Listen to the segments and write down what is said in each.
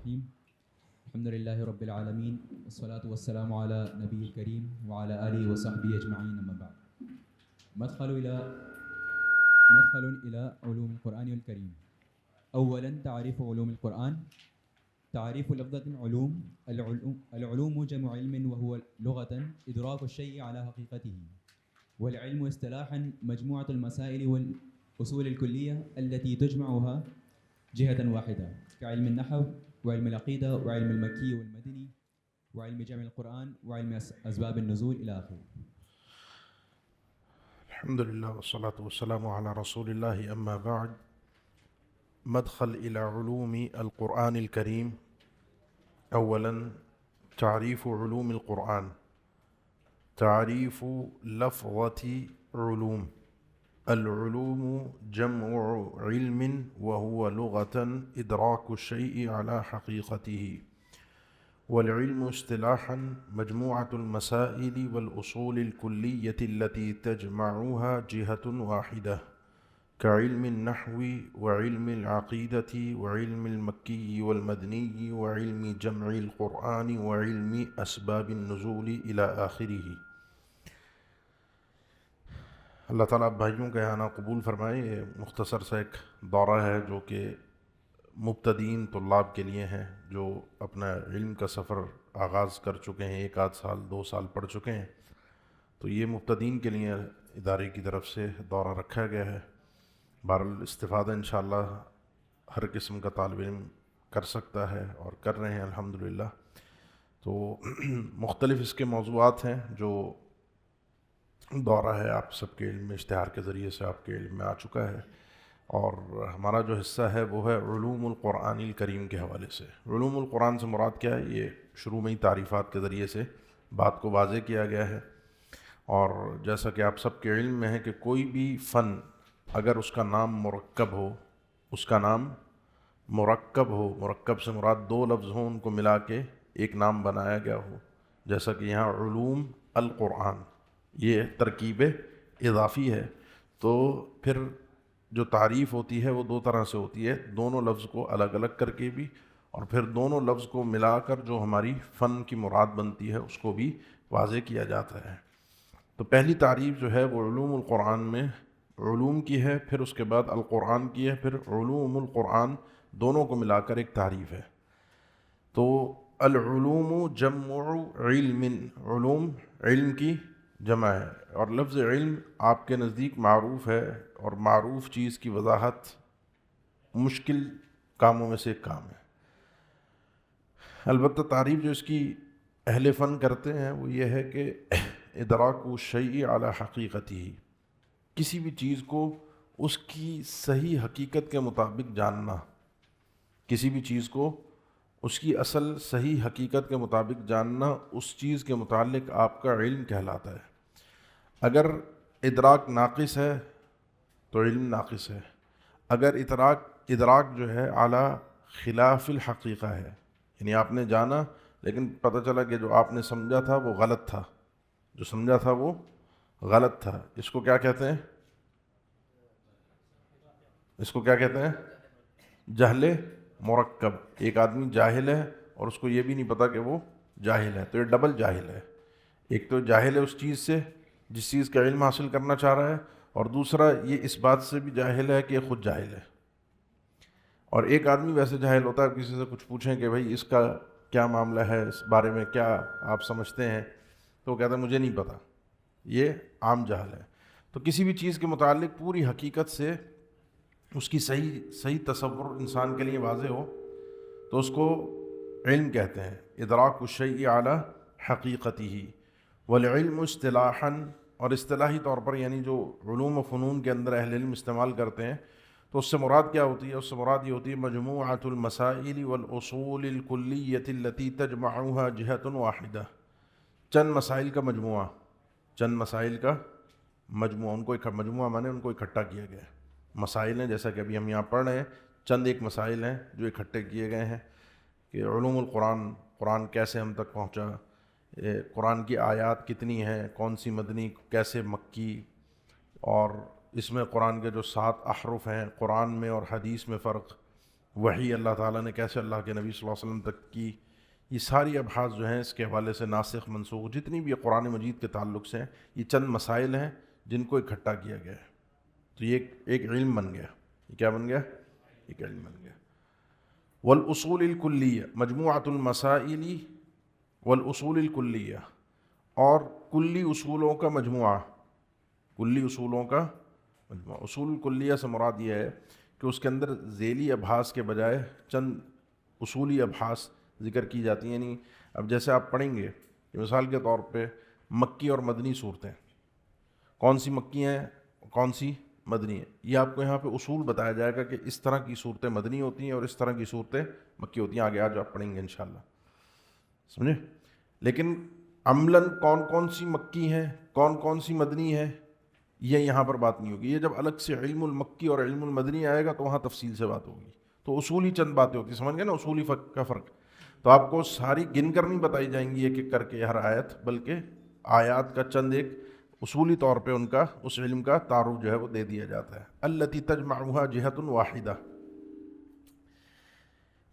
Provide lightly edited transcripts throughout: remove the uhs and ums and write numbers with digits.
الرحيم. الحمد لله رب العالمين، والصلاة والسلام على نبي الكريم وعلى آله وصحبه أجمعين. أما بعد، مدخل إلى علوم القرآن الكريم. أولا، تعريف علوم القرآن. تعريف لفظة علوم. العلوم جمع علم، وهو لغة إدراك الشيء على حقيقته، والعلم اصطلاحا مجموعة المسائل والأصول الكلية التي تجمعها جهة واحدة، كعلم النحو وعلم العقيدة وعلم المكي والمدني وعلم جمع القرآن وعلم أسباب النزول إلى آخره. الحمد لله والصلاة والسلام على رسول الله. أما بعد، مدخل إلى علوم القرآن الكريم. أولا، تعريف علوم القرآن. تعريف لفظة علوم. العلوم جمع علم، وهو لغة إدراك الشيء على حقيقته، والعلم اصطلاحا مجموعة المسائل والأصول الكلية التي تجمعها جهة واحدة، كعلم النحو وعلم العقيدة وعلم المكي والمدني وعلم جمع القرآن وعلم أسباب النزول إلى آخره. اللہ تعالیٰ بھائیوں کا آنا قبول فرمائے. یہ مختصر سا ایک دورہ ہے جو کہ مبتدئین طلاب کے لیے ہیں، جو اپنا علم کا سفر آغاز کر چکے ہیں، 1 سال 2 سال پڑھ چکے ہیں. تو یہ مبتدئین کے لیے ادارے کی طرف سے دورہ رکھا گیا ہے. بہرحال استفادہ انشاءاللہ ہر قسم کا طالب علم کر سکتا ہے اور کر رہے ہیں الحمدللہ. تو مختلف اس کے موضوعات ہیں. جو دورہ ہے آپ سب کے علم میں اشتہار کے ذریعے سے آپ کے علم میں آ چکا ہے، اور ہمارا جو حصہ ہے وہ ہے علوم القرآن الکریم کے حوالے سے. علوم القرآن سے مراد کیا ہے؟ یہ شروع میں ہی تعریفات کے ذریعے سے بات کو واضح کیا گیا ہے. اور جیسا کہ آپ سب کے علم میں ہے کہ کوئی بھی فن اگر اس کا نام مرکب ہو، اس کا نام مرکب ہو، مرکب سے مراد 2 لفظ ہوں، ان کو ملا کے ایک نام بنایا گیا ہو، جیسا کہ یہاں علوم القرآن، یہ ترکیب اضافی ہے. تو پھر جو تعریف ہوتی ہے وہ 2 طرح سے ہوتی ہے، دونوں لفظ کو الگ الگ کر کے بھی، اور پھر دونوں لفظ کو ملا کر جو ہماری فن کی مراد بنتی ہے اس کو بھی واضح کیا جاتا ہے. تو پہلی تعریف جو ہے وہ علوم القرآن میں علوم کی ہے، پھر اس کے بعد القرآن کی ہے، پھر علوم القرآن، دونوں کو ملا کر ایک تعریف ہے. تو العلوم جمع علم، علوم علم کی جمع ہے، اور لفظ علم آپ کے نزدیک معروف ہے، اور معروف چیز کی وضاحت مشکل کاموں میں سے ایک کام ہے. البتہ تعریف جو اس کی اہل فن کرتے ہیں وہ یہ ہے کہ ادراک الشیء علی حقیقتہ، کسی بھی چیز کو اس کی صحیح حقیقت کے مطابق جاننا، کسی بھی چیز کو اس کی اصل صحیح حقیقت کے مطابق جاننا، اس چیز کے متعلق آپ کا علم کہلاتا ہے. اگر ادراک ناقص ہے تو علم ناقص ہے. اگر ادراک جو ہے اعلیٰ خلاف الحقیقہ ہے، یعنی آپ نے جانا لیکن پتہ چلا کہ جو آپ نے سمجھا تھا وہ غلط تھا، جو سمجھا تھا وہ غلط تھا، اس کو کیا کہتے ہیں؟ اس کو کیا کہتے ہیں؟ جہل مرکب. ایک آدمی جاہل ہے اور اس کو یہ بھی نہیں پتا کہ وہ جاہل ہے، تو یہ ڈبل جاہل ہے. ایک تو جاہل ہے اس چیز سے جس چیز کا علم حاصل کرنا چاہ رہا ہے، اور دوسرا یہ اس بات سے بھی جاہل ہے کہ یہ خود جاہل ہے. اور ایک آدمی ویسے جاہل ہوتا ہے، کسی سے کچھ پوچھیں کہ بھائی اس کا کیا معاملہ ہے، اس بارے میں کیا آپ سمجھتے ہیں، تو وہ کہتا ہے مجھے نہیں پتا. یہ عام جہل ہے. تو کسی بھی چیز کے متعلق پوری حقیقت سے اس کی صحیح تصور انسان کے لیے واضح ہو تو اس کو علم کہتے ہیں. ادراک الشیء علی حقیقتہ. والعلم اصطلاحا، اور اصطلاحی طور پر یعنی جو علوم و فنون کے اندر اہل علم استعمال کرتے ہیں تو اس سے مراد کیا ہوتی ہے؟ اس سے مراد یہ ہوتی ہے مجموعۃ المسائل والاصول الکلیۃ التی تجمعها جہۃ واحدہ. چند مسائل کا مجموعہ، چند مسائل کا مجموعہ، ان کو مجموعہ مانے ان کو اکٹھا کیا گیا ہے. مسائل ہیں جیسا کہ ابھی ہم یہاں پڑھ رہے ہیں، چند ایک مسائل ہیں جو اکٹھے کیے گئے ہیں کہ علوم القرآن، قرآن کیسے ہم تک پہنچا، قرآن کی آیات کتنی ہیں، کون سی مدنی، کیسے مکی، اور اس میں قرآن کے جو 7 احرف ہیں، قرآن میں اور حدیث میں فرق، وحی اللہ تعالیٰ نے کیسے اللہ کے نبی صلی اللہ علیہ وسلم تک کی، یہ ساری ابحاث جو ہیں اس کے حوالے سے ناسخ منسوخ جتنی بھی قرآن مجید کے تعلق سے ہیں، یہ چند مسائل ہیں جن کو اکٹھا کیا گیا ہے، تو یہ ایک علم بن گیا۔ یہ کیا بن گیا؟ ایک علم بن گیا۔ والاصول الکلیہ مجموعۃ المسائل والاصول الکلیہ، اور کلی اصولوں کا مجموعہ، کلی اصولوں کا مجموعہ۔ اصول الکلیہ سے مراد یہ ہے کہ اس کے اندر ذیلی ابحاث کے بجائے چند اصولی ابحاث ذکر کی جاتی ہیں۔ یعنی اب جیسے آپ پڑھیں گے کہ مثال کے طور پہ مکی اور مدنی صورتیں، کون سی مکی ہیں کون سی مدنی ہیں، یہ آپ کو یہاں پہ اصول بتایا جائے گا کہ اس طرح کی صورتیں مدنی ہوتی ہیں اور اس طرح کی صورتیں مکی ہوتی ہیں۔ آگے آج آپ پڑھیں گے انشاءاللہ، سمجھے؟ لیکن عملاً کون کون سی مکی ہیں کون کون سی مدنی ہے، یہ یہاں پر بات نہیں ہوگی۔ یہ جب الگ سے علم المکی اور علم المدنی آئے گا تو وہاں تفصیل سے بات ہوگی۔ تو اصولی چند باتیں ہوتی ہیں، سمجھ گئے نا اصولی کا فرق۔ تو آپ کو ساری گن کر نہیں بتائی جائیں گی ایک ایک کر کے ہر آیت، بلکہ آیات کا چند ایک اصولی طور پہ ان کا اس علم کا تعارف جو ہے وہ دے دیا جاتا ہے۔ التی تجمعها جہت واحدہ،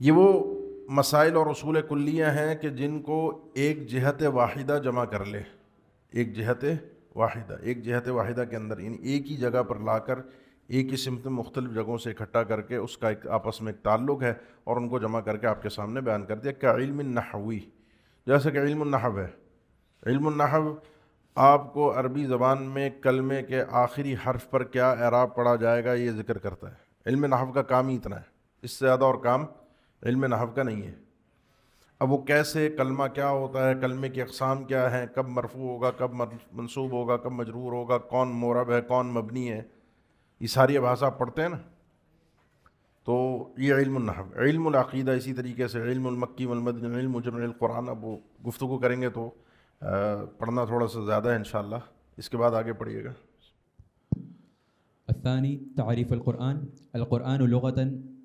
یہ وہ مسائل اور اصول کلیہ ہیں کہ جن کو ایک جہت واحدہ جمع کر لے، ایک جہت واحدہ، ایک جہت واحدہ کے اندر، یعنی ایک ہی جگہ پر لا کر ایک ہی سمت مختلف جگہوں سے اکٹھا کر کے اس کا ایک آپس میں ایک تعلق ہے اور ان کو جمع کر کے آپ کے سامنے بیان کر دیا۔ کہ علم النحوی، جیسے کہ علم النحو ہے۔ علم النحو آپ کو عربی زبان میں کلمے کے آخری حرف پر کیا اعراب پڑھا جائے گا یہ ذکر کرتا ہے۔ علم نحو کا کام ہی اتنا ہے، اس سے زیادہ اور کام علم نحو کا نہیں ہے۔ اب وہ کیسے، کلمہ کیا ہوتا ہے، کلمے کی اقسام کیا ہیں، کب مرفوع ہوگا، کب منصوب ہوگا، کب مجرور ہوگا، کون معرب ہے کون مبنی ہے، یہ ساری ابحاث آپ پڑھتے ہیں نا، تو یہ علم النحو۔ علم العقیدہ اسی طریقے سے، علم المکی والمدنی، علم جمع القرآن، اب وہ گفتگو کریں گے تو پڑھنا تھوڑا سا زیادہ ہے انشاءاللہ، اس کے بعد آگے پڑھیے گا۔ الثاني تعريف القرآن. القرآن لغة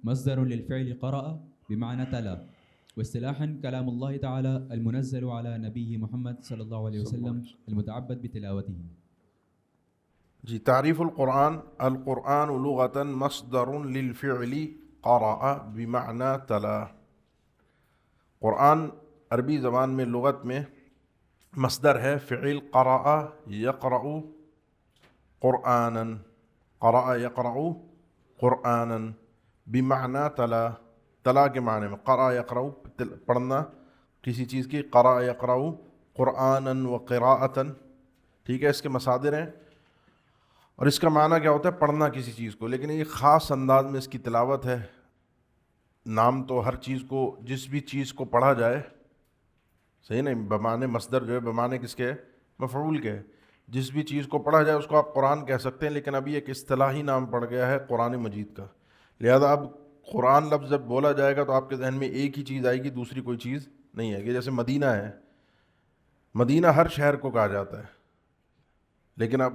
مصدر للفعل قرأ بمعنى تلا، واصطلاحا كلام الله تعالى المنزل على نبيه محمد صلى الله عليه وسلم المتعبد بتلاوته. جی، تعریف القرآن: القرآن لغة مصدر للفعل قرأ بمعنى تلا۔ قرآن عربی زبان میں لغت میں مصدر ہے فعل قرأ یقرأ قرآنا، قرأ یقرأ قرآنا بمعنى تلا، تلا کے معنی میں، قرأ یقرأ پڑھنا کسی چیز کی، قرأ یقرأ قرآنا وقراءة، ٹھیک ہے، اس کے مصادر ہیں اور اس کا معنی کیا ہوتا ہے؟ پڑھنا کسی چیز کو، لیکن یہ خاص انداز میں اس کی تلاوت ہے۔ نام تو ہر چیز کو، جس بھی چیز کو پڑھا جائے، صحیح نہیں، بمعنی مصدر جو ہے بمعنی کس کے؟ مفعول کے۔ جس بھی چیز کو پڑھا جائے اس کو آپ قرآن کہہ سکتے ہیں، لیکن ابھی ایک اصطلاحی نام پڑ گیا ہے قرآن مجید کا، لہذا اب قرآن لفظ جب بولا جائے گا تو آپ کے ذہن میں ایک ہی چیز آئے گی، دوسری کوئی چیز نہیں آئے گی۔ جیسے مدینہ ہے، مدینہ ہر شہر کو کہا جاتا ہے، لیکن اب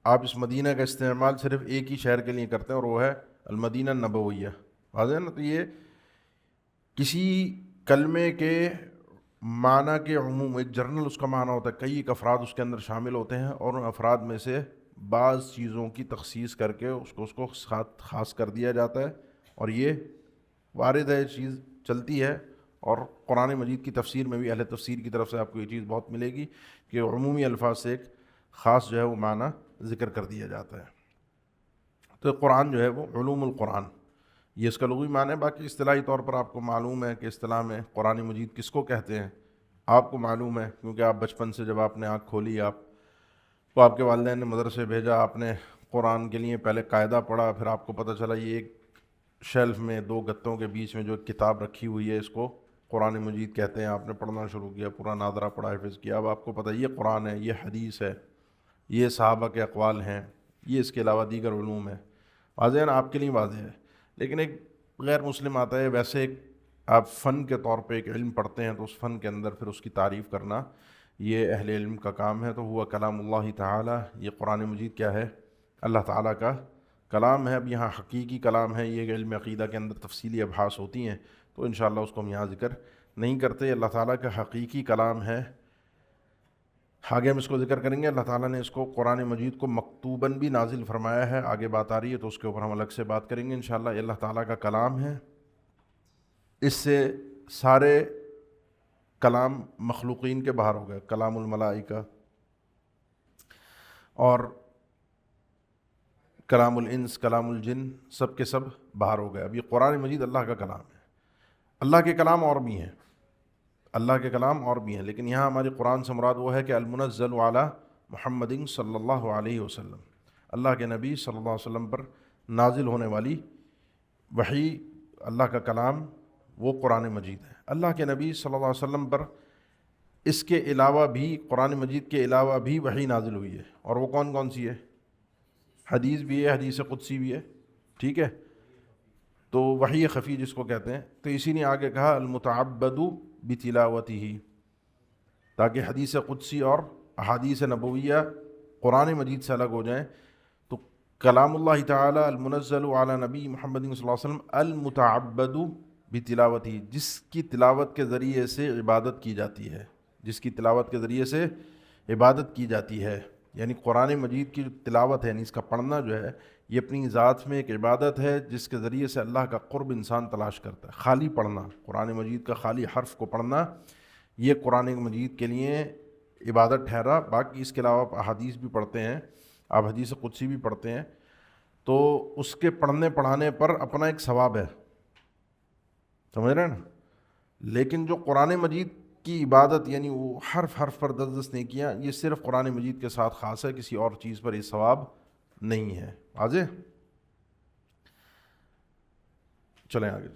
آپ اس مدینہ کا استعمال صرف ایک ہی شہر کے لیے کرتے ہیں اور وہ ہے المدینہ النبویہ، واضح ہے نا؟ تو یہ کسی کلمے کے معنی کے عموم، ایک جرنل اس کا معنی ہوتا ہے، کئی ایک افراد اس کے اندر شامل ہوتے ہیں اور ان افراد میں سے بعض چیزوں کی تخصیص کر کے اس کو خاص کر دیا جاتا ہے، اور یہ وارد ہے، چیز چلتی ہے، اور قرآن مجید کی تفسیر میں بھی اہل تفسیر کی طرف سے آپ کو یہ چیز بہت ملے گی کہ عمومی الفاظ سے ایک خاص جو ہے وہ معنی ذکر کر دیا جاتا ہے۔ تو قرآن جو ہے وہ علوم القرآن، یہ اس کا لغوی معنی ہے۔ باقی اصطلاحی طور پر آپ کو معلوم ہے کہ اصطلاح میں قرآن مجید کس کو کہتے ہیں، آپ کو معلوم ہے، کیونکہ آپ بچپن سے جب آپ نے آنکھ کھولی، آپ کو آپ کے والدین نے مدرسے بھیجا، آپ نے قرآن کے لیے پہلے قاعدہ پڑھا، پھر آپ کو پتہ چلا یہ ایک شیلف میں دو گتوں کے بیچ میں جو ایک کتاب رکھی ہوئی ہے اس کو قرآن مجید کہتے ہیں، آپ نے پڑھنا شروع کیا، پورا ناظرہ پڑھا، حفظ کیا، اب آپ کو پتہ یہ قرآن ہے، یہ حدیث ہے، یہ صحابہ کے اقوال ہیں، یہ اس کے علاوہ دیگر علوم ہے، واضح ہے نا؟ آپ کے لیے واضح ہے۔ لیکن ایک غیر مسلم آتا ہے، ویسے ایک آپ فن کے طور پہ ایک علم پڑھتے ہیں تو اس فن کے اندر پھر اس کی تعریف کرنا یہ اہل علم کا کام ہے۔ تو ہوا کلام اللہ تعالیٰ، یہ قرآن مجید کیا ہے؟ اللہ تعالیٰ کا کلام ہے۔ اب یہاں حقیقی کلام ہے، یہ علم عقیدہ کے اندر تفصیلی ابحاث ہوتی ہیں تو انشاءاللہ اس کو ہم یہاں ذکر نہیں کرتے۔ اللہ تعالیٰ کا حقیقی کلام ہے، آگے ہم اس کو ذکر کریں گے۔ اللہ تعالیٰ نے اس کو قرآن مجید کو مکتوباً بھی نازل فرمایا ہے، آگے بات آ رہی ہے تو اس کے اوپر ہم الگ سے بات کریں گے انشاءاللہ۔ یہ اللہ تعالیٰ کا کلام ہے اس سے سارے کلام مخلوقین کے باہر ہو گئے، کلام الملائکہ اور کلام الانس، کلام الجن، سب کے سب باہر ہو گئے۔ اب یہ قرآن مجید اللہ کا کلام ہے۔ اللہ کے کلام اور بھی ہیں، اللہ کے کلام اور بھی ہیں، لیکن یہاں ہماری قرآن سے مراد وہ ہے کہ المنزل علی محمد صلی اللہ علیہ وسلم، اللہ کے نبی صلی اللہ علیہ وسلم پر نازل ہونے والی وحی، اللہ کا کلام وہ قرآن مجید ہے۔ اللہ کے نبی صلی اللہ علیہ وسلم پر اس کے علاوہ بھی، قرآن مجید کے علاوہ بھی وحی نازل ہوئی ہے، اور وہ کون کون سی ہے؟ حدیث بھی ہے، حدیث قدسی بھی ہے، ٹھیک ہے، تو وحی خفی جس کو کہتے ہیں۔ تو اسی نے آگے کہا المتعبد بتلاوتہ، تاکہ حدیث قدسی اور احادیث نبویہ قرآن مجید سے الگ ہو جائیں۔ تو کلام اللہ تعالی المنزل علی نبی محمد صلی اللہ علیہ وسلم المتعبد بتلاوتہ، جس کی تلاوت کے ذریعے سے عبادت کی جاتی ہے، جس کی تلاوت کے ذریعے سے عبادت کی جاتی ہے، یعنی قرآن مجید کی جو تلاوت ہے، یعنی اس کا پڑھنا جو ہے، یہ اپنی ذات میں ایک عبادت ہے جس کے ذریعے سے اللہ کا قرب انسان تلاش کرتا ہے۔ خالی پڑھنا، قرآن مجید کا خالی حرف کو پڑھنا، یہ قرآن مجید کے لیے عبادت ٹھہرا۔ باقی اس کے علاوہ آپ احادیث بھی پڑھتے ہیں، آپ حدیث قدسی بھی پڑھتے ہیں، تو اس کے پڑھنے پڑھانے پر اپنا ایک ثواب ہے، سمجھ رہے ہیں نا؟ لیکن جو قرآن مجید کی عبادت، یعنی وہ حرف حرف پر 10 نیکیاں، یہ صرف قرآن مجید کے ساتھ خاص ہے، کسی اور چیز پر یہ ثواب نہیں ہے۔ واضح؟ چلیں آگے۔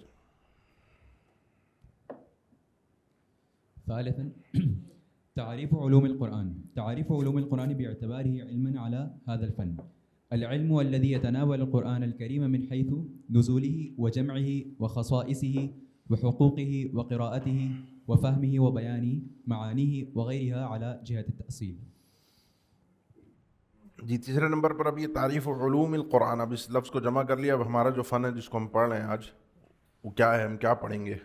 ثالثا تعريف علوم القرآن. تعريف علوم القرآن باعتباره علما على هذا الفن، العلم الذي يتناول القرآن الكريم من حيث نزوله وجمعه وخصائصه وحقوقه وقراءته وفهمه وبيان معانيه وغيرها على جهة التأصيل. جی تیسرے نمبر پر اب یہ تعریف علوم القرآن، اب اس لفظ کو جمع کر لیا۔ اب ہمارا جو فن ہے جس کو ہم پڑھ رہے ہیں آج، وہ کیا ہے، ہم کیا پڑھیں گے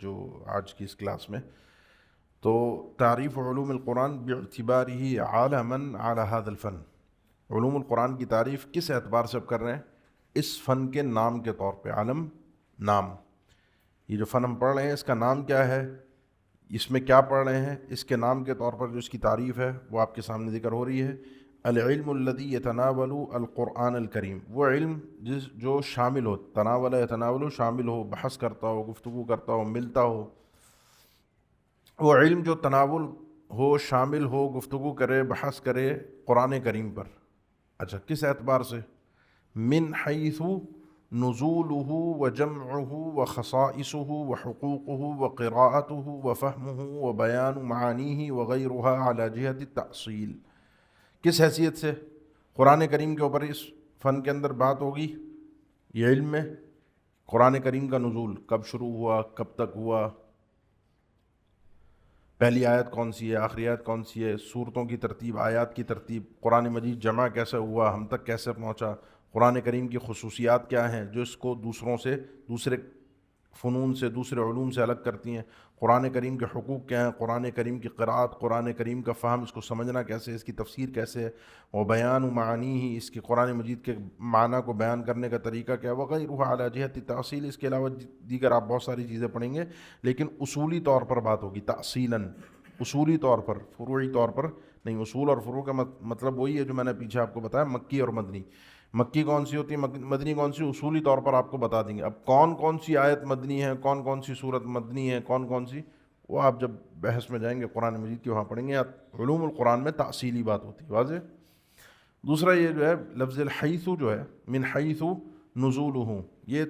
جو آج کی اس کلاس میں؟ تو تعریف علوم القرآن باعتبارہ عالما علی هذا الفن، علوم القرآن کی تعریف کس اعتبار سے اب کر رہے ہیں؟ اس فن کے نام کے طور پہ، عالم نام، یہ جو فن ہم پڑھ رہے ہیں اس کا نام کیا ہے، اس میں کیا پڑھ رہے ہیں، اس کے نام کے طور پر جو اس کی تعریف ہے وہ آپ کے سامنے ذکر ہو رہی ہے۔ العلم الذي يتناول القرآن الکریم، وہ علم جو شامل ہو، تناول یتناول، شامل ہو، بحث کرتا ہو، گفتگو کرتا ہو، ملتا ہو، وہ علم جو تناول ہو، شامل ہو، گفتگو کرے، بحث کرے قرآن کریم پر۔ اچھا کس اعتبار سے؟ من حیث نزولہ وجمعہ وخصائصہ وحقوقہ وقراءتہ وفہمہ وبیان معانیہ وغیرہا علی جہت التأصیل، کس حیثیت سے قرآن کریم کے اوپر اس فن کے اندر بات ہوگی، یہ علم میں قرآن کریم کا نزول کب شروع ہوا، کب تک ہوا، پہلی آیت کون سی ہے، آخری آیت کون سی ہے، سورتوں کی ترتیب، آیات کی ترتیب، قرآن مجید جمع کیسے ہوا، ہم تک کیسے پہنچا، قرآن کریم کی خصوصیات کیا ہیں جو اس کو دوسروں سے، دوسرے فنون سے، دوسرے علوم سے الگ کرتی ہیں، قرآن کریم کے حقوق کیا ہیں، قرآن کریم کی قراءت، قرآن کریم کا فہم، اس کو سمجھنا کیسے، اس کی تفسیر کیسے ہے، اور بیان و معانی ہی، اس کی قرآن مجید کے معنی کو بیان کرنے کا طریقہ کیا ہے، وغیرہ علی جہت تأصیل۔ اس کے علاوہ دیگر آپ بہت ساری چیزیں پڑھیں گے، لیکن اصولی طور پر بات ہوگی تأصیلاً، اصولی طور پر، فروعی طور پر نہیں۔ اصول اور فروع کا مطلب وہی ہے جو میں نے پیچھے آپ کو بتایا، مکی اور مدنی۔ مکی کون سی ہوتی ہے، مدنی کون سی، اصولی طور پر آپ کو بتا دیں گے۔ اب کون کون سی آیت مدنی ہے، کون کون سی صورت مدنی ہے، کون کون سی، وہ آپ جب بحث میں جائیں گے قرآن مجید کی وہاں پڑھیں گے۔ علوم القرآن میں تأصیلی بات ہوتی ہے، واضح۔ دوسرا یہ جو ہے لفظ الحیث جو ہے، من حیث نزولہ، یہ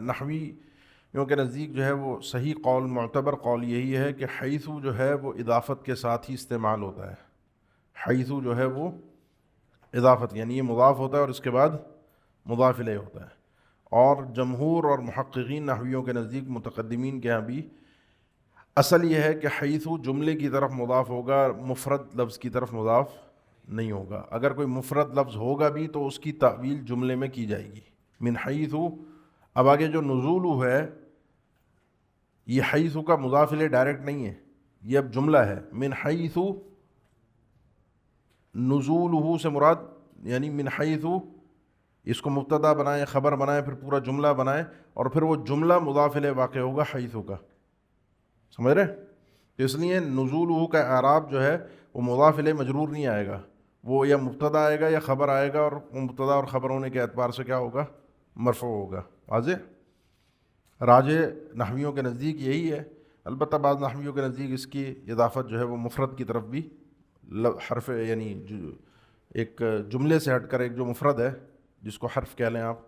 نحویوں کے نزدیک جو ہے وہ صحیح قول، معتبر قول یہی ہے کہ حیث جو ہے وہ اضافت کے ساتھ ہی استعمال ہوتا ہے۔ حیث جو ہے وہ اضافت، یعنی یہ مضاف ہوتا ہے اور اس کے بعد مضاف الیہ ہوتا ہے۔ اور جمہور اور محققین نحویوں کے نزدیک، متقدمین کے ہاں بھی اصل یہ ہے کہ حیث جملے کی طرف مضاف ہوگا، مفرد لفظ کی طرف مضاف نہیں ہوگا۔ اگر کوئی مفرد لفظ ہوگا بھی تو اس کی تعویل جملے میں کی جائے گی، من حیث۔ اب آگے جو نزول ہے، یہ حیث کا مضاف الیہ ڈائریکٹ نہیں ہے، یہ اب جملہ ہے۔ من حیث نزولہ سے مراد، یعنی من حیث اس کو مبتدا بنائیں، خبر بنائیں، پھر پورا جملہ بنائیں، اور پھر وہ جملہ مضاف الیہ واقع ہوگا حیث کا. سمجھ رہے؟ تو اس لیے نزولہ کا اعراب جو ہے وہ مضاف الیہ مجرور نہیں آئے گا، وہ یا مبتدا آئے گا یا خبر آئے گا، اور مبتدا اور خبر ہونے کے اعتبار سے کیا ہوگا؟ مرفوع ہوگا. واضح؟ راجح نحویوں کے نزدیک یہی ہے. البتہ بعض نحویوں کے نزدیک اس کی اضافت جو ہے وہ مفرد کی طرف بھی حرف، یعنی ایک جملے سے ہٹ کر ایک جو مفرد ہے جس کو حرف کہہ لیں آپ،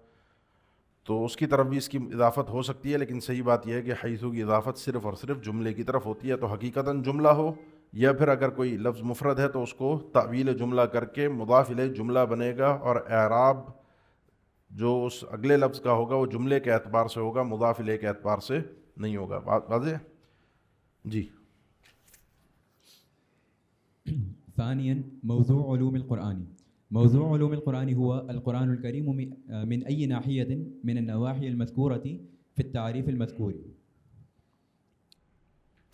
تو اس کی طرف بھی اس کی اضافت ہو سکتی ہے. لیکن صحیح بات یہ ہے کہ حیثو کی اضافت صرف اور صرف جملے کی طرف ہوتی ہے. تو حقیقتاً جملہ ہو یا پھر اگر کوئی لفظ مفرد ہے تو اس کو تعویل جملہ کر کے مضاف الیہ جملہ بنے گا، اور اعراب جو اس اگلے لفظ کا ہوگا وہ جملے کے اعتبار سے ہوگا، مضاف الیہ کے اعتبار سے نہیں ہوگا. واضح؟ جی. ثانيا موضوع علوم القرآن. موضوع علوم القرآن هو القرآن الكريم من أي ناحية من النواحي المذكورة في التعريف المذكور.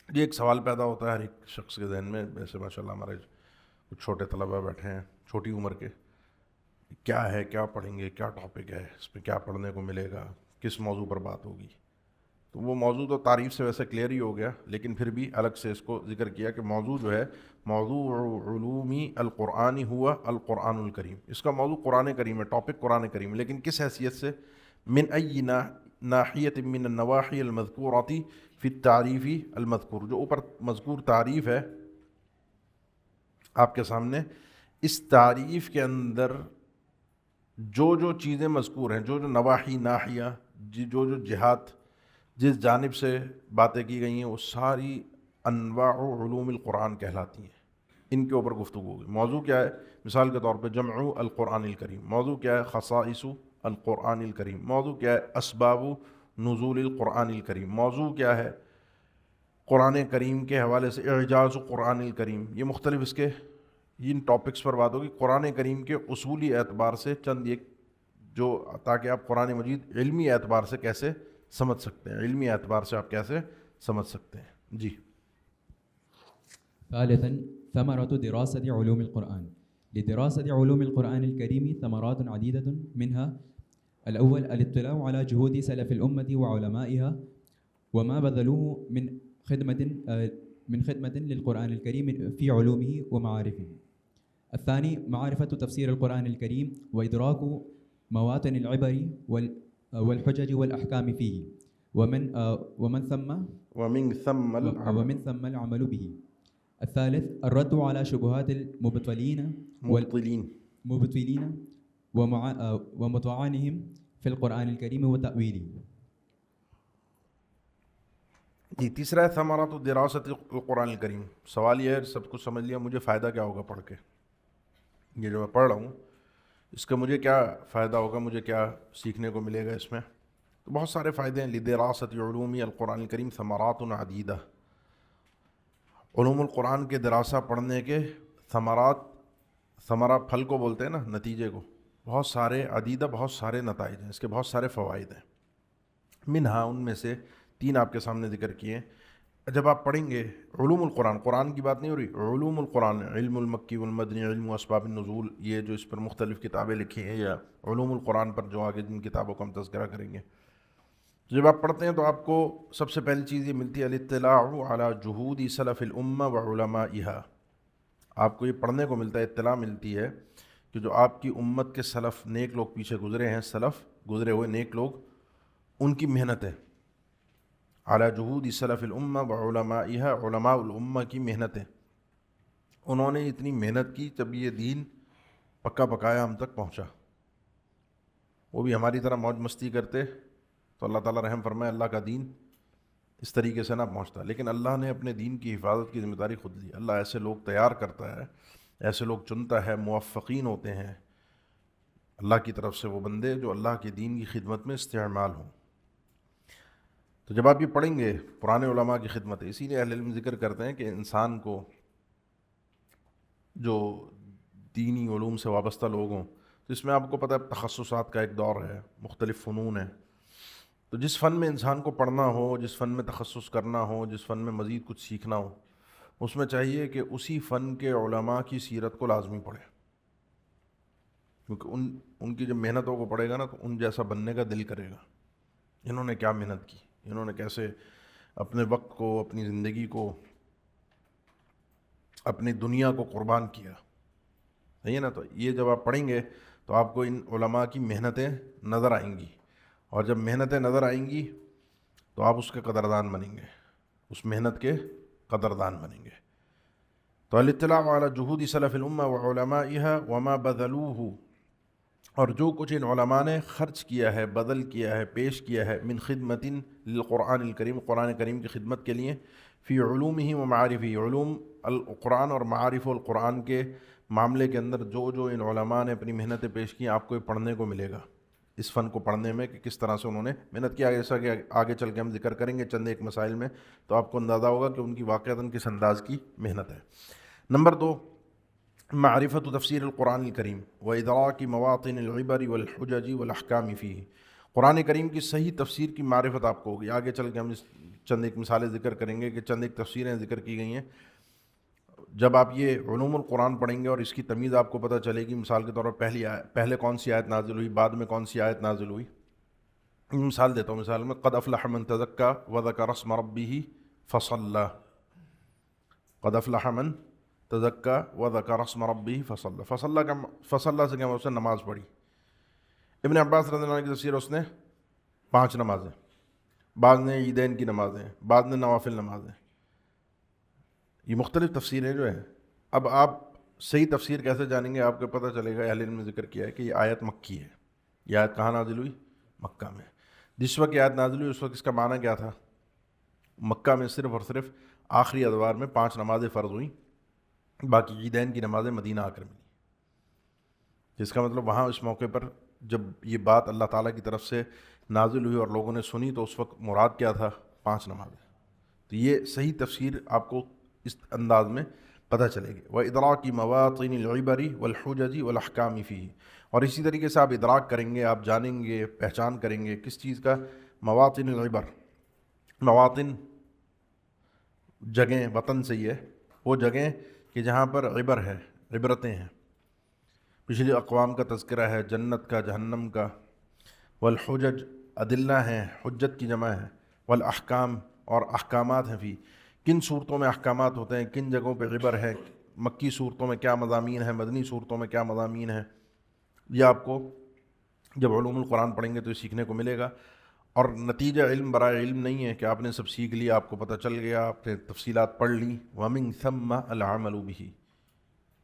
یہ ایک سوال پیدا ہوتا ہے ہر ایک شخص کے ذہن میں. ویسے ماشاء اللہ ہمارے کچھ چھوٹے طلبہ بیٹھے ہیں چھوٹی عمر کے، کیا ہے، کیا پڑھیں گے، کیا ٹاپک ہے، اس میں کیا پڑھنے کو ملے گا، کس موضوع پر بات ہوگی. تو وہ موضوع تو تعریف سے ویسے کلیئر ہی ہو گیا، لیکن پھر بھی الگ سے اس کو ذکر کیا کہ موضوع جو ہے موضوع علومی القرآن ہوا القرآن الکریم. اس کا موضوع قرآن کریم ہے، ٹاپک قرآن کریم، لیکن کس حیثیت سے؟ من ای ناحیت من النواحی المذکورۃ فی التعریف المذکور. جو اوپر مذکور تعریف ہے آپ کے سامنے، اس تعریف کے اندر جو چیزیں مذکور ہیں، جو نواحی، ناحیہ، جو جہات، جس جانب سے باتیں کی گئی ہیں، وہ ساری انواع علوم القرآن کہلاتی ہیں. ان کے اوپر گفتگو ہوگی. موضوع کیا ہے؟ مثال کے طور پہ جمع القرآن الکریم. موضوع کیا ہے؟ خصائص القرآن الکریم. موضوع کیا ہے؟ اسباب نزول القرآن الکریم. موضوع کیا ہے؟ قرآن کریم کے حوالے سے اعجاز قرآن الکریم. یہ مختلف اس کے ان ٹاپکس پر بات ہوگی قرآن کریم کے اصولی اعتبار سے، چند ایک جو، تاکہ آپ قرآن مجید علمی اعتبار سے کیسے سمجھ سکتے ہیں، علمی اعتبار سے آپ کیسے سمجھ سکتے ہیں. جی. ثالثا ثمرة دراسة علوم القرآن. لدراسة علوم القرآن الكريم ثمرات عديدة، منها الأول الاطلاع على جهود سلف الأمة وعلمائها وما بذلوه من خدمة للقرآن الكريم في علومه ومعارفه. الثاني معرفة تفسير القرآن الكريم وإدراك مواطن العبر والحجج والأحكام فيه، ومن ثم العمل به. الثالث الرد على شبهات المبطلين ومطعنهم في القرآن الكريم وتأويله. جی. تیسرا ہے ثمرات دراست القرآن الکریم. سوال یہ ہے، سب کچھ سمجھ لیا، مجھے فائدہ کیا ہوگا پڑھ کے؟ یہ جو میں پڑھ رہا ہوں اس کا مجھے کیا فائدہ ہوگا، مجھے کیا سیکھنے کو ملے گا اس میں؟ تو بہت سارے فائدے ہیں. لدراست علوم القرآن الکریم ثمرات عدیدہ. علوم القرآن کے دراسہ پڑھنے کے ثمرات، ثمرہ پھل کو بولتے ہیں نا، نتیجے کو، بہت سارے، عدیدہ بہت سارے نتائج ہیں، اس کے بہت سارے فوائد ہیں. منہا، ان میں سے 3 آپ کے سامنے ذکر کیے. جب آپ پڑھیں گے علوم القرآن، قرآن کی بات نہیں ہو رہی، علوم القرآن، علم المکی والمدنی، علم اسباب النزول، یہ جو اس پر مختلف کتابیں لکھی ہیں، یا علوم القرآن پر جو آگے جن کتابوں کا ہم تذکرہ کریں گے، جب آپ پڑھتے ہیں تو آپ کو سب سے پہلی چیز یہ ملتی ہے الاطلاع علی جہود سلف الامہ وعلمائہا. آپ کو یہ پڑھنے کو ملتا ہے، اطلاع ملتی ہے کہ جو آپ کی امت کے سلف، نیک لوگ پیچھے گزرے ہیں، سلف گزرے ہوئے نیک لوگ، ان کی محنت ہے. علی جہود سلف الامہ وعلمائہا، علماء الامہ کی محنتیں، انہوں نے اتنی محنت کی جب یہ دین پکا پکایا ہم تک پہنچا. وہ بھی ہماری طرح موج مستی کرتے تو اللہ تعالیٰ رحم فرمائے اللہ کا دین اس طریقے سے نہ پہنچتا. لیکن اللہ نے اپنے دین کی حفاظت کی ذمہ داری خود لی. اللہ ایسے لوگ تیار کرتا ہے، ایسے لوگ چنتا ہے، موفقین ہوتے ہیں اللہ کی طرف سے وہ بندے جو اللہ کے دین کی خدمت میں استعمال ہوں. تو جب آپ یہ پڑھیں گے پرانے علماء کی خدمت ہے، اسی لیے اہل علم ذکر کرتے ہیں کہ انسان کو جو دینی علوم سے وابستہ لوگ ہوں، تو اس میں آپ کو پتہ ہے تخصصات کا ایک دور ہے، مختلف فنون ہیں. تو جس فن میں انسان کو پڑھنا ہو، جس فن میں تخصص کرنا ہو، جس فن میں مزید کچھ سیکھنا ہو، اس میں چاہیے کہ اسی فن کے علماء کی سیرت کو لازمی پڑھے. کیونکہ ان کی جب محنتوں کو پڑھے گا نا تو ان جیسا بننے کا دل کرے گا. انہوں نے کیا محنت کی, انہوں نے کیسے اپنے وقت کو, اپنی زندگی کو, اپنی دنیا کو قربان کیا. صحیح ہے نا. تو یہ جب آپ پڑھیں گے تو آپ کو ان علماء کی محنتیں نظر آئیں گی, اور جب محنتیں نظر آئیں گی تو آپ اس کے قدردان بنیں گے, اس محنت کے قدردان بنیں گے. تو الاطلاع علی جہود سلف الامہ وعلمائها وما بذلوه, اور جو کچھ ان علماء نے خرچ کیا ہے, بدل کیا ہے, پیش کیا ہے, من خدمت للقرآن الکریم, قرآن کریم کی خدمت کے لیے, فی علومہ و معارفہ, علوم القرآن اور معارف القرآن کے معاملے کے اندر جو ان علماء نے اپنی محنتیں پیش کی, آپ کو یہ پڑھنے کو ملے گا اس فن کو پڑھنے میں کہ کس طرح سے انہوں نے محنت کی. ایسا کہ آگے چل کے ہم ذکر کریں گے چند ایک مسائل میں, تو آپ کو اندازہ ہوگا کہ ان کی واقعتاً کس انداز کی محنت ہے. نمبر 2, معرفت تفسیر القرآن الکریم و ادراک مواطن العبر والحجج والاحکام فیہ, قرآن کریم کی صحیح تفسیر کی معرفت آپ کو ہوگی. آگے چل کے ہم چند ایک مثالیں ذکر کریں گے کہ چند ایک تفسیریں ذکر کی گئی ہیں. جب آپ یہ علوم القرآن پڑھیں گے اور اس کی تمیز آپ کو پتہ چلے گی, مثال کے طور پر پہلے کون سی آیت نازل ہوئی, بعد میں کون سی آیت نازل ہوئی. مثال دیتا ہوں, مثال میں قد افلح من تزکا وذکر اسم ربہ فصلی, قد افلح من تزکا وذکر اسم ربہ فصلی. فصلی سے کیا اس نے نماز پڑھی. ابن عباس رضی اللہ عنہ کی تفسیر, اس نے 5 نمازیں, بعض نے عیدین کی نمازیں, بعض نے نوافل نمازیں. یہ مختلف تفسیریں جو ہیں. اب آپ صحیح تفسیر کیسے جانیں گے؟ آپ کو پتہ چلے گا, اہل علم نے ذکر کیا ہے کہ یہ آیت مکی ہے. یہ آیت کہاں نازل ہوئی؟ مکہ میں. جس وقت یہ آیت نازل ہوئی اس وقت اس کا معنی کیا تھا؟ مکہ میں صرف اور صرف آخری ادوار میں 5 نمازیں فرض ہوئیں, باقی عیدین کی نمازیں مدینہ آ کر ملی. جس کا مطلب وہاں اس موقع پر جب یہ بات اللہ تعالیٰ کی طرف سے نازل ہوئی اور لوگوں نے سنی تو اس وقت مراد کیا تھا؟ 5 نمازیں. تو یہ صحیح تفسیر آپ کو اس انداز میں پتہ چلے گی. وَإِدْرَاكِ مَوَاطِنِ الْعِبَرِ وَالْحُجَجِ وَالْأَحْكَامِ فِيهِ, اور اسی طریقے سے آپ ادراک کریں گے, آپ جانیں گے, پہچان کریں گے کس چیز کا؟ مواطن العبر. مواطن جگہیں, وطن سے یہ وہ جگہیں کہ جہاں پر عبر ہے, عبرتیں ہیں, پچھلی اقوام کا تذکرہ ہے, جنت کا, جہنم کا. والحجج ادلہ ہیں, حجت کی جمع ہے. والاحکام, اور احکامات ہیں. فی, کن صورتوں میں احکامات ہوتے ہیں, کن جگہوں پہ عبر ہے, مکی صورتوں میں کیا مضامین ہیں, مدنی صورتوں میں کیا مضامین ہیں. یہ آپ کو جب علوم القرآن پڑھیں گے تو یہ سیکھنے کو ملے گا. اور نتیجہ علم برائے علم نہیں ہے کہ آپ نے سب سیکھ لیا, آپ کو پتہ چل گیا, آپ نے تفصیلات پڑھ لی. وَمِن ثَمَّ الْعَمَلُ بِهِ,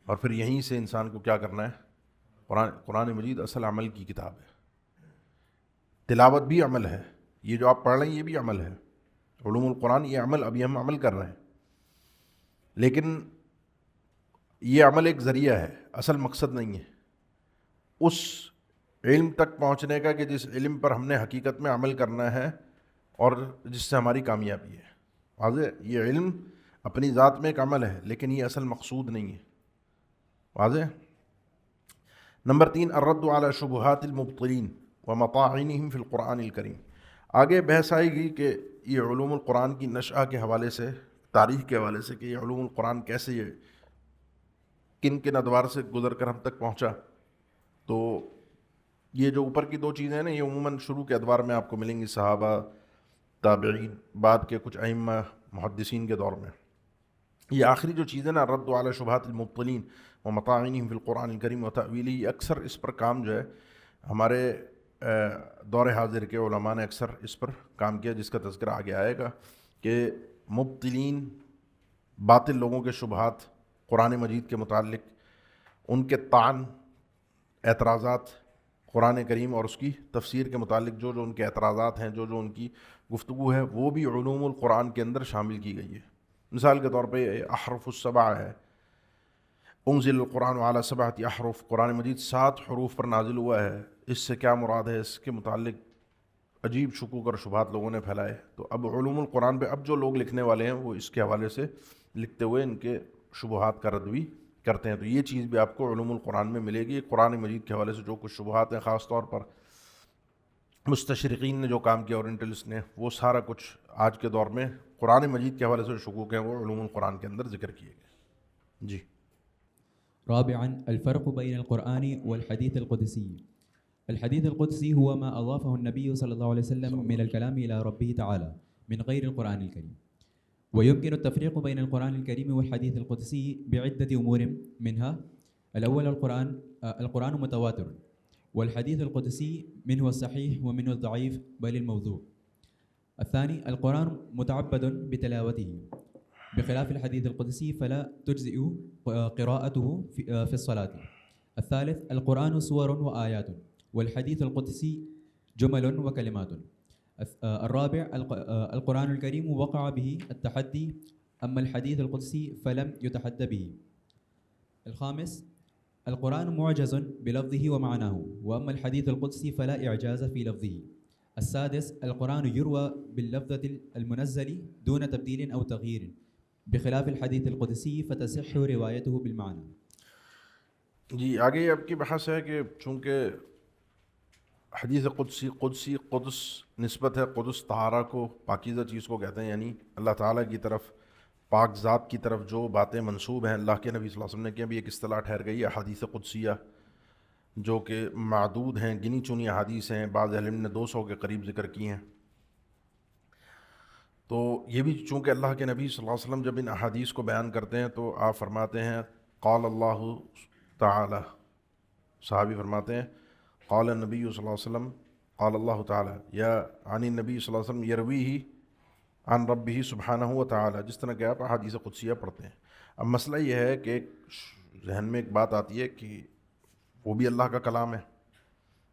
اور پھر یہیں سے انسان کو کیا کرنا ہے؟ قرآن مجید اصل عمل کی کتاب ہے. تلاوت بھی عمل ہے, یہ جو آپ پڑھ رہے ہیں یہ بھی عمل ہے. علوم القرآن یہ عمل, ابھی ہم عمل کر رہے ہیں, لیکن یہ عمل ایک ذریعہ ہے, اصل مقصد نہیں ہے اس علم تک پہنچنے کا کہ جس علم پر ہم نے حقیقت میں عمل کرنا ہے اور جس سے ہماری کامیابی ہے. واضح؟ یہ علم اپنی ذات میں ایک عمل ہے, لیکن یہ اصل مقصود نہیں ہے. واضح؟ نمبر 3, الرد علی شبہات المبطلین ومطاعنہم فی القرآن الکریم. آگے بحث آئے گی کہ یہ علوم القرآن کی نشأہ کے حوالے سے, تاریخ کے حوالے سے, کہ یہ علوم القرآن کیسے یہ کن کن ادوار سے گزر کر ہم تک پہنچا. تو یہ جو اوپر کی 2 چیزیں ہیں نا, یہ عموماً شروع کے ادوار میں آپ کو ملیں گی, صحابہ, تابعین, بعد کے کچھ ائمہ محدثین کے دور میں. یہ آخری جو چیزیں نا, رد علی شبہات المبطلین ومطاعنہم فی القرآن الکریم وتأویلہ, اکثر اس پر کام جو ہے ہمارے دور حاضر کے علماء نے اکثر اس پر کام کیا, جس کا تذکرہ آگے آئے گا کہ مبطلین, باطل لوگوں کے شبہات قرآن مجید کے متعلق, ان کے طعن, اعتراضات قرآن کریم اور اس کی تفسیر کے متعلق, جو ان کے اعتراضات ہیں, جو ان کی گفتگو ہے, وہ بھی علوم القرآن کے اندر شامل کی گئی ہے. مثال کے طور پہ احرف السبع ہے, انزل القرآن علی 7 احرف, قرآن مجید 7 حروف پر نازل ہوا ہے, اس سے کیا مراد ہے, اس کے متعلق عجیب شکوک اور شبہات لوگوں نے پھیلائے. تو اب علوم القرآن پہ اب جو لوگ لکھنے والے ہیں وہ اس کے حوالے سے لکھتے ہوئے ان کے شبہات کا رد بھی کرتے ہیں. تو یہ چیز بھی آپ کو علوم القرآن میں ملے گی. قرآن مجید کے حوالے سے جو کچھ شبہات ہیں, خاص طور پر مستشرقین نے جو کام کیا, اورینٹلسٹ نے, وہ سارا کچھ آج کے دور میں قرآن مجید کے حوالے سے جو شکوک ہیں وہ علوم القرآن کے اندر ذکر کیے گئے. جی. رابعا الفرق بين القرآن والحديث القدسي. الحديث القدسي هو ما أضافه النبي صلى الله عليه وسلم من الكلام إلى ربه تعالى من غير القرآن الكريم. ويمكن التفريق بين القرآن الكريم والحديث القدسي بعدة أمور، منها الأول القرآن متواتر، والحديث القدسي منه الصحيح ومنه الضعيف بل الموضوع. الثاني القرآن متعبد بتلاوته بخلاف الحديث القدسي فلا تجزئ قراءته في الصلاة. الثالث القرآن سور وآيات، والحديث القدسي جمل وكلمات. الرابع القرآن الكريم وقع به التحدي، أما الحديث القدسي فلم يتحدى به. الخامس القرآن معجز بلفظه ومعناه، وأما الحديث القدسي فلا إعجاز في لفظه. السادس القرآن يروى باللفظة المنزل دون تبديل أو تغيير بخلاف الحديث القدسي فتصح روايته بالمعنى. جی آگے اب کی بحث ہے کہ چونکہ حدیث قدسی قدس نسبت ہے قدس طہارہ کو، پاکیزہ چیز کو کہتے ہیں، یعنی اللہ تعالیٰ کی طرف، پاک ذات کی طرف جو باتیں منسوب ہیں اللہ کے نبی صلی اللہ علیہ وسلم نے، کہ ابھی ایک اصطلاح ٹھہر گئی ہے احادیث قدسیہ، جو کہ معدود ہیں، گنی چنی احادیث ہیں، بعض اہل علم نے 200 کے قریب ذکر کی ہیں. تو یہ بھی چونکہ اللہ کے نبی صلی اللہ علیہ وسلم جب ان احادیث کو بیان کرتے ہیں تو آپ فرماتے ہیں قال اللہ تعالی، صحابی فرماتے ہیں قال النبی صلی اللہ علیہ وسلم قال اللہ تعالی، یا عن النبی صلی اللہ علیہ وسلم یرویہ عن ربہ سبحانہ و تعالی، جس طرح کہ آپ احادیث قدسیہ پڑھتے ہیں. اب مسئلہ یہ ہے کہ ذہن میں ایک بات آتی ہے کہ وہ بھی اللہ کا کلام ہے،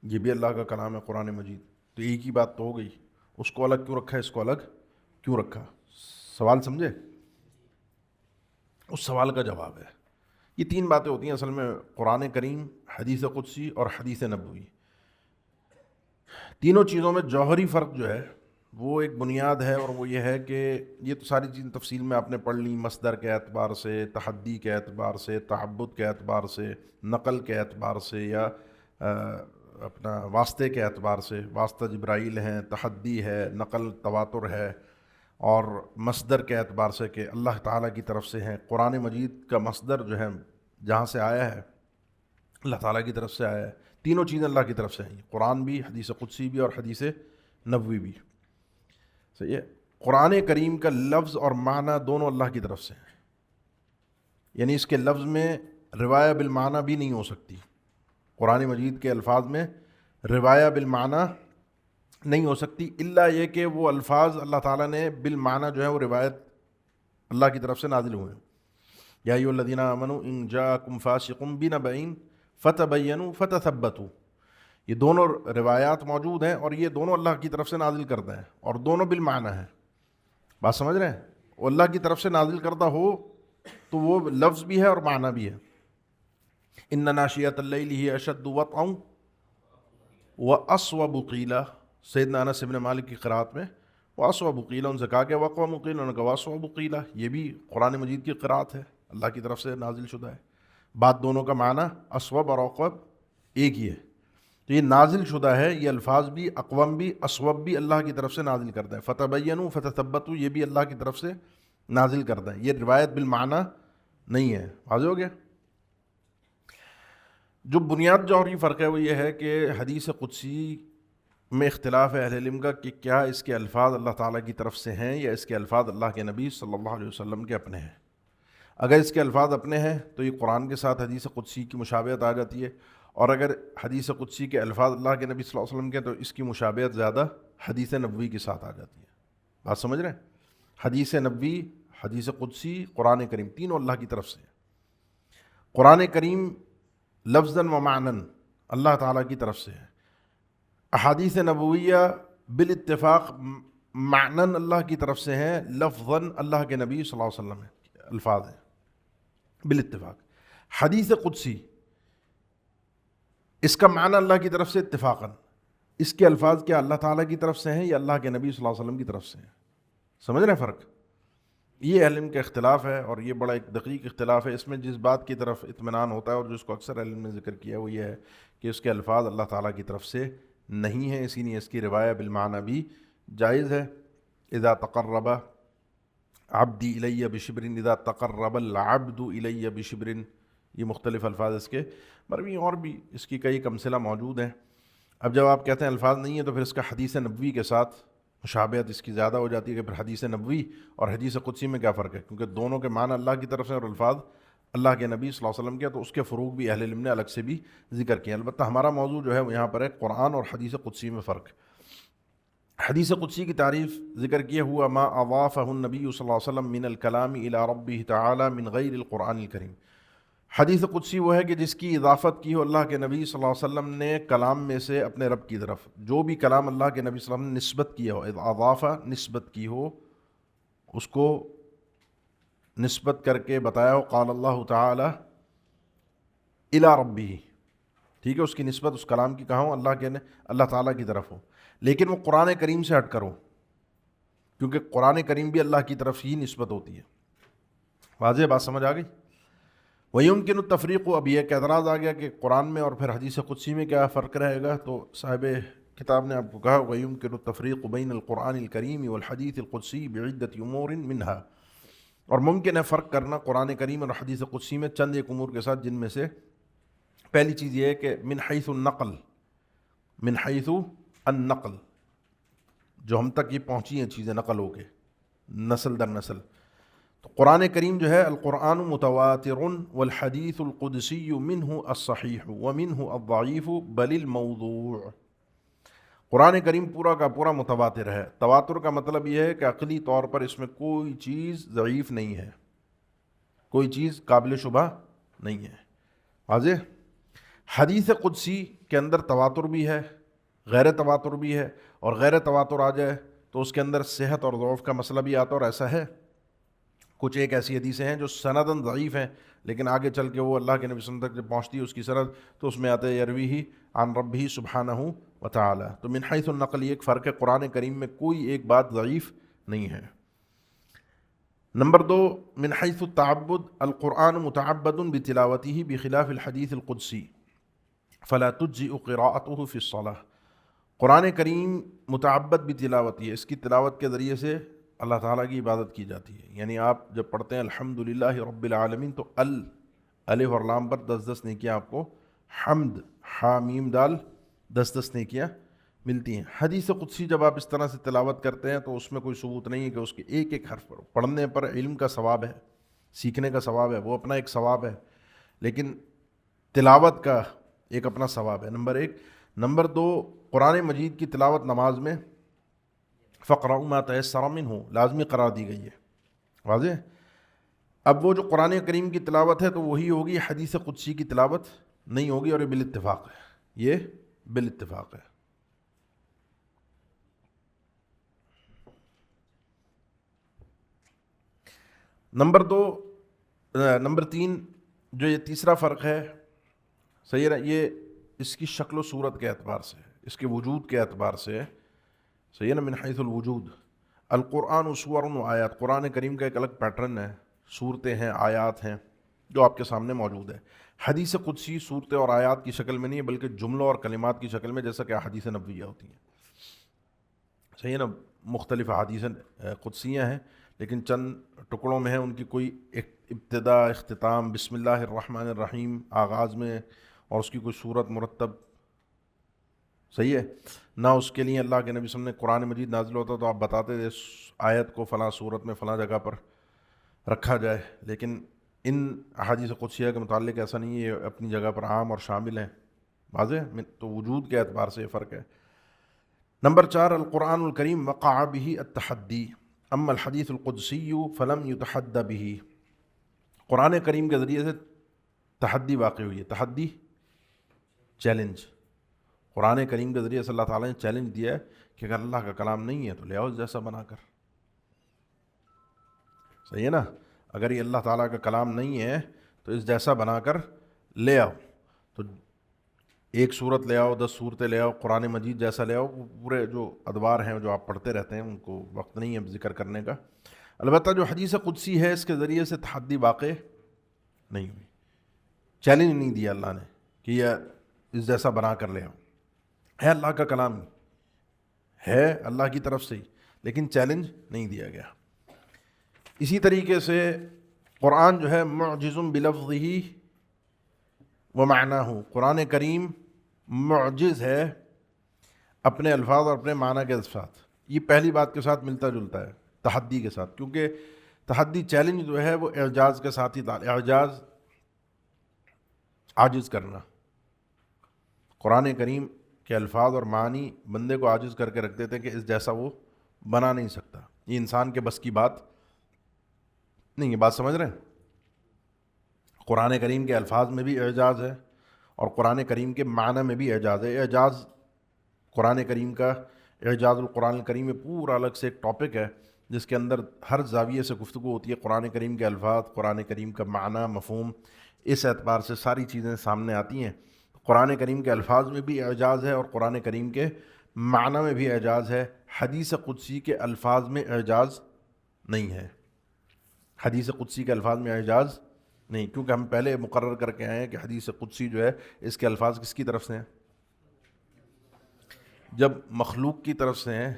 یہ بھی اللہ کا کلام ہے قرآن مجید، تو ایک ہی بات تو ہو گئی، اس کو الگ کیوں رکھا ہے، اس کو الگ کیوں رکھا؟ سوال سمجھے؟ اس سوال کا جواب ہے یہ 3 باتیں ہوتی ہیں اصل میں، قرآن کریم، حدیث قدسی اور حدیث نبوی. تینوں چیزوں میں جوہری فرق جو ہے وہ ایک بنیاد ہے، اور وہ یہ ہے کہ یہ تو ساری چیزیں تفصیل میں آپ نے پڑھ لی، مصدر کے اعتبار سے، تحدی کے اعتبار سے، تعبد کے اعتبار سے، نقل کے اعتبار سے، یا اپنا واسطے کے اعتبار سے، واسطہ جبرائیل ہیں، تحدی ہے، نقل تواتر ہے، اور مصدر کے اعتبار سے کہ اللہ تعالیٰ کی طرف سے ہیں. قرآن مجید کا مصدر جو ہے جہاں سے آیا ہے اللہ تعالیٰ کی طرف سے آیا ہے. تینوں چیزیں اللہ کی طرف سے ہیں، قرآن بھی، حدیث قدسی بھی، اور حدیث نبوی بھی. صحیح ہے؟ قرآن کریم کا لفظ اور معنی دونوں اللہ کی طرف سے ہیں، یعنی اس کے لفظ میں روایہ بالمعنی بھی نہیں ہو سکتی. قرآن مجید کے الفاظ میں روایہ بالمعنی نہیں ہو سکتی، الا یہ کہ وہ الفاظ اللہ تعالیٰ نے بالمعنی جو ہے وہ روایت اللہ کی طرف سے نازل ہوئے ہیں. یا ایھا الذین آمنوا ان جاءکم فاسق بنبأ فتبینوا فتثبتوا، یہ دونوں روایات موجود ہیں اور یہ دونوں اللہ کی طرف سے نازل کردہ ہیں اور دونوں بالمعنی ہیں. بات سمجھ رہے ہیں؟ وہ اللہ کی طرف سے نازل کردہ ہو تو وہ لفظ بھی ہے اور معنی بھی ہے. ان ناشئۃ اللیل ہی اشد وطئا واصوب قیلا، سیدنا انس بن مالک کی قرأت میں واصوب قیلا، ان سے کہا کہ واقوم قیلا، انہوں نے کہا واصوب قیلا، یہ بھی قرآن مجید کی قرأت ہے، اللہ کی طرف سے نازل شدہ ہے. بات دونوں کا معنی اصوب اور اقوب ایک ہی ہے. تو یہ نازل شدہ ہے، یہ الفاظ بھی، اقوام بھی، اصوب بھی اللہ کی طرف سے نازل کردہ ہے. فتبینوا فتثبتوا یہ بھی اللہ کی طرف سے نازل کردہ ہے، یہ روایت بالمعنی نہیں ہے. واضح ہو گیا؟ جو بنیاد جوہری فرق ہے وہ یہ ہے کہ حدیث قدسی میں اختلاف ہے اہل علم کا کہ کیا اس کے الفاظ اللہ تعالیٰ کی طرف سے ہیں یا اس کے الفاظ اللہ کے نبی صلی اللہ علیہ وسلم کے اپنے ہیں. اگر اس کے الفاظ اپنے ہیں تو یہ قرآن کے ساتھ حدیث قدسی کی مشابہت آ جاتی ہے، اور اگر حدیث قدسی کے الفاظ اللہ کے نبی صلی اللہ علیہ وسلم کے تو اس کی مشابہت زیادہ حدیث نبوی کے ساتھ آ جاتی ہے. بات سمجھ رہے ہیں؟ حدیث نبوی، حدیث قدسی، قرآن کریم تینوں اللہ کی طرف سے ہیں. قرآن کریم لفظاً و معناً اللہ تعالیٰ کی طرف سے ہے. احادیث نبویہ بالاتفاق معناً اللہ کی طرف سے ہیں، لفظاً اللہ کے نبی صلی اللہ علیہ وسلم کے الفاظ ہیں بالاتفاق. حدیث قدسی اس کا معنی اللہ کی طرف سے اتفاقاً، اس کے الفاظ کیا اللہ تعالیٰ کی طرف سے ہیں یا اللہ کے نبی صلی اللہ علیہ وسلم کی طرف سے ہیں؟ سمجھ رہے ہیں فرق؟ یہ علم کا اختلاف ہے اور یہ بڑا ایک دقیق اختلاف ہے. اس میں جس بات کی طرف اطمینان ہوتا ہے اور جس کو اکثر علم نے ذکر کیا وہ یہ ہے کہ اس کے الفاظ اللہ تعالیٰ کی طرف سے نہیں ہیں، اسی لیے اس کی روایہ بالمعنی بھی جائز ہے. اذا تقرب عبدی الی بشبر، اذا تقرب العبد الی بشبر، یہ مختلف الفاظ اس کے مروی، اور بھی اس کی کئی امثلہ موجود ہیں. اب جب آپ کہتے ہیں الفاظ نہیں ہیں تو پھر اس کا حدیث نبوی کے ساتھ مشابہت اس کی زیادہ ہو جاتی ہے کہ پھر حدیث نبوی اور حدیث قدسی میں کیا فرق ہے، کیونکہ دونوں کے معنی اللہ کی طرف سے اور الفاظ اللہ کے نبی صلی اللہ علیہ وسلم کے، تو اس کے فروغ بھی اہل علم نے الگ سے بھی ذکر کیے. البتہ ہمارا موضوع جو ہے وہ یہاں پر ہے قرآن اور حدیث قدسی میں فرق. حدیث قدسی کی تعریف ذکر کیے ہوا ما اضافہ النبی صلی اللہ علیہ وسلم من الکلام الی ربہ تعالی من غیر القرآن الکریم. حدیث قدسی وہ ہے کہ جس کی اضافت کی ہو اللہ کے نبی صلی اللہ علیہ وسلم نے کلام میں سے اپنے رب کی طرف، جو بھی کلام اللہ کے نبی صلی اللہ علیہ وسلم نے نسبت کیا ہو، اضافہ نسبت کی ہو، اس کو نسبت کر کے بتایا ہو قال اللہ تعالی الی ربہ، ٹھیک ہے، اس کی نسبت اس کلام کی کہاں ہو، اللہ تعالیٰ کی طرف ہو، لیکن وہ قرآن کریم سے ہٹ کر ہو، کیونکہ قرآن کریم بھی اللہ کی طرف ہی نسبت ہوتی ہے. واضح بات سمجھ آ گئی؟ وَيُمْكِنُ التَّفْرِيقُ. اب یہ ایک اعتراض آ گیا کہ قرآن میں اور پھر حدیث قدسی میں کیا فرق رہے گا، تو صاحب کتاب نے آپ کو کہا وَيُمْكِنُ التَّفْرِيقُ بَيْنَ الْقُرْآنِ الْكَرِيمِ وَالْحَدِيثِ الْقُدْسِي بِعِدَّةِ أُمُورٍ مِنْهَا. اور ممکن ہے فرق کرنا قرآن کریم اور حدیث قدسی میں چند ایک امور کے ساتھ، جن میں سے پہلی چیز یہ ہے کہ من حیث النقل، جو ہم تک یہ پہنچی ہیں چیزیں نقل ہو کے نسل در نسل. تو قرآن کریم جو ہے القرآن متواتر والحدیث القدسی منہ الصحیح ومنہ الضعیف بل الموضوع. قرآن کریم پورا کا پورا متواتر ہے. تواتر کا مطلب یہ ہے کہ عقلی طور پر اس میں کوئی چیز ضعیف نہیں ہے، کوئی چیز قابل شبہ نہیں ہے. واضح؟ حدیث قدسی کے اندر تواتر بھی ہے، غیر تواتر بھی ہے، اور غیر تواتر آ جائے تو اس کے اندر صحت اور ضعف کا مسئلہ بھی آتا ہے. اور ایسا ہے کچھ ایک ایسی حدیثیں ہیں جو سنداً ضعیف ہیں، لیکن آگے چل کے وہ اللہ کے نبی صلی اللہ علیہ وسلم تک جب پہنچتی ہے اس کی سند، تو اس میں آتے ہیں یرویہ عن ربہ سبحانہ وتعالی. تو من حیث النقل یہ ایک فرق ہے، قرآن کریم میں کوئی ایک بات ضعیف نہیں ہے. نمبر 2 من حیث التعبد القرآن متعبد بتلاوتہ بخلاف الحدیث القدسی فلا تجزئ قراءته فی الصلاۃ. قرآن کریم متعبد بتلاوتہ، اس کی تلاوت کے ذریعے سے اللہ تعالیٰ کی عبادت کی جاتی ہے. یعنی آپ جب پڑھتے ہیں الحمدللہ رب العالمین تو الف اور لام پر 10 نیکیاں آپ کو حمد حا میم دال 10 نیکیاں ملتی ہیں. حدیث قدسی جب آپ اس طرح سے تلاوت کرتے ہیں تو اس میں کوئی ثبوت نہیں ہے کہ اس کے ایک ایک حرف پر پڑھنے پر علم کا ثواب ہے، سیکھنے کا ثواب ہے، وہ اپنا ایک ثواب ہے، لیکن تلاوت کا ایک اپنا ثواب ہے. نمبر 1. نمبر 2 قرآن مجید کی تلاوت نماز میں فَقْرَؤْا مَا تَيَسَّرَ مِنْهُ لازمی قرار دی گئی ہے. واضح؟ اب وہ جو قرآن کریم کی تلاوت ہے تو وہی ہوگی، حدیث قدسی کی تلاوت نہیں ہوگی، اور یہ بالاتفاق ہے، یہ بالاتفاق ہے. نمبر 3 جو یہ تیسرا فرق ہے، صحیح ہے، یہ اس کی شکل و صورت کے اعتبار سے، اس کے وجود کے اعتبار سے، صحیح ہے نا، من حیث الوجود. القرآن سور و آیات، قرآن کریم کا ایک الگ پیٹرن ہے، صورتیں ہیں، آیات ہیں جو آپ کے سامنے موجود ہے. حدیث قدسی صورتیں اور آیات کی شکل میں نہیں ہے، بلکہ جملوں اور کلمات کی شکل میں، جیسا کہ حدیث نبویہ ہوتی ہیں. صحیح ہے نا، مختلف حدیث قدسیاں ہیں لیکن چند ٹکڑوں میں ہیں، ان کی کوئی ابتدا اختتام بسم اللہ الرحمن الرحیم آغاز میں، اور اس کی کوئی صورت مرتب، صحیح ہے نہ. اس کے لیے اللہ کے نبی صلی اللہ علیہ وسلم نے قرآن مجید نازل ہوتا تو آپ بتاتے تھے اس آیت کو فلاں صورت میں فلاں جگہ پر رکھا جائے، لیکن ان احادیث قدسیہ کے متعلق ایسا نہیں ہے، یہ اپنی جگہ پر عام اور شامل ہیں. واضح؟ تو وجود کے اعتبار سے یہ فرق ہے. نمبر 4 القرآن الکریم وقع به التحدی اما الحدیث القدسی فلم یتحد به. قرآن کریم کے ذریعے سے تحدی واقع ہوئی ہے. تحدی چیلنج، قرآن کریم کے ذریعے سے اللہ تعالیٰ نے چیلنج دیا ہے کہ اگر اللہ کا کلام نہیں ہے تو لے آؤ اس جیسا بنا کر. صحیح ہے نا، اگر یہ اللہ تعالیٰ کا کلام نہیں ہے تو اس جیسا بنا کر لے آؤ. تو ایک صورت لے آؤ، 10 صورتیں لے آؤ، قرآن مجید جیسا لے آؤ. پورے جو ادوار ہیں جو آپ پڑھتے رہتے ہیں ان کو وقت نہیں ہے ذکر کرنے کا. البتہ جو حدیث قدسی ہے اس کے ذریعے سے تحدی واقع نہیں ہوئی، چیلنج نہیں دیا اللہ نے کہ یہ اس جیسا بنا کر لے آؤ. ہے اللہ کا کلام ہے اللہ کی طرف سے ہی، لیکن چیلنج نہیں دیا گیا. اسی طریقے سے قرآن جو ہے معجز بلفظہ ومعناہ، قرآن کریم معجز ہے اپنے الفاظ اور اپنے معنی کے ساتھ. یہ پہلی بات کے ساتھ ملتا جلتا ہے، تحدی کے ساتھ، کیونکہ تحدی چیلنج جو ہے وہ اعجاز کے ساتھ ہی اعجاز، عاجز کرنا. قرآن کریم کے الفاظ اور معنی بندے کو عاجز کر کے رکھ دیتے ہیں کہ اس جیسا وہ بنا نہیں سکتا. یہ انسان کے بس کی بات نہیں. یہ بات سمجھ رہے ہیں؟ قرآن کریم کے الفاظ میں بھی اعجاز ہے اور قرآن کریم کے معنی میں بھی اعجاز ہے. اعجاز قرآن کریم کا، اعجاز القرآن الکریم میں پورا الگ سے ایک ٹاپک ہے جس کے اندر ہر زاویے سے گفتگو ہوتی ہے. قرآن کریم کے الفاظ، قرآن کریم کا معنی، مفہوم، اس اعتبار سے ساری چیزیں سامنے آتی ہیں. قرآن کریم کے الفاظ میں بھی اعجاز ہے اور قرآن کریم کے معنی میں بھی اعجاز ہے. حدیث قدسی کے الفاظ میں اعجاز نہیں ہے. حدیث قدسی کے الفاظ میں اعجاز نہیں، کیونکہ ہم پہلے مقرر کر کے آئے ہیں کہ حدیث قدسی جو ہے اس کے الفاظ کس کی طرف سے ہیں؟ جب مخلوق کی طرف سے ہیں،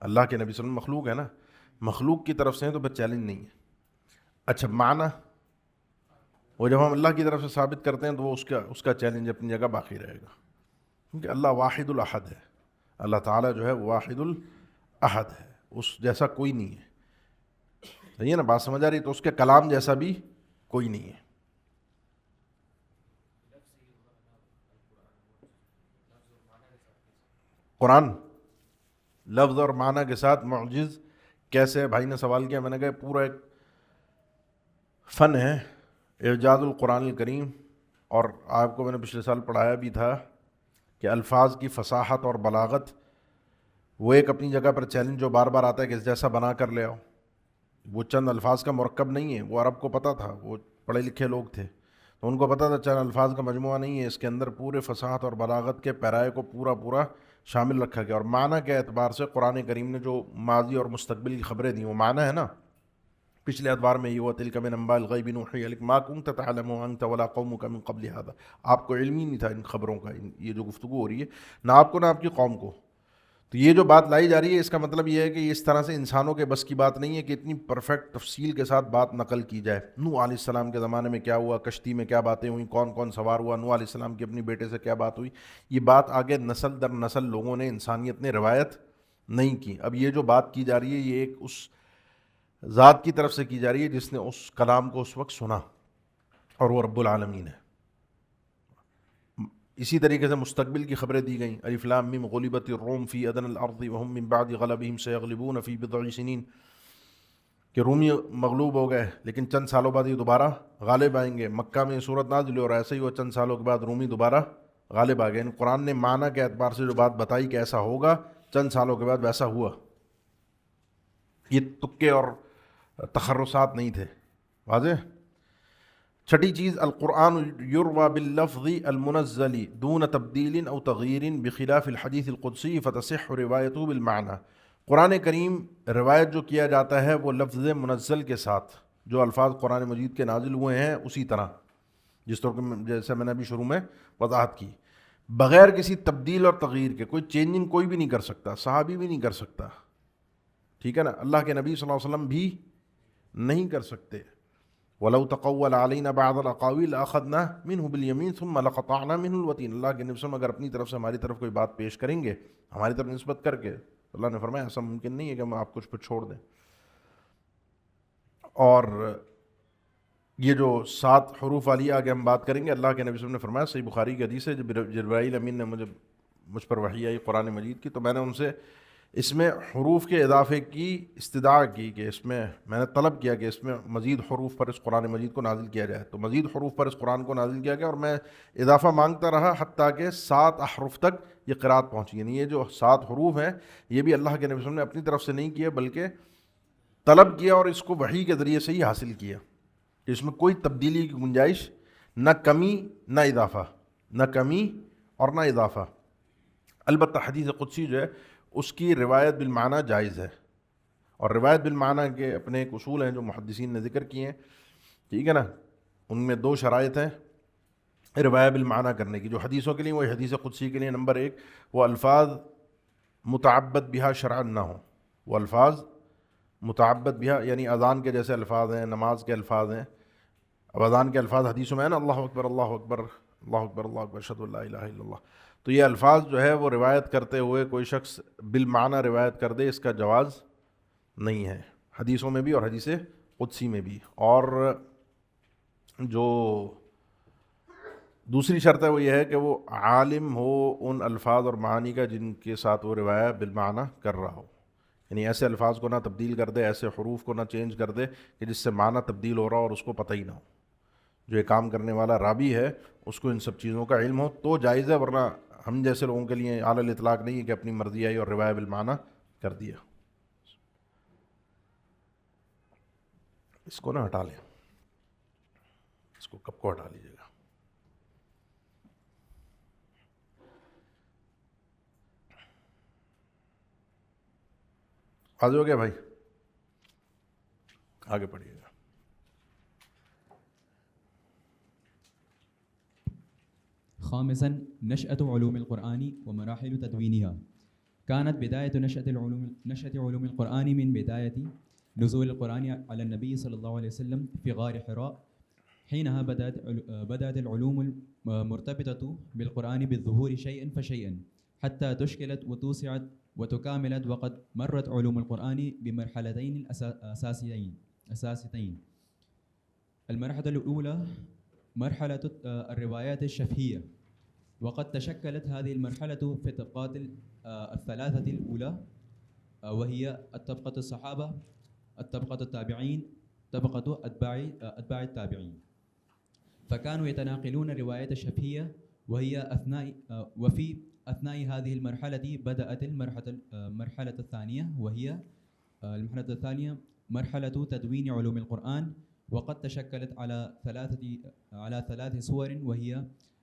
اللہ کے نبی صلی اللہ علیہ وسلم مخلوق ہے نا، مخلوق کی طرف سے ہیں تو پھر چیلنج نہیں ہے. اچھا معنی، وہ جب ہم اللہ کی طرف سے ثابت کرتے ہیں تو وہ اس کا چیلنج اپنی جگہ باقی رہے گا، کیونکہ اللہ واحد الاحد ہے. اللہ تعالیٰ جو ہے واحد الاحد ہے، اس جیسا کوئی نہیں ہے. صحیح ہے نا؟ بات سمجھ آ رہی؟ تو اس کے کلام جیسا بھی کوئی نہیں ہے. قرآن لفظ اور معنی کے ساتھ معجز کیسے؟ بھائی نے سوال کیا، میں نے کہا پورا ایک فن ہے اعجاز القرآن الکریم. اور آپ کو میں نے پچھلے سال پڑھایا بھی تھا کہ الفاظ کی فصاحت اور بلاغت، وہ ایک اپنی جگہ پر چیلنج جو بار بار آتا ہے کہ اس جیسا بنا کر لے آؤ. وہ چند الفاظ کا مرکب نہیں ہے، وہ عرب کو پتہ تھا، وہ پڑھے لکھے لوگ تھے تو ان کو پتہ تھا چند الفاظ کا مجموعہ نہیں ہے، اس کے اندر پورے فصاحت اور بلاغت کے پیرائے کو پورا شامل رکھا گیا. اور معنی کے اعتبار سے قرآن کریم نے جو ماضی اور مستقبل کی خبریں دیں وہ معنی ہے نا. پچھلے ادوار میں یہ ہوا تلک من انباء الغیب نوحیہ الیک ما کنت تعلمها انت ولا قومک من قبل هذا. آپ کو علم ہی نہیں تھا ان خبروں کا، یہ جو گفتگو ہو رہی ہے، نہ آپ کو نہ آپ کی قوم کو. تو یہ جو بات لائی جا رہی ہے اس کا مطلب یہ ہے کہ اس طرح سے انسانوں کے بس کی بات نہیں ہے کہ اتنی پرفیکٹ تفصیل کے ساتھ بات نقل کی جائے. نوح علیہ السلام کے زمانے میں کیا ہوا، کشتی میں کیا باتیں ہوئیں، کون کون سوار ہوا، نوح علیہ السلام کی اپنی بیٹے سے کیا بات ہوئی، یہ بات آگے نسل در نسل لوگوں نے، انسانیت نے روایت نہیں کی. اب یہ جو بات کی جا رہی ہے یہ ایک اس ذات کی طرف سے کی جا رہی ہے جس نے اس کلام کو اس وقت سنا، اور وہ رب العالمین ہے. اسی طریقے سے مستقبل کی خبریں دی گئیں. الف لام میم غلبت الروم فی ادنی الارض وهم من بعد غلبهم سیغلبون فی بضع سنین، کہ رومی مغلوب ہو گئے لیکن چند سالوں بعد یہ دوبارہ غالب آئیں گے. مکہ میں یہ صورت نازل ہوئی اور ایسے ہی وہ چند سالوں کے بعد رومی دوبارہ غالب آ گئے. یعنی قرآن نے معنی کے اعتبار سے جو بات بتائی کہ ایسا ہوگا، چند سالوں کے بعد ویسا ہوا. یہ تکے اور تخرصات نہیں تھے. واضح؟ چھٹی چیز، القرآن یروى باللفظ المنزل دون تبدیل او تغییر بخلاف الحدیث القدسی فتصح روایته بالمعنى. قرآن کریم روایت جو کیا جاتا ہے وہ لفظ منزل کے ساتھ، جو الفاظ قرآن مجید کے نازل ہوئے ہیں اسی طرح، جس طور کہ جیسے میں نے ابھی شروع میں وضاحت کی، بغیر کسی تبدیل اور تغییر کے. کوئی چینجنگ کوئی بھی نہیں کر سکتا، صحابی بھی نہیں کر سکتا، ٹھیک ہے نا، اللہ کے نبی صلی اللہ علیہ وسلم بھی نہیں کر سکتے. وَلَوْ تَقَوَّلَ عَلَيْنَا بَعْضَ الْأَقَاوِيلِ لَأَخَذْنَا مِنْهُ بِالْيَمِينِ ثُمَّ لَقَطَعْنَا مِنْهُ الْوَتِينَ. اللہ کے نبی صلی اللہ علیہ وسلم اگر اپنی طرف سے ہماری طرف کوئی بات پیش کریں گے، ہماری طرف نسبت کر کے، اللہ نے فرمایا ایسا ممکن نہیں ہے کہ ہم آپ کچھ پہ چھوڑ دیں. اور یہ جو 7 حروف والی آگے ہم بات کریں گے، اللہ کے نبی صلی اللہ علیہ وسلم نے فرمایا، صحیح بخاری کی حدیث ہے، جب جبرائیل امین نے مجھ پر وحی آئی قرآن مجید کی، تو میں نے ان سے اس میں حروف کے اضافے کی استدعا کی کہ اس میں نے طلب کیا کہ اس میں مزید حروف پر اس قرآن مجید کو نازل کیا جائے. تو مزید حروف پر اس قرآن کو نازل کیا گیا اور میں اضافہ مانگتا رہا حتیٰ کہ 7 احرف تک یہ قرات پہنچی. یعنی یہ جو 7 حروف ہیں یہ بھی اللہ کے نبی صلی اللہ علیہ وسلم نے اپنی طرف سے نہیں کیے بلکہ طلب کیا اور اس کو وحی کے ذریعے سے ہی حاصل کیا کہ اس میں کوئی تبدیلی کی گنجائش، نہ کمی نہ اضافہ، نہ کمی اور نہ اضافہ. البتہ حدیث قدسی جو ہے اس کی روایت بالمعنی جائز ہے، اور روایت بالمعنی کے اپنے ایک اصول ہیں جو محدثین نے ذکر کیے ہیں، ٹھیک ہے نا. ان میں 2 شرائط ہیں روایت بالمعنی کرنے کی، جو حدیثوں کے لیے وہ حدیث قدسی کے لیے. نمبر 1، وہ الفاظ متعبد بہا شرعاً نہ ہوں. وہ الفاظ متعبد بہا یعنی اذان کے جیسے الفاظ ہیں، نماز کے الفاظ ہیں، اب اذان کے الفاظ حدیثوں میں ہے نا، اللہ اکبر اللہ اکبر اللہ اکبر اللہ اکبر اشہد ان لا الہ الا اللہ، تو یہ الفاظ جو ہے وہ روایت کرتے ہوئے کوئی شخص بالمعنی روایت کر دے، اس کا جواز نہیں ہے حدیثوں میں بھی اور حدیث قدسی میں بھی۔ اور جو دوسری شرط ہے وہ یہ ہے کہ وہ عالم ہو ان الفاظ اور معانی کا جن کے ساتھ وہ روایت بالمعنی کر رہا ہو، یعنی ایسے الفاظ کو نہ تبدیل کر دے، ایسے حروف کو نہ چینج کر دے کہ جس سے معنی تبدیل ہو رہا ہو اور اس کو پتہ ہی نہ ہو۔ جو یہ کام کرنے والا راوی ہے اس کو ان سب چیزوں کا علم ہو تو جائز ہے، ورنہ ہم جیسے لوگوں کے لیے اعلی الاطلاق نہیں ہے کہ اپنی مرضی آئی اور روایت بالمعنی کر دیا۔ اس کو نہ ہٹا لیں، اس کو کب کو ہٹا لیجیے گا۔ آج ہو گیا بھائی، آگے پڑھیے گا۔ خامساً نشأة علوم القرآن ومراحل تدوينها. كانت بداية نشأة علوم القرآن من بداية نزول القرآن على النبي صلى الله عليه وسلم في غار حراء. حينها بدأت العلوم المرتبطة بالقرآن بالظهور شيئا فشيئا حتى تشكلت وتوسعت وتكاملت، وقد مرت علوم القرآن بمرحلتين أساسيتين. المرحلة الأولى مرحلة الروايات الشفهية، وقد تشكلت هذه المرحلة في الطبقات الثلاثة الأولى، وهي الطبقة الصحابة، الطبقة التابعين، طبقة أتباع التابعين. فكانوا يتناقلون الروايات الشفهية، وفي أثناء هذه المرحلة بدأت المرحلة الثانية، وهي المرحلة الثانية مرحلة تدوين علوم القرآن، وقد تشكلت على ثلاث صور، وهي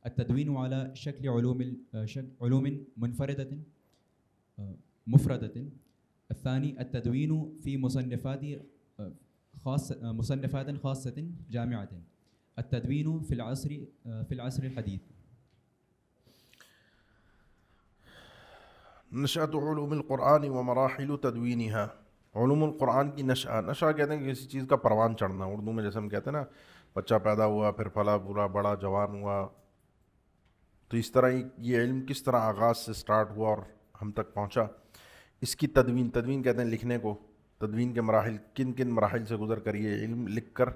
التدوين على شكل علوم مفردة. الثاني التدوين في مصنفات خاصة جامعة. التدوين في العصر الحديث. نشأت علوم القرآن ومراحل تدوینها. علوم القرآن کی نشأہ کہتے ہیں کہ کسی چیز کا پروان چڑھنا، اردو میں جیسے ہم کہتے ہیں نا بچہ پیدا ہوا پھر پھلا پورا بڑا جوان ہوا، تو اس طرح یہ علم کس طرح آغاز سے سٹارٹ ہوا اور ہم تک پہنچا، اس کی تدوین کہتے ہیں لکھنے کو، تدوین کے مراحل کن کن مراحل سے گزر کر یہ علم لکھ کر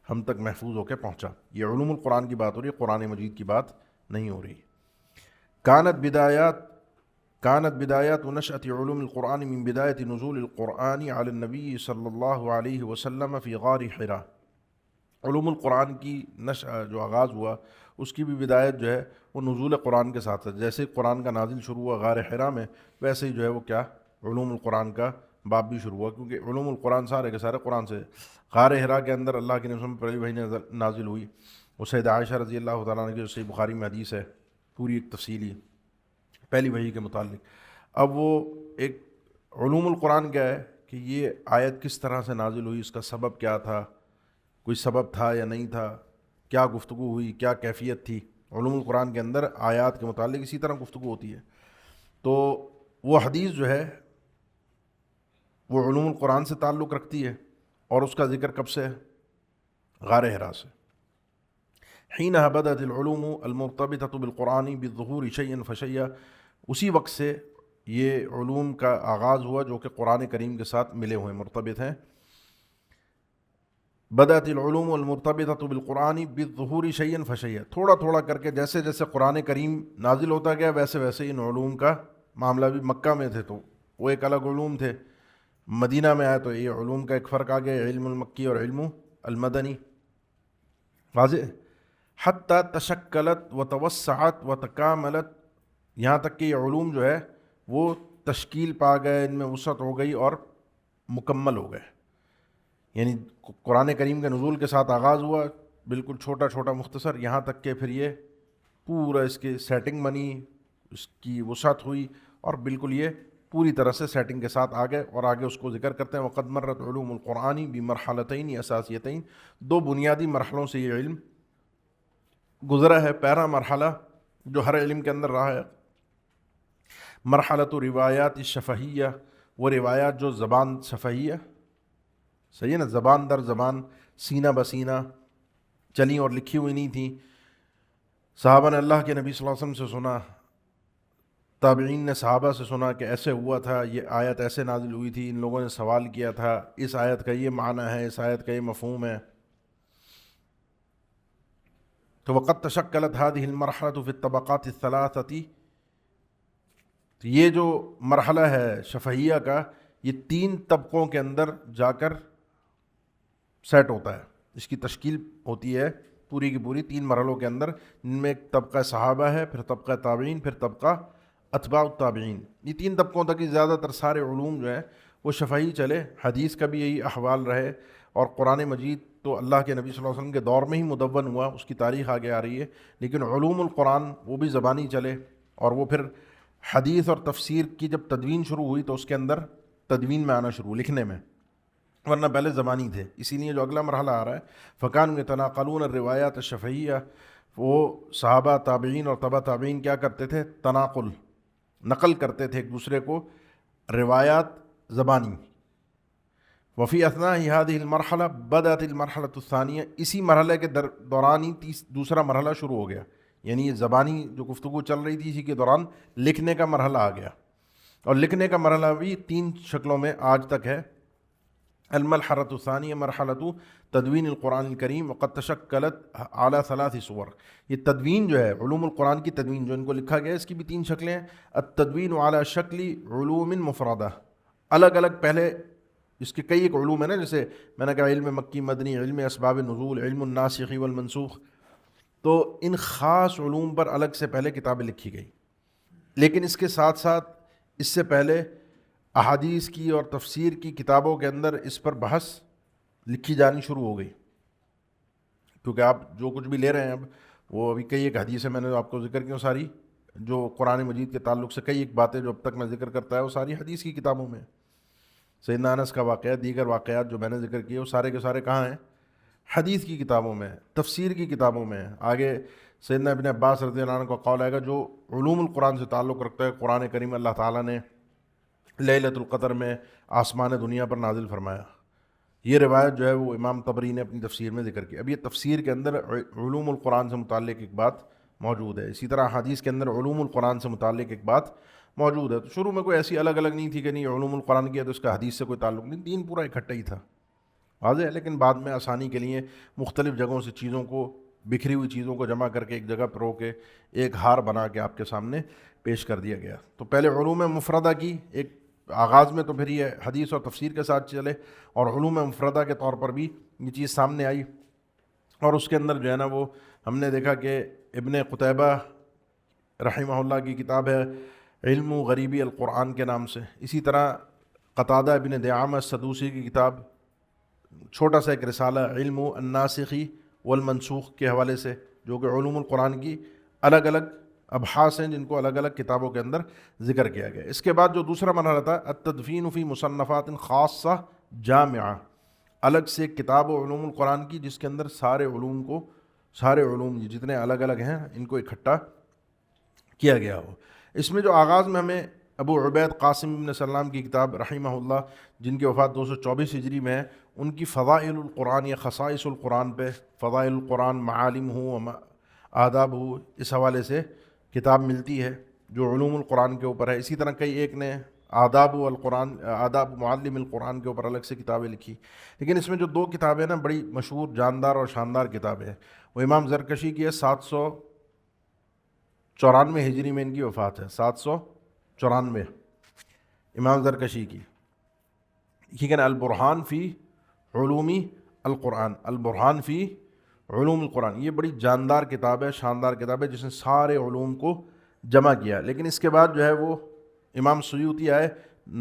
ہم تک محفوظ ہو کے پہنچا۔ یہ علوم القرآن کی بات ہو رہی ہے، قرآن مجید کی بات نہیں ہو رہی۔ كانت بدايات نشأة علوم القرآن من بداية نزول القرآن على النبي صلی اللہ علیہ وسلم في غار حراء. علوم القرآن کی نشأہ جو آغاز ہوا اس کی بھی بدایت جو ہے وہ نزول قرآن کے ساتھ ہے، جیسے قرآن کا نازل شروع ہوا غار حراء میں، ویسے ہی جو ہے وہ کیا علوم القرآن کا باب بھی شروع ہوا، کیونکہ علوم القرآن سارے کے سارے قرآن سے۔ غار حراء کے اندر اللہ کے نبی پہلی وحی نازل ہوئی، وہ سیدہ عائشہ رضی اللہ تعالیٰ عنہ کی صحیح بخاری میں حدیث ہے پوری ایک تفصیلی پہلی وحی کے متعلق۔ اب وہ ایک علوم القرآن کیا ہے کہ یہ آیت کس طرح سے نازل ہوئی، اس کا سبب کیا تھا، کوئی سبب تھا یا نہیں تھا، کیا گفتگو ہوئی، کیا کیفیت تھی۔ علوم القرآن کے اندر آیات کے متعلق اسی طرح گفتگو ہوتی ہے، تو وہ حدیث جو ہے وہ علوم القرآن سے تعلق رکھتی ہے، اور اس کا ذکر کب سے ہے؟ غار حراء سے۔ حینها بدأت العلوم المرتبطة بالقرآن بالظہور شیئا فشیئا، اسی وقت سے یہ علوم کا آغاز ہوا جو کہ قرآن کریم کے ساتھ ملے ہوئے مرتبط ہیں۔ بدأت العلوم المرتبطة بالقرآن بالظہور شیئا فشیئا، تھوڑا تھوڑا کر کے جیسے جیسے قرآن کریم نازل ہوتا گیا ویسے ویسے ان علوم کا معاملہ بھی مکہ میں تھے تو وہ ایک الگ علوم تھے، مدینہ میں آئے تو یہ علوم کا ایک فرق آ گیا، علم المکی اور علم المدنی، واضح۔ حتی تشکلت و توسعت و تکاملت، یہاں تک کہ یہ علوم جو ہے وہ تشکیل پا گئے، ان میں وسعت ہو گئی اور مکمل ہو گئے۔ یعنی قرآن کریم کے نزول کے ساتھ آغاز ہوا بالکل چھوٹا چھوٹا مختصر، یہاں تک کہ پھر یہ پورا اس کی سیٹنگ بنی، اس کی وسعت ہوئی اور بالکل یہ پوری طرح سے سیٹنگ کے ساتھ آ گئے، اور آگے اس کو ذکر کرتے ہیں وقد مرت علوم القرآن بمرحلتین اساسیتین، دو بنیادی مرحلوں سے یہ علم گزرا ہے۔ پہلا مرحلہ جو ہر علم کے اندر رہا ہے مرحلۃ روایات الشفہیہ، وہ روایات جو زبان شفہیہ، صحیح ہے نا، زبان در زبان سینہ بسینہ چلیں اور لکھی ہوئی نہیں تھیں. صحابہ نے اللہ کے نبی صلی اللہ علیہ وسلم سے سنا, تابعین نے صحابہ سے سنا کہ ایسے ہوا تھا, یہ آیت ایسے نازل ہوئی تھی, ان لوگوں نے سوال کیا تھا, اس آیت کا یہ معنی ہے, اس آیت کا یہ مفہوم ہے. تو وقت تشکلت هذه المرحلة في الطبقات الثلاثة, یہ جو مرحلہ ہے شفہیہ کا, یہ 3 طبقوں کے اندر جا کر سیٹ ہوتا ہے. اس کی تشکیل ہوتی ہے پوری کی پوری 3 مرحلوں کے اندر, جن میں ایک طبقہ صحابہ ہے, پھر طبقہ تابعین, پھر طبقہ اتباع التابعین. یہ 3 طبقوں تک ہی زیادہ تر سارے علوم جو ہیں وہ شفہی چلے. حدیث کا بھی یہی احوال رہے, اور قرآن مجید تو اللہ کے نبی صلی اللہ علیہ وسلم کے دور میں ہی مدون ہوا, اس کی تاریخ آگے آ رہی ہے. لیکن علوم القرآن وہ بھی زبانی چلے, اور وہ پھر حدیث اور تفسیر کی جب تدوین شروع ہوئی تو اس کے اندر تدوین میں آنا شروع, لکھنے میں, ورنہ پہلے زبانی تھے. اسی لیے جو اگلا مرحلہ آ رہا ہے فکانوا یتناقلون الروایات الشفہیہ, وہ صحابہ تابعین اور تبع تابعین کیا کرتے تھے, تناقل, نقل کرتے تھے ایک دوسرے کو روایات زبانی. وفی اثناء هذه المرحلہ بدأت المرحلۃ الثانیہ, اسی مرحلے کے دوران ہی دوسرا مرحلہ شروع ہو گیا. یعنی یہ زبانی جو گفتگو چل رہی تھی اسی کے دوران لکھنے کا مرحلہ آ گیا, اور لکھنے کا مرحلہ بھی 3 شکلوں میں آج تک ہے. المرحلۃ الثانیہ مرحلۃ تدوین القرآن الکریم, وقد تشکلت علی 3 صور. یہ تدوین جو ہے علوم القرآن کی تدوین جو ان کو لکھا گیا ہے, اس کی بھی 3 شکلیں ہیں. التدوین علی شکل علوم مفردہ, الگ الگ پہلے اس کے کئی ایک علوم ہیں نا, جیسے میں نے کہا علم مکی مدنی, علم اسباب نزول, علم الناسخ والمنسوخ, تو ان خاص علوم پر الگ سے پہلے کتابیں لکھی گئی. لیکن اس کے ساتھ ساتھ اس سے پہلے احادیث کی اور تفسیر کی کتابوں کے اندر اس پر بحث لکھی جانی شروع ہو گئی, کیونکہ آپ جو کچھ بھی لے رہے ہیں اب, وہ ابھی کئی ایک حدیثیں میں نے آپ کو ذکر کی, ساری جو قرآن مجید کے تعلق سے کئی ایک باتیں جو اب تک میں ذکر کرتا ہے وہ ساری حدیث کی کتابوں میں. سیدنا انس کا واقعہ, دیگر واقعات جو میں نے ذکر کیے وہ سارے کے سارے کہاں ہیں, حدیث کی کتابوں میں, تفسیر کی کتابوں میں. آگے سیدنا ابن عباس رضی اللہ عنہ کا قول آئے گا جو علوم القرآن سے تعلق رکھتا ہے. قرآن کریم اللہ تعالیٰ نے لیلۃ القدر میں آسمان دنیا پر نازل فرمایا. یہ روایت جو ہے وہ امام طبری نے اپنی تفسیر میں ذکر کی. اب یہ تفسیر کے اندر علوم القرآن سے متعلق ایک بات موجود ہے, اسی طرح حدیث کے اندر علوم القرآن سے متعلق ایک بات موجود ہے. تو شروع میں کوئی ایسی الگ الگ نہیں تھی کہ نہیں علوم القرآن کی ہے تو اس کا حدیث سے کوئی تعلق نہیں, 3 پورا اکٹھا ہی تھا, واضح ہے. لیکن بعد میں آسانی کے لیے مختلف جگہوں سے چیزوں کو, بکھری ہوئی چیزوں کو جمع کر کے ایک جگہ پر رو کے ایک ہار بنا کے آپ کے سامنے پیش کر دیا گیا. تو پہلے علوم مفردہ کی ایک آغاز میں, تو پھر یہ حدیث اور تفسیر کے ساتھ چلے, اور علوم مفردہ کے طور پر بھی یہ چیز سامنے آئی. اور اس کے اندر جو ہے نا وہ ہم نے دیکھا کہ ابن قتیبہ رحمہ اللہ کی کتاب ہے علم غریبی القرآن کے نام سے. اسی طرح قتادہ ابن دعامہ السدوسی کی کتاب, چھوٹا سا ایک رسالہ علم الناسخ والمنسوخ کے حوالے سے, جو کہ علوم القرآن کی الگ الگ ابحاث ہیں جن کو الگ الگ کتابوں کے اندر ذکر کیا گیا. اس کے بعد جو دوسرا مرحلہ تھا التدفین فی مصنفات خاصہ جامعہ, الگ سے ایک کتاب و علوم القرآن کی جس کے اندر سارے علوم جتنے الگ الگ ہیں ان کو اکٹھا کیا گیا ہو. اس میں جو آغاز میں ہمیں ابو عبید قاسم بن سلام کی کتاب رحمہ اللہ, جن کی وفات 224 ہجری میں ہے, ان کی فضائل القرآن یا خصائص القرآن پہ, فضائل القرآن معالم ہو آداب ہو, اس حوالے سے کتاب ملتی ہے جو علوم القرآن کے اوپر ہے. اسی طرح کئی ایک نے آداب القرآن, آداب معلم القرآن کے اوپر الگ سے کتابیں لکھی. لیکن اس میں جو 2 کتابیں نا بڑی مشہور, جاندار اور شاندار کتابیں ہیں, وہ امام زرکشی کی ہے, 794 ہجری میں ان کی وفات ہے, 794 امام زرکشی کی. ٹھیک ہے نا, البرہان فی علومی القرآن, البرہان فی علوم القرآن, یہ بڑی جاندار کتاب ہے, شاندار کتاب ہے, جس نے سارے علوم کو جمع کیا. لیکن اس کے بعد جو ہے وہ امام سیوطی آئے,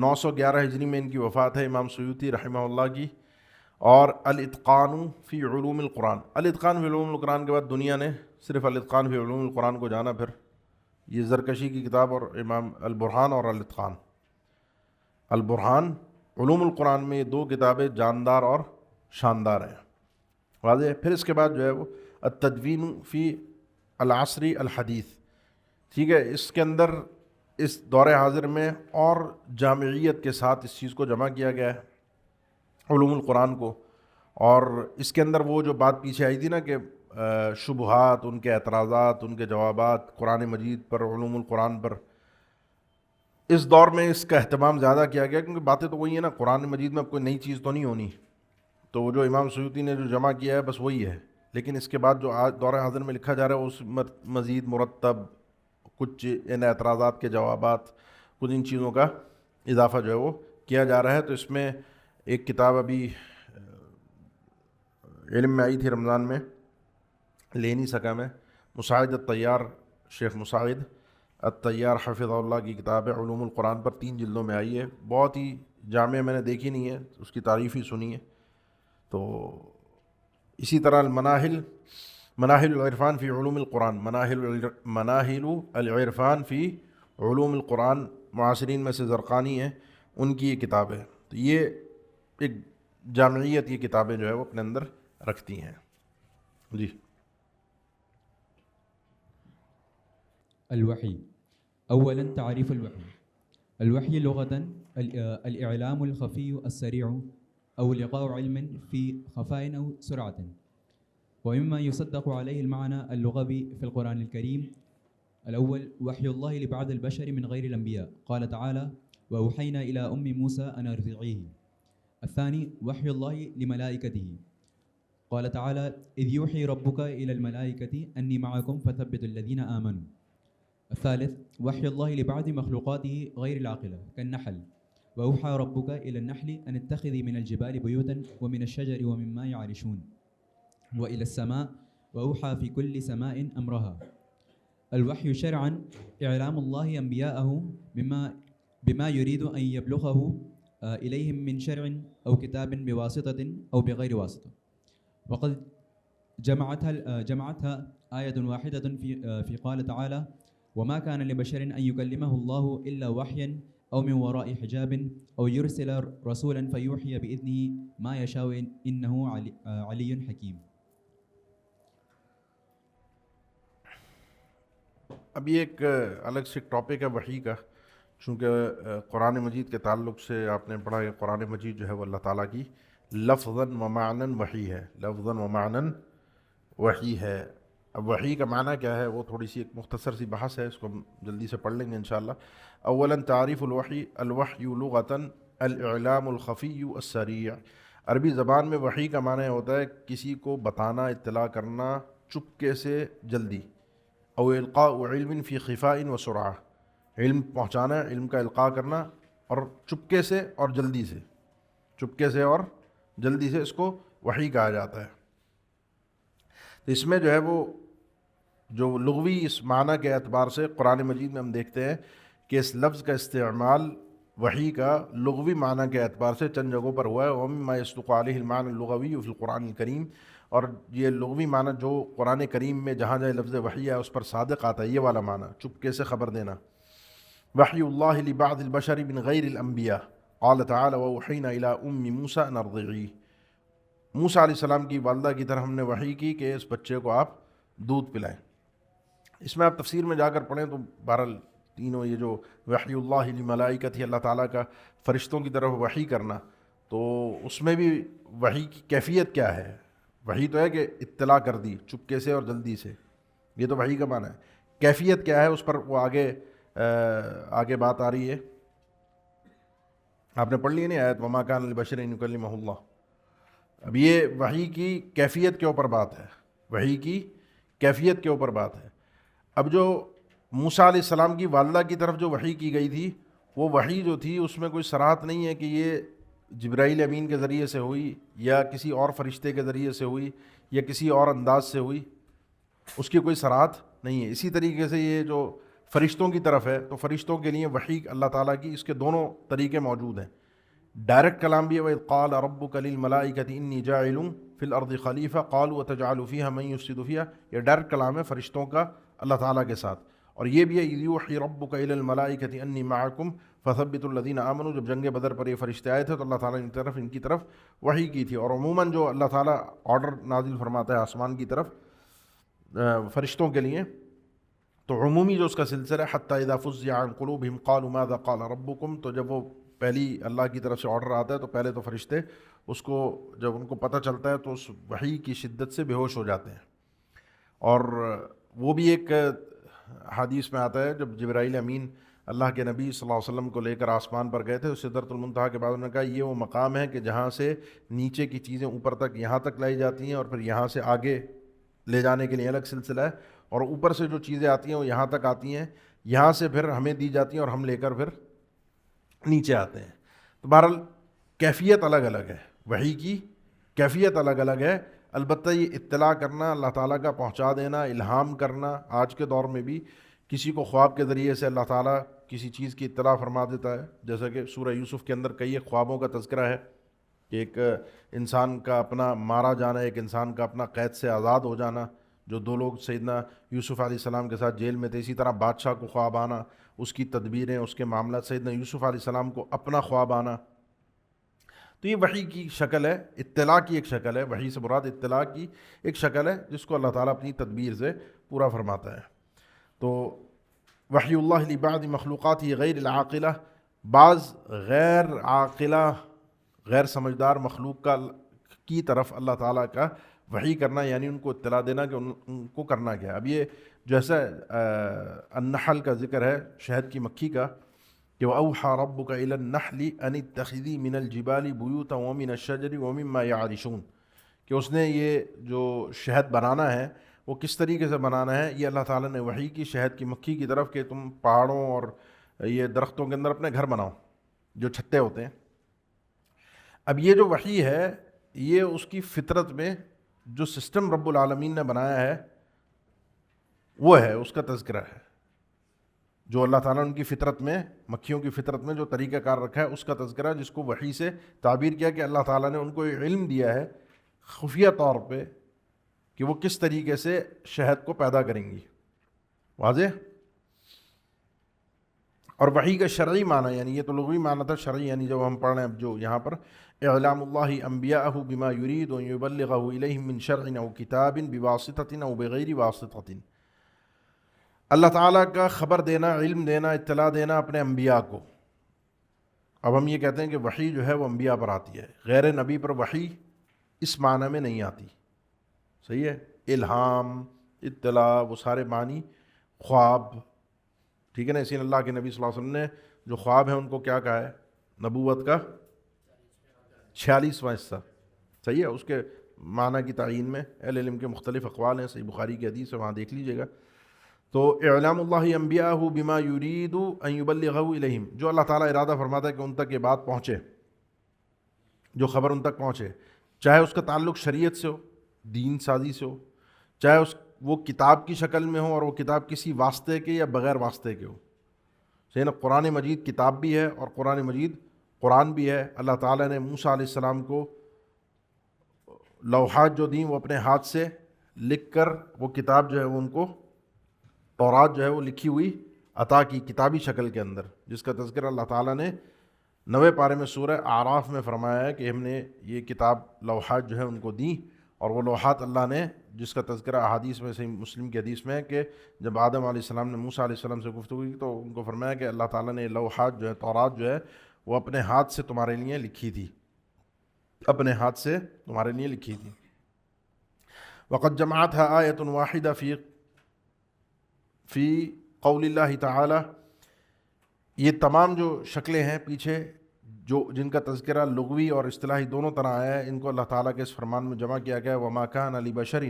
911 ہجری میں ان کی وفات ہے امام سیوطی رحمہ اللہ کی. اور الاتقان فی علوم القرآن, الاتقان فی علوم القرآن کے بعد دنیا نے صرف الاتقان فی علوم القرآن کو جانا. پھر یہ زرکشی کی کتاب اور امام البرہان اور الاتقان, البرہان علوم القرآن میں یہ 2 کتابیں جاندار اور شاندار ہیں, واضح. پھر اس کے بعد جو ہے وہ التدوین فی العصر الحدیث. ٹھیک ہے, اس کے اندر اس دور حاضر میں اور جامعیت کے ساتھ اس چیز کو جمع کیا گیا ہے علوم القرآن کو. اور اس کے اندر وہ جو بات پیچھے آئی تھی نا کہ شبہات، ان کے اعتراضات، ان کے جوابات قرآن مجید پر، علوم القرآن پر، اس دور میں اس کا اہتمام زیادہ کیا گیا، کیونکہ باتیں تو وہی ہیں نا، قرآن مجید میں اب کوئی نئی چیز تو نہیں ہونی، تو وہ جو امام سیوطی نے جو جمع کیا ہے بس وہی ہے، لیکن اس کے بعد جو آج دور حاضر میں لکھا جا رہا ہے اس مزید مرتب کچھ ان اعتراضات کے جوابات، کچھ ان چیزوں کا اضافہ جو ہے وہ کیا جا رہا ہے۔ تو اس میں ایک کتاب ابھی علم میں آئی تھی رمضان میں، لے نہیں سکا میں، مساعد الطیار، شیخ مساعد الطیار حفظہ اللہ کی کتاب ہے، علوم القرآن پر، 3 جلدوں میں آئی ہے، بہت ہی جامع، میں نے دیکھی نہیں ہے، اس کی تعریف ہی سنی ہے۔ تو اسی طرح مناہل العرفان فی علوم القرآن، مناہل العرفان فی علوم القرآن، معاصرین میں سے زرقانی ہیں، ان کی یہ کتاب ہے۔ تو یہ ایک جامعیت یہ کتابیں جو ہے وہ اپنے اندر رکھتی ہیں۔ جی الوحی اولا تعریف الوحی. الوحی لغة الإعلام الخفي السريع أو لقاء علم في خفاء أو سرعة، ومما يصدق عليه المعنى اللغوي في القرآن الكريم. الأول وحي الله لبعض البشر من غير الأنبياء، قال تعالى وأوحينا إلى أم موسى أن أرضعيه. الثاني وحي الله لملائكته، قال تعالى إذ يوحي ربك إلى الملائكة أني معكم فثبتوا الذين آمنوا. الثالث وحي الله لبعض مخلوقاته غير العاقلة كالنحل، وأوحى ربك إلى النحل أن اتخذي من الجبال بيوتا ومن الشجر ومما يعرشون، وإلى السماء وأوحى في كل سماء أمرها. الوحي شرعا إعلام الله أنبياءه بما يريد أن يبلغه إليهم من شرع أو كتاب بواسطة أو بغير واسطة، وقد جمعتها آية واحدة في قال تعالى وما كان لبشر أن يكلمه الله إلا وحيا أو من وراء حجاب أو يرسل رسولا فيوحي بإذنه ما يشاء إنه علي حكيم. اب یہ ایک الگ سے ٹاپک ہے وحی کا، چونکہ قرآن مجید کے تعلق سے آپ نے پڑھا کہ قرآن مجید جو ہے وہ اللہ تعالیٰ کی لفظاً و معناً وحی ہے، لفظاً و معناً وحی ہے۔ اب وحی کا معنی کیا ہے وہ تھوڑی سی ایک مختصر سی بحث ہے، اس کو ہم جلدی سے پڑھ لیں گے انشاءاللہ۔ اولاً تعریف الوحی، الوحی لغتاً الاعلام الخفی السریع۔ عربی زبان میں وحی کا معنی ہوتا ہے کسی کو بتانا، اطلاع کرنا چپکے سے جلدی، او القاء علم فی خفاء و سرعہ، علم پہنچانا، علم کا القاء کرنا، اور چپکے سے اور جلدی سے، چپکے سے اور جلدی سے، اس کو وحی کہا جاتا ہے۔ تو اس میں جو ہے وہ جو لغوی اس معنی کے اعتبار سے قرآن مجید میں ہم دیکھتے ہیں کہ اس لفظ کا استعمال وحی کا لغوی معنی کے اعتبار سے چند جگہوں پر ہوا ہے، وَمِمَّا يَصْدُقُ عَلَيْهِ الْمَعْنَى اللُّغَوِيُّ فِي الْقُرْآنِ الْكَرِيمِ، اور یہ لغوی معنی جو قرآن کریم میں جہاں جہاں لفظ وحی ہے اس پر صادق آتا ہے، یہ والا معنی چپکے سے خبر دینا۔ وحی اللہ لبعض البشر من غیر الانبیاء، قال تعالی وأوحینا الی ام موسیٰ ان ارضعیہ، موسیٰ علیہ السلام کی والدہ کی طرف ہم نے وحی کی کہ اس بچے کو آپ دودھ پلائیں۔ اس میں آپ تفسیر میں جا کر پڑھیں تو بہرحال تینوں یہ جو وحی اللہ لملائکتہ، اللہ تعالیٰ کا فرشتوں کی طرف وحی کرنا، تو اس میں بھی وحی کی کیفیت کیا ہے؟ وحی تو ہے کہ اطلاع کر دی چپکے سے اور جلدی سے، یہ تو وحی کا معنی ہے۔ کیفیت کیا ہے اس پر وہ آگے بات آ رہی ہے، آپ نے پڑھ لی نہیں آیت وما کان لبشر ان یکلمہ اللہ۔ اب یہ وحی کی کیفیت کے اوپر بات ہے، وحی کی کیفیت کے اوپر بات ہے۔ اب جو موسیٰ علیہ السلام کی والدہ کی طرف جو وحی کی گئی تھی، وہ وحی جو تھی اس میں کوئی صراحت نہیں ہے کہ یہ جبرائیل امین کے ذریعے سے ہوئی یا کسی اور فرشتے کے ذریعے سے ہوئی یا کسی اور انداز سے ہوئی، اس کی کوئی صراحت نہیں ہے۔ اسی طریقے سے یہ جو فرشتوں کی طرف ہے تو فرشتوں کے لیے وحی اللہ تعالیٰ کی اس کے دونوں طریقے موجود ہیں۔ ڈائریکٹ کلام بھی ہے وَإِذْ قَالَ رَبُّكَ لِلْمَلَائِكَةِ إِنِّي جَاعِلٌ فِي الْأَرْضِ خَلِيفَةً قَالُوا وَتَجْعَلُ فِيهَا مَن يُفْسِدُ فِيهَا، یہ ڈائریکٹ کلام ہے فرشتوں کا اللہ تعالیٰ کے ساتھ۔ اور یہ بھی ہے إِذْ يُوحِي رَبُّكَ إِلَى الْمَلَائِكَةِ أَنِّي مَعَكُمْ فَثَبِّتُوا الَّذِينَ آمَنُوا، جب جنگ بدر پر یہ فرشتے آئے تھے تو اللہ تعالیٰ نے ان کی طرف وحی کی تھی۔ اور عموماً جو اللہ تعالیٰ آرڈر نازل فرماتا ہے آسمان کی طرف فرشتوں کے لیے، تو عمومی جو اس کا سلسلہ ہے حتی اذا فزع عن قلوبهم قالوا ماذا قال ربكم، تو جب وہ پہلی اللہ کی طرف سے آرڈر آتا ہے تو پہلے تو فرشتے اس کو جب ان کو پتہ چلتا ہے تو اس وحی کی شدت سے بے ہوش ہو جاتے ہیں، اور وہ بھی ایک حدیث میں آتا ہے جب جبرائیل امین اللہ کے نبی صلی اللہ علیہ وسلم کو لے کر آسمان پر گئے تھے، سدرۃ المنتہا کے بعد انہوں نے کہا یہ وہ مقام ہے کہ جہاں سے نیچے کی چیزیں اوپر تک یہاں تک لائی جاتی ہیں اور پھر یہاں سے آگے لے جانے کے لیے الگ سلسلہ ہے، اور اوپر سے جو چیزیں آتی ہیں وہ یہاں تک آتی ہیں، یہاں سے پھر ہمیں دی جاتی ہیں اور ہم لے کر پھر نیچے آتے ہیں۔ تو بہرحال کیفیت الگ الگ ہے، وحی کی کیفیت الگ الگ ہے۔ البتہ یہ اطلاع کرنا، اللہ تعالیٰ کا پہنچا دینا، الہام کرنا، آج کے دور میں بھی کسی کو خواب کے ذریعے سے اللہ تعالیٰ کسی چیز کی اطلاع فرما دیتا ہے، جیسا کہ سورہ یوسف کے اندر کئی خوابوں کا تذکرہ ہے کہ ایک انسان کا اپنا مارا جانا، ایک انسان کا اپنا قید سے آزاد ہو جانا، جو دو لوگ سیدنا یوسف علیہ السلام کے ساتھ جیل میں تھے، اسی طرح بادشاہ کو خواب آنا، اس کی تدبیریں، اس کے معاملات، سیدنا یوسف علیہ السلام کو اپنا خواب آنا۔ تو یہ وحی کی شکل ہے، اطلاع کی ایک شکل ہے، وحی سے مراد اطلاع کی ایک شکل ہے جس کو اللہ تعالیٰ اپنی تدبیر سے پورا فرماتا ہے۔ تو وحی اللہ لبعض مخلوقات غیر العاقلہ، بعض غیر عاقلہ غیر سمجھدار مخلوق کی طرف اللہ تعالیٰ کا وحی کرنا، یعنی ان کو اطلاع دینا کہ ان کو کرنا کیا ہے۔ اب یہ جیسا النحل کا ذکر ہے، شہد کی مکھی کا، کہ وَأَوْحَى رَبُّكَ إِلَى النَّحْلِ أَنِ اتَّخِذِي مِنَ الْجِبَالِ بُيُوتًا وَمِنَ الشَّجَرِ وَمِمَّا يَعْرِشُونَ، کہ اس نے یہ جو شہد بنانا ہے وہ کس طریقے سے بنانا ہے، یہ اللہ تعالیٰ نے وحی کی شہد کی مکھی کی طرف کہ تم پہاڑوں اور یہ درختوں کے اندر اپنے گھر بناؤ جو چھتے ہوتے ہیں۔ اب یہ جو وحی ہے یہ اس کی فطرت میں جو سسٹم رب العالمین نے بنایا ہے وہ ہے، اس کا تذکرہ ہے، جو اللہ تعالیٰ نے ان کی فطرت میں، مکھیوں کی فطرت میں جو طریقہ کار رکھا ہے اس کا تذکرہ، جس کو وحی سے تعبیر کیا کہ اللہ تعالیٰ نے ان کو یہ علم دیا ہے خفیہ طور پہ کہ وہ کس طریقے سے شہد کو پیدا کریں گی۔ واضح؟ اور وحی کا شرعی معنی، یعنی یہ تو لغوی معنی تھا، شرعی یعنی جب ہم پڑھ رہے ہیں اب جو یہاں پر اعلام اللہ انبیاءہ بما یرید ان یبلغہ الیہم من شرع او کتاب بواسطۃ او بغیر واسطۃ، اللہ تعالیٰ کا خبر دینا، علم دینا، اطلاع دینا اپنے انبیاء کو۔ اب ہم یہ کہتے ہیں کہ وحی جو ہے وہ انبیاء پر آتی ہے، غیر نبی پر وحی اس معنی میں نہیں آتی، صحیح ہے؟ الہام، اطلاع، وہ سارے معنی، خواب، ٹھیک ہے نا؟ اسی لیے اللہ کے نبی صلی اللہ علیہ وسلم نے جو خواب ہیں ان کو کیا کہا ہے؟ نبوت کا 46واں حصہ، صحیح ہے؟ اس کے معنی کی تعین میں اہل علم کے مختلف اقوال ہیں، صحیح بخاری کی حدیث ہے، وہاں دیکھ لیجئے گا۔ تو اعلام اللہ انبیاءہ بما یرید ان یبلغہ الیہم، جو اللہ تعالیٰ ارادہ فرماتا ہے کہ ان تک یہ بات پہنچے، جو خبر ان تک پہنچے، چاہے اس کا تعلق شریعت سے ہو، دین سازی سے ہو، چاہے وہ کتاب کی شکل میں ہو اور وہ کتاب کسی واسطے کے یا بغیر واسطے کے ہو۔ صحیح نا؟ قرآن مجید کتاب بھی ہے اور قرآن مجید قرآن بھی ہے۔ اللہ تعالیٰ نے موسیٰ علیہ السلام کو لوحات جو دیں وہ اپنے ہاتھ سے لکھ کر وہ کتاب جو ہے وہ ان کو تورات جو ہے وہ لکھی ہوئی عطا کی کتابی شکل کے اندر، جس کا تذکرہ اللہ تعالیٰ نے 9ویں پارے میں سورہ اعراف میں فرمایا ہے کہ ہم نے یہ کتاب لوحات جو ہے ان کو دیں، اور وہ لوحات اللہ نے، جس کا تذکرہ احادیث میں صحیح مسلم کی حدیث میں ہے کہ جب آدم علیہ السلام نے موسیٰ علیہ السلام سے گفتگو کی تو ان کو فرمایا کہ اللہ تعالیٰ نے لوحات جو ہے، تورات جو ہے وہ اپنے ہاتھ سے تمہارے لیے لکھی تھی، اپنے ہاتھ سے تمہارے لیے لکھی تھی۔ وقد جمعتها آیۃ واحدہ فی قول اللہ تعالی، یہ تمام جو شکلیں ہیں پیچھے جن کا تذکرہ لغوی اور اصطلاحی دونوں طرح آیا ہے، ان کو اللہ تعالیٰ کے اس فرمان میں جمع کیا گیا ہے۔ وما كان لبشر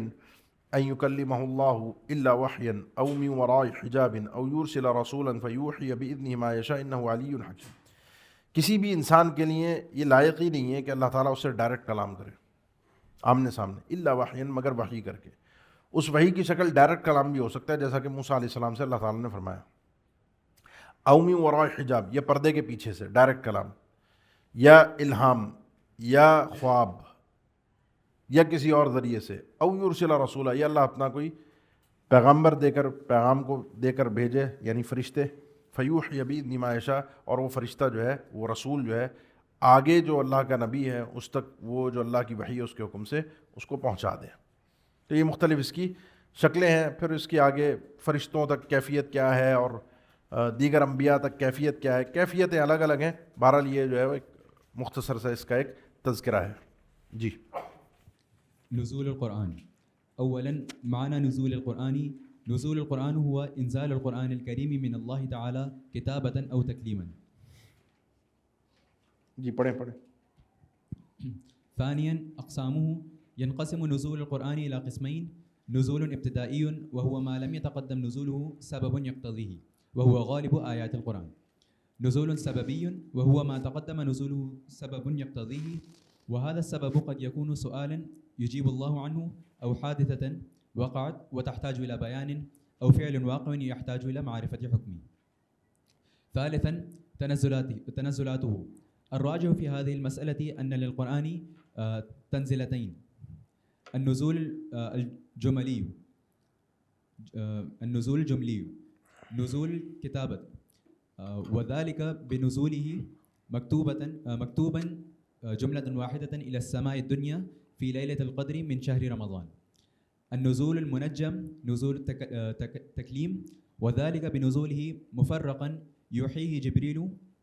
ان يكلمه الله الا وحيا او من وراء حجاب او يرسل رسولا فيوحي باذنه ما يشاء انه علي حكيم، کسی بھی انسان کے لیے یہ لائق ہی نہیں ہے کہ اللہ تعالیٰ اس سے ڈائریکٹ کلام کرے آمنے سامنے، الا وحیا، مگر وحی کر کے۔ اس وحی کی شکل ڈائریکٹ کلام بھی ہو سکتا ہے، جیسا کہ موسیٰ علیہ السلام سے اللہ تعالیٰ نے فرمایا، او من وراء حجاب، یا پردے کے پیچھے سے ڈائریکٹ کلام، یا الہام، یا خواب، یا کسی اور ذریعے سے، او یرسل رسولا، یا اللہ اپنا کوئی پیغمبر دے کر، پیغام کو دے کر بھیجے، یعنی فرشتے، فیوحی بإذن ما یشاء، اور وہ فرشتہ جو ہے، وہ رسول جو ہے، آگے جو اللہ کا نبی ہے اس تک وہ جو اللہ کی وحی ہے اس کے حکم سے اس کو پہنچا دے۔ تو یہ مختلف اس کی شکلیں ہیں۔ پھر اس کی آگے فرشتوں تک کیفیت کیا ہے اور دیگر انبیاء تک کیفیت کیا ہے، کیفیتیں الگ الگ ہیں۔ بہرحال یہ جو ہے وہ ایک مختصر سا اس کا ایک تذکرہ ہے۔ جی، نزول القرآن أولا معنى نزول القرآن هو إنزال القرآن الكريم من الله تعالى كتابة أو تكليما. جی پڑھیں. ثانيا أقسامه ينقسم نزول القرآن إلى قسمين: نزول ابتدائي وهو ما لم يتقدم نزوله سبب يقتضيه وهو غالب آيات القرآن. نزول سببي وهو ما تقدم نزوله سبب يقتضيه، وهذا السبب قد يكون سؤالا يجيب الله عنه أو حادثة وقعت وتحتاج إلى بيان أو فعل واقع يحتاج إلى معرفة حكمه. ثالثا تنزلاته. الراجح في هذه المسألة أن للقرآن تنزلتين: النزول الجملي نزول كتابة، وذلك بنزوله مكتوبا جملة واحدة إلى السماء الدنيا في ليلة القدر من شهر رمضان. النزول المنجم نزول تكليم، وذلك بنزوله مفرقا يوحيه جبريل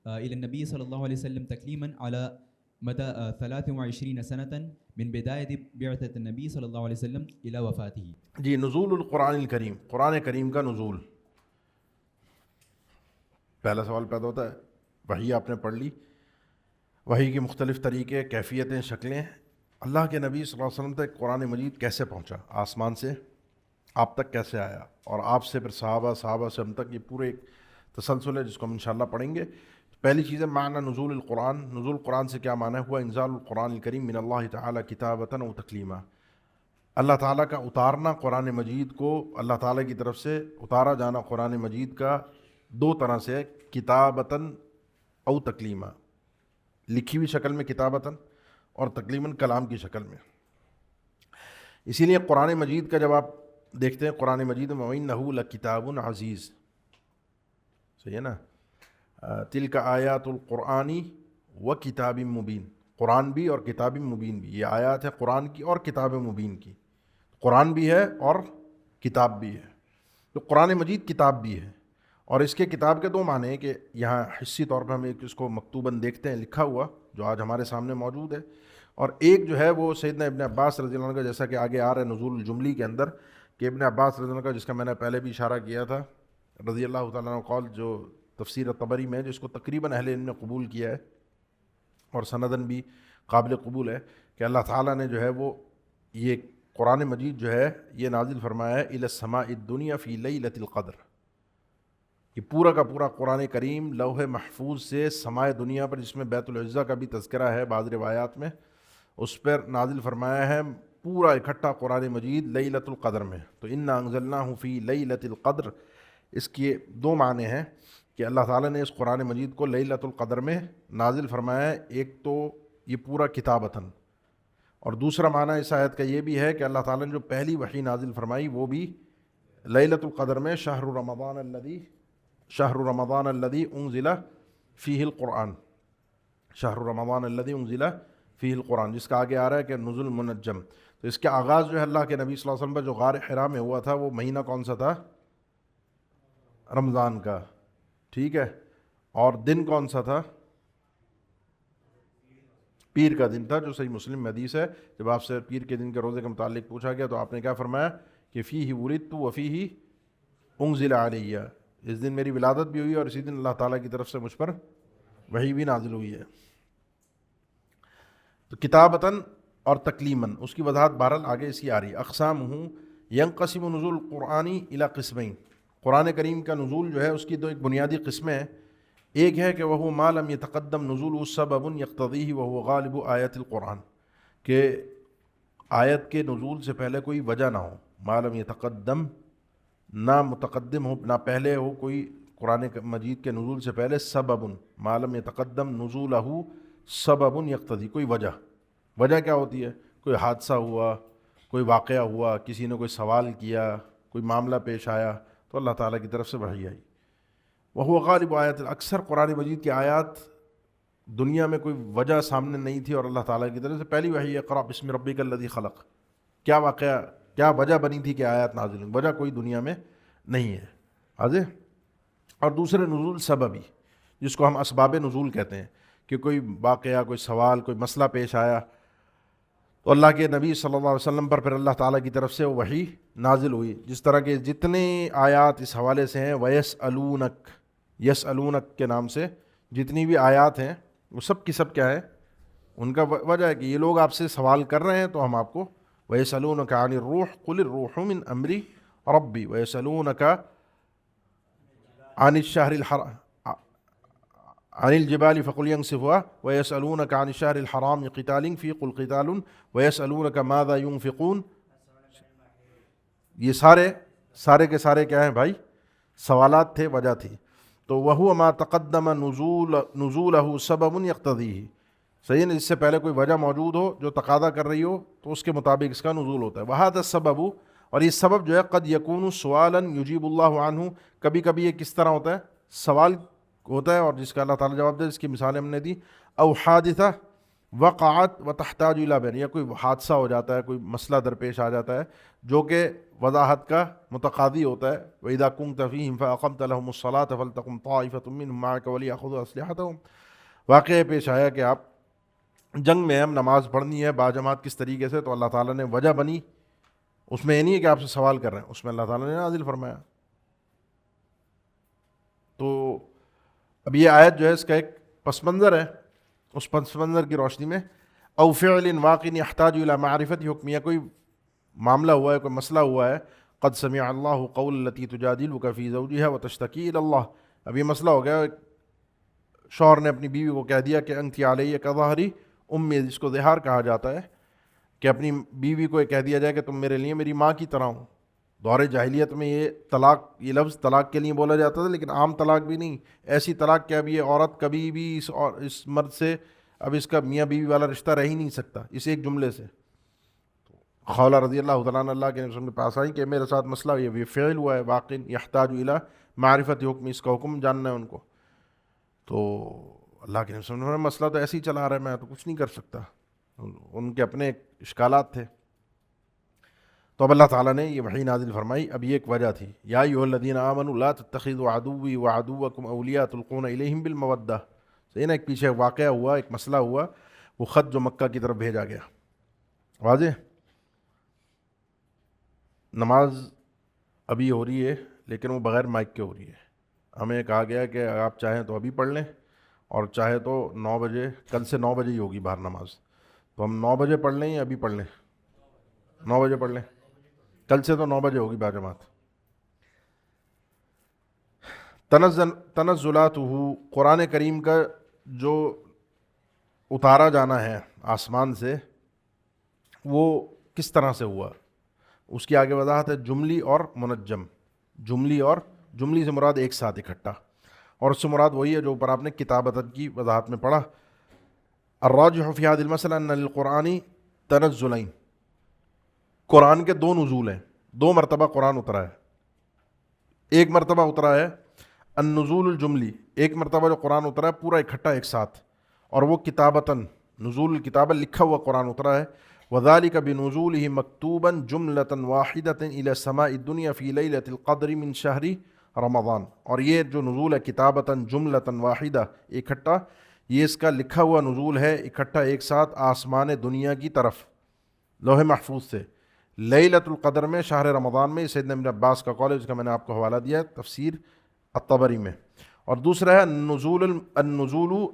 إلى النبي صلى الله عليه وسلم تكليما على مدى 23 سنة من بداية بعثة النبي صلى الله عليه وسلم إلى وفاته. جی نزول القرآن الکریم، قرآن کریم کا نزول. پہلا سوال پیدا ہوتا ہے، وحی آپ نے پڑھ لی، وحی کے مختلف طریقے، کیفیتیں، شکلیں. اللہ کے نبی صلی اللہ علیہ وسلم تک قرآن مجید کیسے پہنچا؟ آسمان سے آپ تک کیسے آیا؟ اور آپ سے پھر صحابہ سے ہم تک، یہ پورے ایک تسلسل ہے جس کو ہم انشاءاللہ پڑھیں گے. پہلی چیز ہے معنی نزول القرآن. نزول قرآن سے کیا معنی ہے؟ ہوا انزال القرآن الکریم من اللہ تعالیٰ کتابۃ و تکلیما. اللہ تعالیٰ کا اتارنا قرآن مجید کو، اللہ تعالیٰ کی طرف سے اتارا جانا قرآن مجید کا دو طرح سے ہے: کتابتاً او تکلیما، لکھی ہوئی شکل میں کتابتاً، اور تکلیماً کلام کی شکل میں. اسی لیے قرآن مجید کا جب آپ دیکھتے ہیں، قرآن مجید میں وَإِنَّهُ لَكِتَابٌ عَزِيزٌ، صحیح ہے نا؟ تلک آیات القرآنی و کتاب مبین. قرآن بھی اور کتاب مبین بھی، یہ آیات ہے قرآن کی اور کتاب مبین کی. قرآن بھی ہے اور کتاب بھی ہے. تو قرآن مجید کتاب بھی ہے، اور اس کے کتاب کے دو معنی ہیں کہ یہاں حصی طور پر ہم ایک اس کو مکتوباً دیکھتے ہیں، لکھا ہوا، جو آج ہمارے سامنے موجود ہے، اور ایک جو ہے وہ سیدنا ابن عباس رضی اللہ عنہ کا، جیسا کہ آگے آ رہا ہے نزول الجملی کے اندر، کہ ابن عباس رضی اللہ عنہ کا، جس کا میں نے پہلے بھی اشارہ کیا تھا، رضی اللہ تعالیٰ عنہ قول جو تفسیر طبری میں، جس کو تقریباً اہل علم نے قبول کیا ہے اور سندن بھی قابل قبول ہے، کہ اللہ تعالیٰ نے جو ہے وہ یہ قرآن مجید جو ہے یہ نازل فرمایا ہے الی السماء الدنیا فی لیلۃ القدر. یہ پورا کا پورا قرآن کریم لوح محفوظ سے سمائے دنیا پر، جس میں بیت العزہ کا بھی تذکرہ ہے بعض روایات میں، اس پر نازل فرمایا ہے پورا اکٹھا قرآن مجید لیلۃ القدر میں. تو انا انزلناہ فی لیلۃ القدر، اس کے دو معنی ہیں کہ اللہ تعالیٰ نے اس قرآن مجید کو لیلۃ القدر میں نازل فرمایا ہے. ایک تو یہ پورا کتابتاً، اور دوسرا معنی اس آیت کا یہ بھی ہے کہ اللہ تعالیٰ نے جو پہلی وحی نازل فرمائی وہ بھی لیلۃ القدر میں، شہر رمضان الذی انزل فیہ القرآن، شہر رمضان الذی انزل فیہ القرآن، جس کا آگے آ رہا ہے کہ نزول منجم. تو اس کا آغاز جو ہے اللہ کے نبی صلی اللہ علیہ وسلم پر جو غار حرا میں ہوا تھا، وہ مہینہ کون سا تھا؟ رمضان کا، ٹھیک ہے. اور دن کون سا تھا؟ پیر کا دن تھا، جو صحیح مسلم میں حدیث ہے. جب آپ سے پیر کے دن کے روزے کے متعلق پوچھا گیا تو آپ نے کیا فرمایا کہ فیہ ولدت وفیہ انزل علیہ، اس دن میری ولادت بھی ہوئی اور اسی دن اللہ تعالیٰ کی طرف سے مجھ پر وحی بھی نازل ہوئی ہے. تو کتابتاً اور تکلیماً، اس کی وضاحت بہرحال آگے اسی آ رہی ہے. اقسامہ ینقسم نزول القرآن الی قسمین. قرآن کریم کا نزول جو ہے اس کی دو ایک بنیادی قسمیں ہیں. ایک ہے کہ وہ ما لم یتقدم نزول سبب یقتضیہ وہو غالب آیت القرآن، کہ آیت کے نزول سے پہلے کوئی وجہ نہ ہو. ما لم یتقدم، نہ متقدم ہو، نہ پہلے ہو کوئی قرآن مجید کے نزول سے پہلے سبب، ما لم یتقدم نزولہ سبب یقتضی، کوئی وجہ کیا ہوتی ہے؟ کوئی حادثہ ہوا، کوئی واقعہ ہوا، کسی نے کوئی سوال کیا، کوئی معاملہ پیش آیا، تو اللہ تعالیٰ کی طرف سے وحی آئی. وہ غالب آیت، اکثر قرآن مجید کی آیات دنیا میں کوئی وجہ سامنے نہیں تھی اور اللہ تعالیٰ کی طرف سے پہلی وحی اقرأ بسم ربک الذی خلق. کیا واقعہ، کیا وجہ بنی تھی کہ آیات نازل ہوئی؟ وجہ کوئی دنیا میں نہیں ہے. واضح. اور دوسرے نزول سببی، جس کو ہم اسباب نزول کہتے ہیں، کہ کوئی واقعہ، کوئی سوال، کوئی مسئلہ پیش آیا تو اللہ کے نبی صلی اللہ علیہ وسلم پر پھر اللہ تعالیٰ کی طرف سے وحی نازل ہوئی. جس طرح کے جتنے آیات اس حوالے سے ہیں وَيَسْأَلُونَكَ، یسألونک کے نام سے جتنی بھی آیات ہیں وہ سب کی سب کیا ہے، ان کا وجہ ہے کہ یہ لوگ آپ سے سوال کر رہے ہیں تو ہم آپ کو وَيَسْأَلُونَكَ عَنِ الرُّوحِ قُلِ الرُّوحُ مِنْ أَمْرِ رَبِّي وَيَسْأَلُونَكَ عَنِ الشَّهْرِ الْحَرَامِ عن الجبال فقل ينسفها ويسألونك عن الشهر الحرام قتال فيه قل قتال ويسألونك ماذا ينفقون. یہ سارے کے سارے کیا ہیں بھائی، سوالات تھے، وجہ تھی. تو وَهُوَ مَا تَقَدَّمَ نُزُولَهُ سَبَبٌ يَقْتَضِيهِ، صحیح ہے، اس سے پہلے کوئی وجہ موجود ہو جو تقاضا کر رہی ہو تو اس کے مطابق اس کا نزول ہوتا ہے. وَهَذَا السَّبَبُ، اور یہ سبب جو ہے قد يكون سوالا يجيب الله عنه، کبھی کبھی یہ کس طرح ہوتا ہے، سوال ہوتا ہے اور جس کا اللہ تعالیٰ جواب دے. اس کی مثالیں ہم نے دی. او حادثہ وقعت وتحتاج الى بیان، یا کوئی حادثہ ہو جاتا ہے، کوئی مسئلہ درپیش آ جاتا ہے جو کہ وضاحت کا متقاضی ہوتا ہے. وَإِذَا كُنْتَ فِيهِمْ فَأَقَمْتَ لَهُمُ الصَّلَاةَ فَلْتَقُمْ طَائِفَةٌ مِّنْهُمْ مَعَكَ وَلْيَأْخُذُوا أَسْلِحَتَهُمْ. واقعہ پیش آیا کہ آپ جنگ میں ہم نماز پڑھنی ہے باجماعت کس طریقے سے، تو اللہ تعالیٰ نے وجہ بنی، اس میں یہ نہیں ہے کہ آپ سے سوال کر رہے ہیں، اس میں اللہ تعالیٰ نے نازل فرمایا. تو اب یہ آیت جو ہے اس کا ایک پس منظر ہے، اس پس منظر کی روشنی میں او فعل واقع يحتاج الى معرفت حکم، یا کوئی معاملہ ہوا ہے، کوئی مسئلہ ہوا ہے. قد سمع اللہ قول التي تجادلك في زوجها وتشتكي الى اللہ. اب یہ مسئلہ ہو گیا، شوہر نے اپنی بیوی کو کہہ دیا کہ انت علی کظہری امی، جس کو ظہار کہا جاتا ہے، کہ اپنی بیوی کو یہ کہہ دیا جائے کہ تم میرے لیے میری ماں کی طرح ہو. دور جاہلیت میں یہ طلاق، یہ لفظ طلاق کے لیے بولا جاتا تھا، لیکن عام طلاق بھی نہیں، ایسی طلاق کہ اب یہ عورت کبھی بھی اس مرد سے اب اس کا میاں بیوی والا رشتہ رہ ہی نہیں سکتا اس ایک جملے سے. خولہ رضی اللہ تعالیٰ عنہ اللہ کے رسول کے پاس آئی کہ میرے ساتھ مسئلہ یہ فعل ہوا ہے واقع یحتاج الی معرفت حکم، اس کا حکم جاننا ہے ان کو. تو اللہ کے رسول نے مسئلہ تو ایسے ہی چلا رہا ہے، میں تو کچھ نہیں کر سکتا، ان کے اپنے اشکالات تھے. تو اب اللہ تعالیٰ نے یہ وحی نازل فرمائی. اب یہ ایک وجہ تھی، یا ایھا الذین آمنوا لا تتخذوا عدوی وعدوکم اولیاء تلقون الیہم بالمودہ. صحیح نا، ایک پیچھے واقعہ ہوا، ایک مسئلہ ہوا، وہ خط جو مکہ کی طرف بھیجا گیا. واضح؟ نماز ابھی ہو رہی ہے لیکن وہ بغیر مائک کے ہو رہی ہے. ہمیں کہا گیا کہ آپ چاہیں تو ابھی پڑھ لیں اور چاہے تو 9 بجے، کل سے 9 بجے ہی ہوگی باہر نماز، تو ہم 9 بجے پڑھ لیں یا ابھی پڑھ لیں؟ 9 بجے پڑھ لیں، کل سے تو 9 بجے ہوگی باجماعت. تنزلاتہ، قرآن کریم کا جو اتارا جانا ہے آسمان سے وہ کس طرح سے ہوا، اس کی آگے وضاحت ہے. جملی اور منجم، جملی سے مراد ایک ساتھ اکٹھا، اور اس سے مراد وہی ہے جو اوپر آپ نے کتابتاً کی وضاحت میں پڑھا. الراجح فی هذه المسألة ان للقرآن تنزلین، قرآن کے 2 نزول ہیں، 2 مرتبہ قرآن اترا ہے. ایک مرتبہ اترا ہے النزول الجملی، ایک مرتبہ جو قرآن اترا ہے پورا اکٹھا ایک ساتھ، اور وہ کتابتاً، نزول الکتابہ لکھا ہوا قرآن اترا ہے. وذلك بنزوله مكتوبا جملة واحدة إلى السماء الدنيا في ليلة القدر من شهر رمضان. اور یہ جو نزول ہے کتابتاً جملة واحدہ اکٹھا، یہ اس کا لکھا ہوا نزول ہے اکٹھا ایک ساتھ آسمان دنیا کی طرف لوح محفوظ سے لیلۃ القدر میں، شہر رمضان میں. سیدنا ابن عباس کا قول ہے، جس کا میں نے آپ کو حوالہ دیا ہے تفسیر الطبری میں. اور دوسرا ہے النزول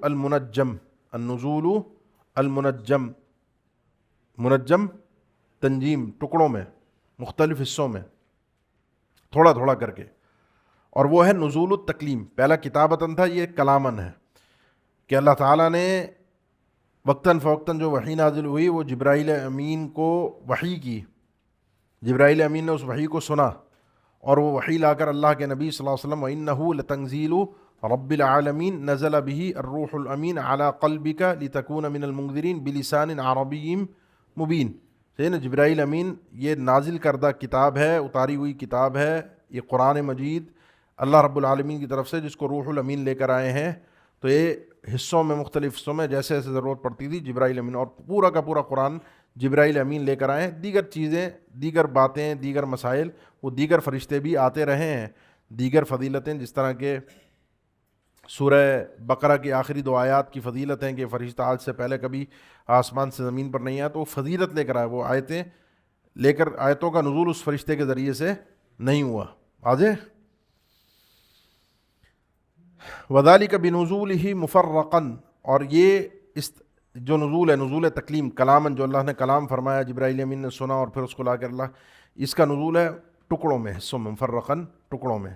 المنجم، النزول المنجم، منجم تنجیم، ٹکڑوں میں، مختلف حصوں میں، تھوڑا تھوڑا کر کے. اور وہ ہے نزول التکلیم. پہلا کتابتاً تھا، یہ کلامن ہے کہ اللہ تعالیٰ نے وقتاً فوقتاً جو وحی نازل ہوئی وہ جبرائیل امین کو وحی کی، جبرائیل امین نے اس وحی کو سنا اور وہ وحی لا کر اللہ کے نبی صلی اللہ علیہ وسلم وَإِنَّهُ لَتَنزِيلُ رَبِّ الْعَالَمِينَ نَزَلَ بِهِ الرُّوحُ الْأَمِينُ عَلَى قَلْبِكَ لِتَكُونَ مِنَ الْمُنذِرِينَ بِلِسَانٍ عَرَبِيٍّ مبین. ہے نا، جبرائیل امین یہ نازل کردہ کتاب ہے، اتاری ہوئی کتاب ہے، یہ قرآن مجید اللہ رب العالمین کی طرف سے، جس کو روح الامین لے کر آئے ہیں. تو یہ حصوں میں، مختلف حصوں میں جیسے جیسے ضرورت پڑتی تھی جبرائیل امین، اور پورا کا پورا قرآن جبرائیل امین لے کر آئے ہیں. دیگر چیزیں، دیگر باتیں، دیگر مسائل وہ دیگر فرشتے بھی آتے رہے ہیں، دیگر فضیلتیں جس طرح کے سورہ بقرہ کی آخری 2 آیات کی فضیلت ہیں کہ فرشتہ آج سے پہلے کبھی آسمان سے زمین پر نہیں آیا، تو وہ فضیلت لے کر آئے، وہ آیتیں لے کر، آیتوں کا نزول اس فرشتے کے ذریعے سے نہیں ہوا. آجے وذالک بنزولہ مفرقا، اور یہ اس جو نزول ہے، نزول تکلیم، کلامن، جو اللہ نے کلام فرمایا، جبرائیل امین نے سنا اور پھر اس کو لا کر اللہ، اس کا نزول ہے ٹکڑوں میں، حصوں میں، مفرقاً ٹکڑوں میں.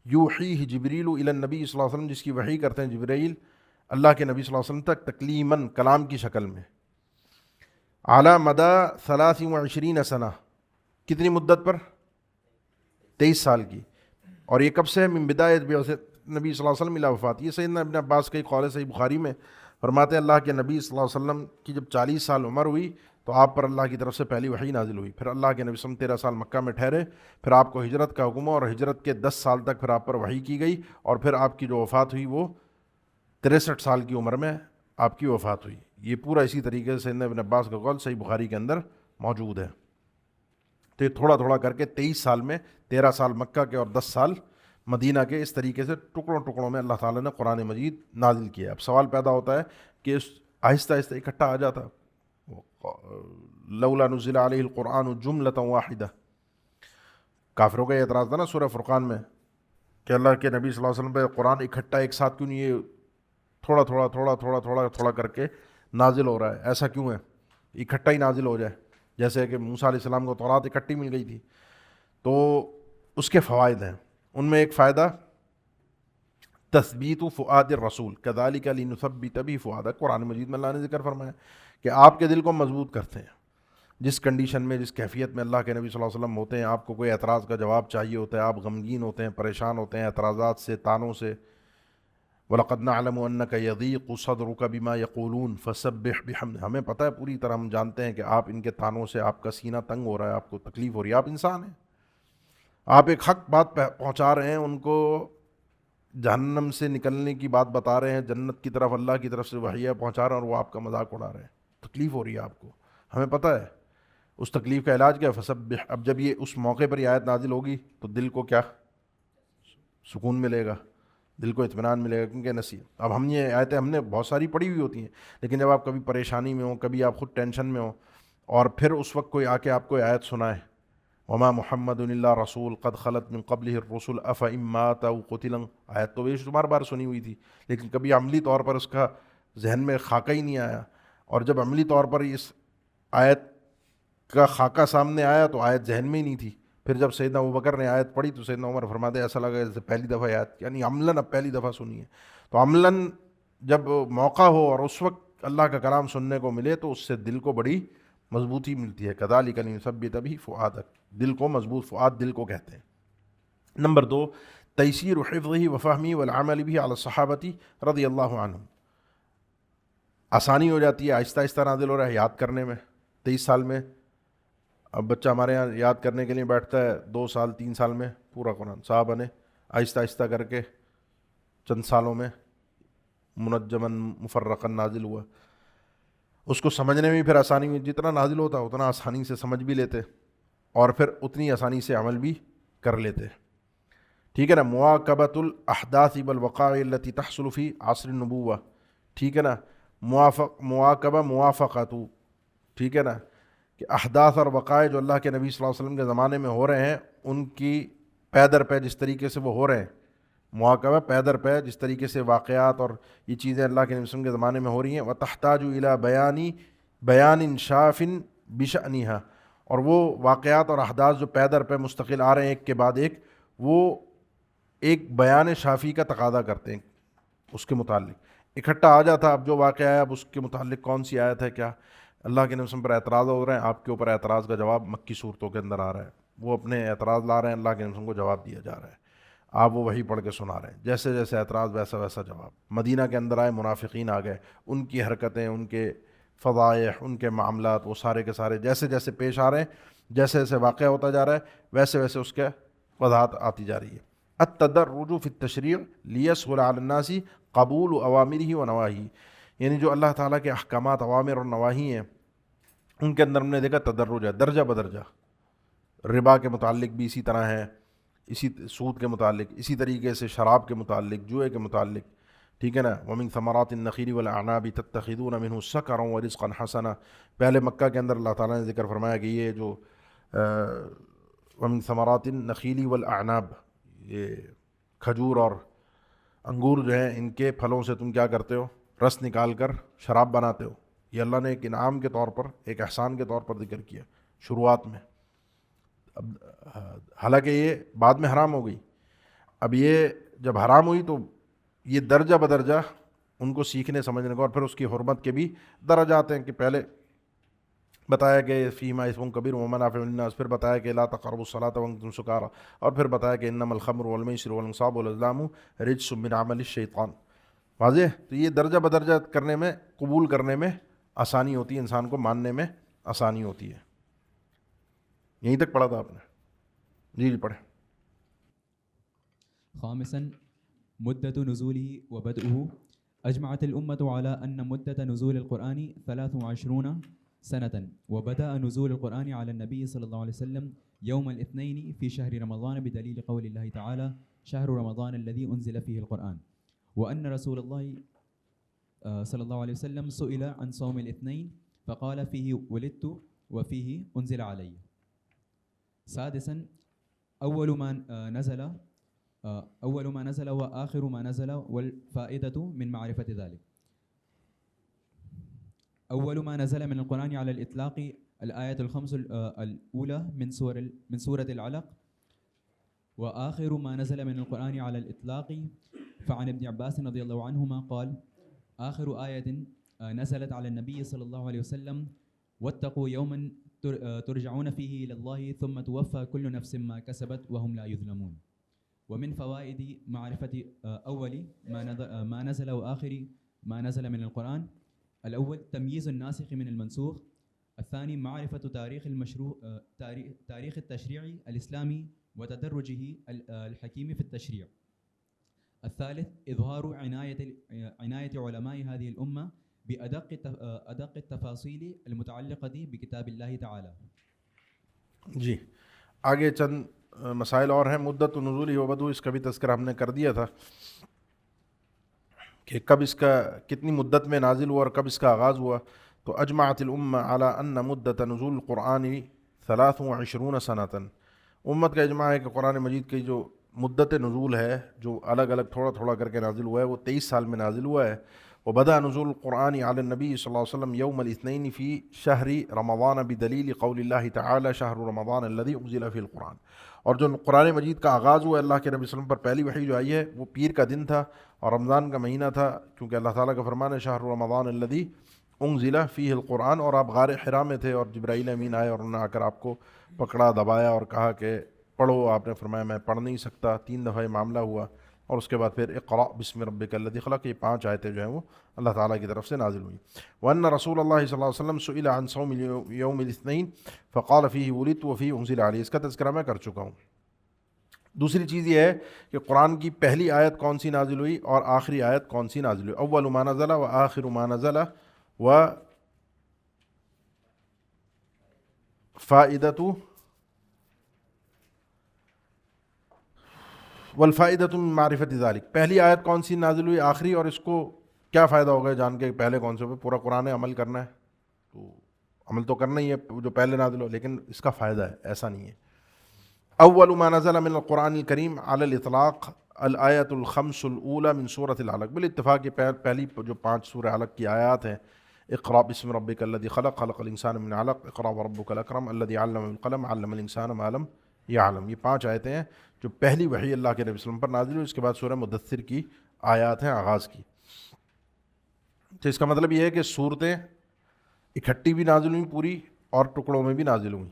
یوحیہ جبریل الی النبی صلی اللہ علیہ وسلم، جس کی وحی کرتے ہیں جبرائیل اللہ کے نبی صلی اللہ علیہ وسلم تک، تکلیماً، کلام کی شکل میں. اعلیٰ مدہ 23 سنہ، کتنی مدت پر؟ 23 سال کی. اور یہ کب سے ہے؟ من بدایت بعثت نبی صلی اللہ علیہ وسلم الی وفات. یہ سیدنا ابن عباس کا قول ہے، صحیح بخاری میں فرماتے ہیں اللہ کے نبی صلی اللہ علیہ وسلم کی جب 40 سال عمر ہوئی تو آپ پر اللہ کی طرف سے پہلی وحی نازل ہوئی. پھر اللہ کے نبی صلی اللہ علیہ وسلم 13 سال مکہ میں ٹھہرے، پھر آپ کو ہجرت کا حکم ہوا، اور ہجرت کے 10 سال تک پھر آپ پر وحی کی گئی، اور پھر آپ کی جو وفات ہوئی وہ 63 سال کی عمر میں آپ کی وفات ہوئی. یہ پورا اسی طریقے سے سیدنا ابن عباس کا قول صحیح بخاری کے اندر موجود ہے. تو یہ تھوڑا تھوڑا کر کے 23 سال میں 13 سال مکہ کے اور 10 سال مدینہ کے، اس طریقے سے ٹکڑوں ٹکڑوں میں اللہ تعالیٰ نے قرآن مجید نازل کیا. اب سوال پیدا ہوتا ہے کہ آہستہ آہستہ اکٹھا آ جاتا، لولا نزل علیہ القرآن جملۃ واحدہ. کافروں کا یہ اعتراض تھا نا سورہ فرقان میں کہ اللہ کے نبی صلی اللہ علیہ وسلم پہ قرآن اکٹھا ایک ساتھ کیوں نہیں، یہ تھوڑا تھوڑا تھوڑا تھوڑا تھوڑا تھوڑا کر کے نازل ہو رہا ہے، ایسا کیوں ہے؟ اکٹھا ہی نازل ہو جائے، جیسے کہ موسیٰ علیہ السلام کو تورات اکٹھی مل گئی تھی. تو اس کے فوائد ہیں، ان میں ایک فائدہ تثبیت فؤاد الرسول کذالک لنثبت به فؤادک. قرآن مجید میں اللہ نے ذکر فرمایا کہ آپ کے دل کو مضبوط کرتے ہیں. جس کنڈیشن میں، جس کیفیت میں اللہ کے نبی صلی اللہ علیہ وسلم ہوتے ہیں، آپ کو کوئی اعتراض کا جواب چاہیے ہوتا ہے، آپ غمگین ہوتے ہیں، پریشان ہوتے ہیں اعتراضات سے، تانوں سے. وَلَقَدْ نَعْلَمُ أَنَّكَ يَضِيقُ صَدْرُكَ بِمَا يَقُولُونَ فَسَبِّحْ بِحَمْدِ. ہمیں پتہ ہے پوری طرح، ہم جانتے ہیں کہ آپ ان کے تانوں سے آپ کا سینہ تنگ ہو رہا ہے، آپ کو تکلیف ہو رہی ہے، آپ انسان ہیں، آپ ایک حق بات پہنچا رہے ہیں، ان کو جہنم سے نکلنے کی بات بتا رہے ہیں، جنت کی طرف اللہ کی طرف سے وحیاں پہنچا رہے ہیں، اور وہ آپ کا مذاق اڑا رہے ہیں، تکلیف ہو رہی ہے آپ کو، ہمیں پتہ ہے. اس تکلیف کا علاج کیا ہے؟ فسبح. اب جب یہ اس موقع پر یہ آیت نازل ہوگی تو دل کو کیا سکون ملے گا، دل کو اطمینان ملے گا، کیونکہ نصیحت. اب ہم یہ آیتیں ہم نے بہت ساری پڑھی ہوئی ہوتی ہیں، لیکن جب آپ کبھی پریشانی میں ہوں، کبھی آپ خود ٹینشن میں ہوں، اور پھر اس وقت کوئی آ کے آپ کو آیت سنائے، وما محمد الا رسول قد خلت من قبلہ الرسل افإن مات او قتل. آیت تو بے شمار بار سنی ہوئی تھی، لیکن کبھی عملی طور پر اس کا ذہن میں خاکہ ہی نہیں آیا. اور جب عملی طور پر اس آیت کا خاکہ سامنے آیا تو آیت ذہن میں ہی نہیں تھی. پھر جب سیدنا ابوبکر نے آیت پڑھی تو سیدنا عمر فرماتے ایسا لگا جیسے پہلی دفعہ آیت، یعنی عملاً اب پہلی دفعہ سنی ہے. تو عملاً جب موقع ہو اور اس وقت اللہ کا کلام سننے کو ملے تو اس سے دل کو بڑی مضبوطی ملتی ہے. کذالک لنثبت بہ فؤادک، دل کو مضبوط، فؤاد دل کو کہتے ہیں. نمبر 2، تیسیر حفظہ وفہمہ والعمل بہ علی الصحابۃ رضی اللہ عنہم. آسانی ہو جاتی ہے، آہستہ آہستہ نازل ہو رہا ہے یاد کرنے میں. 23 سال میں اب بچہ ہمارے یہاں یاد کرنے کے لیے بیٹھتا ہے 2 سال 3 سال میں پورا قرآن. صحابہ نے آہستہ آہستہ کر کے چند سالوں میں منجماً مفرقاً نازل ہوا. اس کو سمجھنے میں پھر آسانی ہوئی، جتنا نازل ہوتا اتنا آسانی سے سمجھ بھی لیتے اور پھر اتنی آسانی سے عمل بھی کر لیتے. ٹھیک ہے نا. مواکبۃ الاحداث والوقائع التي تحصل فی عصر النبوہ. ٹھیک ہے نا. مواکبہ موافقت، ٹھیک ہے نا، کہ احداث اور وقائع جو اللہ کے نبی صلی اللہ علیہ وسلم کے زمانے میں ہو رہے ہیں ان کی پے در پے جس طریقے سے وہ ہو رہے ہیں، مواکبہ پے در پے جس طریقے سے واقعات اور یہ چیزیں اللہ کے نبی صلی اللہ علیہ وسلم کے زمانے میں ہو رہی ہیں. وتحتاج الی بیان شاف بشأنہا. اور وہ واقعات اور احداث جو پے در پے مستقل آ رہے ہیں ایک کے بعد ایک، وہ ایک بیان شافی کا تقاضا کرتے ہیں اس کے متعلق. اکٹھا آ جاتا اب جو واقعہ ہے، اب اس کے متعلق کون سی آیت ہے، کیا اللہ کے نبی پر اعتراض ہو رہے ہیں، آپ کے اوپر اعتراض کا جواب مکی صورتوں کے اندر آ رہا ہے، وہ اپنے اعتراض لا رہے ہیں، اللہ کے نبی کو جواب دیا جا رہا ہے، آپ وہ وہی پڑھ کے سنا رہے ہیں، جیسے جیسے اعتراض ویسا ویسا جواب. مدینہ کے اندر آئے، منافقین آ گئے، ان کی حرکتیں، ان کے فضائح، ان کے معاملات، وہ سارے کے سارے جیسے جیسے پیش آ رہے ہیں، جیسے جیسے واقعہ ہوتا جا رہا ہے، ویسے ویسے اس کے وضاحت آتی جا رہی ہے. التدرج فی التشریع لیسہل علی الناس قبول اوامرہ و نواہی. یعنی جو اللہ تعالیٰ کے احکامات، اوامر اور نواہی ہیں، ان کے اندر ہم نے دیکھا تدرج ہے، درجہ بدرجہ. ربا کے متعلق بھی اسی طرح ہے، اسی سود کے متعلق، اسی طریقے سے شراب کے متعلق، جوئے کے متعلق، ٹھیک ہے نا. ومن ثمرات النخیل والاعناب تتخذون منه سکرا ورزقا حسنا. پہلے مکہ کے اندر اللہ تعالیٰ نے ذکر فرمایا کہ یہ جو ومن ثمرات النخیل والاعناب، یہ کھجور اور انگور جو ہیں، ان کے پھلوں سے تم کیا کرتے ہو؟ رس نکال کر شراب بناتے ہو. یہ اللہ نے ایک انعام کے طور پر، ایک احسان کے طور پر ذکر کیا شروعات میں. اب حالانکہ یہ بعد میں حرام ہو گئی. اب یہ جب حرام ہوئی تو یہ درجہ بدرجہ ان کو سیکھنے سمجھنے کو، اور پھر اس کی حرمت کے بھی درجات ہیں کہ پہلے بتایا کہ فیما اسم کبیر ومنافع للناس، پھر بتایا کہ لا تقربوا الصلاۃ وانتم سکارى، اور پھر بتایا کہ انما الخمر والمیسر والانصاب والازلام رجس من عمل الشیطان. واضح؟ تو یہ درجہ بدرجہ کرنے میں، قبول کرنے میں آسانی ہوتی ہے، انسان کو ماننے میں آسانی ہوتی ہے. یہیں تک پڑھا تھا آپ نے؟ جی پڑھیں. خامسا مدة نزوله وبدءه. أجمعت الأمة على أن مدة نزول القرآن 23 سنة، وبدأ نزول القرآن على النبي صلى الله عليه وسلم يوم الاثنين في شهر رمضان بدليل قول الله تعالى شهر رمضان الذي أنزل فيه القرآن، وأن رسول الله صلى الله عليه وسلم سئل عن صوم الاثنين فقال فيه ولدت وفيه أنزل علي. سادسا أول ما نزل وآخر ما نزل، والفائدة من معرفة ذلك. أول ما نزل من القرآن على الإطلاق الآية الخمس الأولى من سورة العلق، وآخر ما نزل من القرآن على الإطلاق فعن ابن عباس رضي الله عنهما قال آخر آية نزلت على النبي صلى الله عليه وسلم واتقوا يوما ترجعون فيه إلى الله ثم توفى كل نفس ما كسبت وهم لا يظلمون. ومن فوائد معرفة أول ما نزل وآخر ما نزل من القرآن: الأول تمييز الناسخ من المنسوخ، الثاني معرفة تاريخ التشريع الإسلامي وتدرجه الحكيم في التشريع، الثالث إظهار عناية علماء هذه الأمة بأدق التفاصيل المتعلقة بكتاب الله تعالى. جی آگے چند مسائل اور ہیں. مدت نزول و بدو، اس کا بھی تذکرہ ہم نے کر دیا تھا کہ کب اس کا کتنی مدت میں نازل ہوا اور کب اس کا آغاز ہوا. تو اجمعت الامہ علی ان مدت نزول القرآن 23 سنۃ. امت کا اجماع ہے کہ قرآن مجید کی جو مدت نزول ہے، جو الگ الگ تھوڑا تھوڑا کر کے نازل ہوا ہے، وہ 23 سال میں نازل ہوا ہے. وبدأ نزول القرآن علی النبی صلی اللہ علیہ وسلم یوم الاثنین فی شہر رمضان بدلیل قول اللہ تعالی شہر رمضان الذی انزل فی القرآن. اور جو قرآن مجید کا آغاز ہوا اللہ کے نبی صلی اللہ علیہ وسلم پر پہلی وحی جو آئی ہے وہ پیر کا دن تھا اور رمضان کا مہینہ تھا، کیونکہ اللہ تعالیٰ کا فرمان ہے شہر رمضان الذی انزل فیہ القرآن. اور آپ غار حرا میں تھے اور جبرائیل امین آئے اور انہوں نے آ کر آپ کو پکڑا، دبایا اور کہا کہ پڑھو. آپ نے فرمایا میں پڑھ نہیں سکتا. 3 دفعہ یہ معاملہ ہوا اور اس کے بعد پھر اقرأ بسم ربک الذی خلق. یہ 5 آیتیں جو ہیں وہ اللہ تعالیٰ کی طرف سے نازل ہوئیں. وأن رسول اللہ صلی اللہ علیہ وسلم سئل عن صوم یوم الاثنین فقال فیہ ولدت وفیہ انزل علی. اس کا تذکرہ میں کر چکا ہوں. دوسری چیز یہ ہے کہ قرآن کی پہلی آیت کون سی نازل ہوئی اور آخری آیت کون سی نازل ہوئی. اول ما نزل و آخر ما نزل و فائدۃ والفائدۃ من معرفت ذلک. پہلی آیت کون سی نازل ہوئی، آخری، اور اس کو کیا فائدہ ہوگا جان کے پہلے کون سے. پورا قرآن عمل کرنا ہے تو عمل تو کرنا ہی ہے جو پہلے نازل ہو، لیکن اس کا فائدہ ہے، ایسا نہیں ہے. اول ما نزل من القرآن الکریم علی الاطلاق الآیۃ الخمس الاولی من سورۃ العلق. بالاتفاق یہ پہلی جو 5 سورہ علق کی آیات ہیں، اقرأ بسم ربک الذی خلق خلق الانسان من علق اقرأ وربک الاکرم الذی علم بالقلم علم الانسان ما لم یعلم. یہ 5 آیتیں ہیں جو پہلی وحی اللہ کے نبی صلی اللہ علیہ وسلم پر نازل ہوئی. اس کے بعد سورہ مدثر کی آیات ہیں آغاز کی. تو اس کا مطلب یہ ہے کہ صورتیں اکٹھی بھی نازل ہوئیں پوری اور ٹکڑوں میں بھی نازل ہوئیں.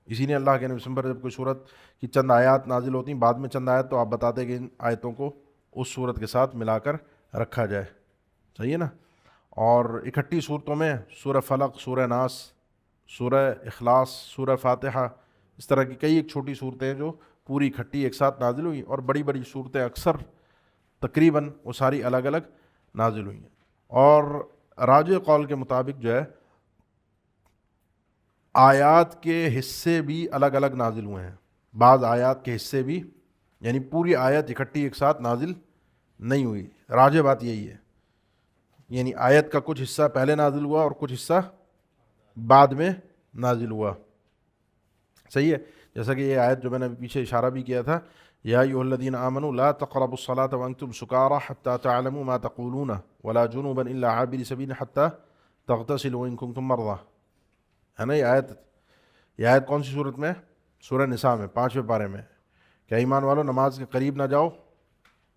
اسی لیے اللہ کے نبی صلی اللہ علیہ وسلم پر جب کوئی صورت کی چند آیات نازل ہوتی ہیں، بعد میں چند آیت، تو آپ بتاتے کہ ان آیتوں کو اس صورت کے ساتھ ملا کر رکھا جائے. صحیح ہے نا. اور اکٹھی صورتوں میں سورہ فلق، سورہ ناس، سورہ اخلاص، سورہ فاتحہ، اس طرح کی کئی ایک چھوٹی صورتیں جو پوری اکٹھی ایک ساتھ نازل ہوئیں، اور بڑی بڑی صورتیں اکثر تقریباً وہ ساری الگ الگ نازل ہوئی ہیں. اور راجح قول کے مطابق جو ہے آیات کے حصے بھی الگ الگ نازل ہوئے ہیں. بعض آیات کے حصے بھی، یعنی پوری آیت اکٹھی ایک ساتھ نازل نہیں ہوئی. راجح بات یہی ہے، یعنی آیت کا کچھ حصہ پہلے نازل ہوا اور کچھ حصہ بعد میں نازل ہوا. صحیح ہے. جیسا کہ یہ آیت جو میں نے پیچھے اشارہ بھی کیا تھا، یا ایھا الذین آمنوا لا تقربوا الصلاۃ وانتم سکارى حتى تعلموا ما تقولون ولا جنبا الا عابر سبیل حتى تغتسلوا ان کنتم مرضى. ہے نا یہ آیت کون سی صورت میں؟ سورہ نساء میں 5ویں پارے میں. کہ ایمان والو نماز کے قریب نہ جاؤ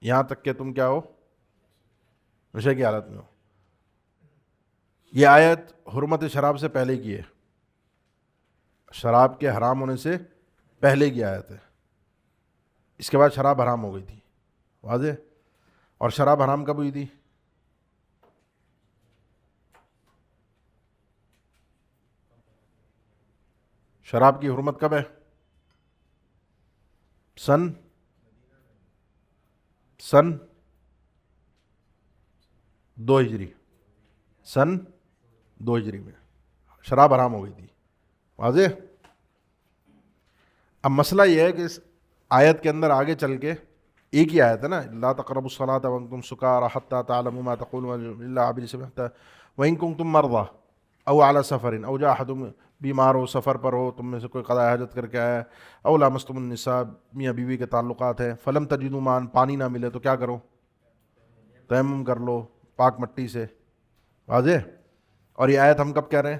یہاں تک کہ تم کیا ہو؟ نشے کی حالت میں ہو. یہ آیت حرمت شراب سے پہلے کی ہے، شراب کے حرام ہونے سے پہلے کی آیت ہے. اس کے بعد شراب حرام ہو گئی تھی. واضح؟ اور شراب حرام کب ہوئی تھی؟ شراب کی حرمت کب ہے؟ سن 2 ہجری. سن 2 ہجری میں شراب حرام ہو گئی تھی. واضح؟ اب مسئلہ یہ ہے کہ اس آیت کے اندر آگے چل کے ایک ہی آیت ہے نا، لا تقربوا الصلاۃ وانتم سکارى حتى تعلموا ما تقولون الا عابر سبيل وان كنتم مرضى او على سفر او جاء احد بیمار ہو، سفر پر ہو، تم میں سے کوئی قضاء حاجت کر کے آیا ہے، او لامستم النساء میاں بیوی کے تعلقات ہیں، فلم تجدوا ماء پانی نہ ملے تو کیا کرو؟ تیمم کر لو پاک مٹی سے. واضح؟ اور یہ آیت ہم کب کہہ رہے ہیں؟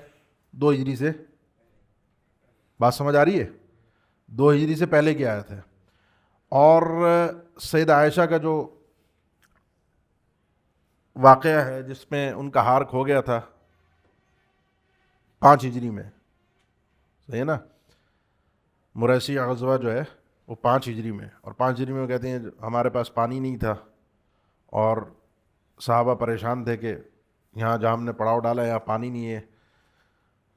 2 ہجری سے. بات سمجھ آ رہی ہے؟ 2 ہجری سے پہلے کی آیت ہے. اور سیدہ عائشہ کا جو واقعہ ہے جس میں ان کا ہار کھو گیا تھا 5 ہجری میں، صحیح ہے نا؟ مریسی غزوہ جو ہے وہ 5 ہجری میں، اور 5 ہجری میں وہ کہتے ہیں ہمارے پاس پانی نہیں تھا اور صحابہ پریشان تھے کہ یہاں جہاں ہم نے پڑاؤ ڈالا یہاں پانی نہیں ہے،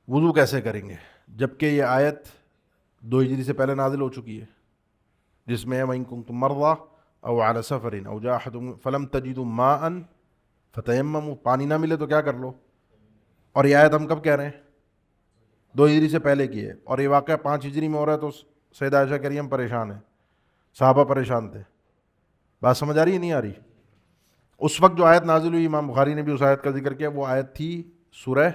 وضو کیسے کریں گے؟ جبکہ یہ آیت 2 ہجری سے پہلے نازل ہو چکی ہے جس میں وَإِن كُنتُم مَرْضَىٰ أَوْ عَلَىٰ سَفَرٍ أَوْ جَاءَ أَحَدٌ فَلَمْ تَجِدُوا مَاءً فَتَيَمَّمُوا، پانی نہ ملے تو کیا کر لو. اور یہ آیت ہم کب کہہ رہے ہیں؟ 2 ہجری سے پہلے کی ہے. اور یہ واقعہ 5 ہجری میں ہو رہا ہے تو سیدہ عائشہ کہہ رہی ہیں ہم پریشان ہیں، صحابہ پریشان تھے. بات سمجھ آ رہی ہے نہیں آ رہی؟ اس وقت جو آیت نازل ہوئی، امام بخاری نے بھی اس آیت کا ذکر کیا، وہ آیت تھی سورہ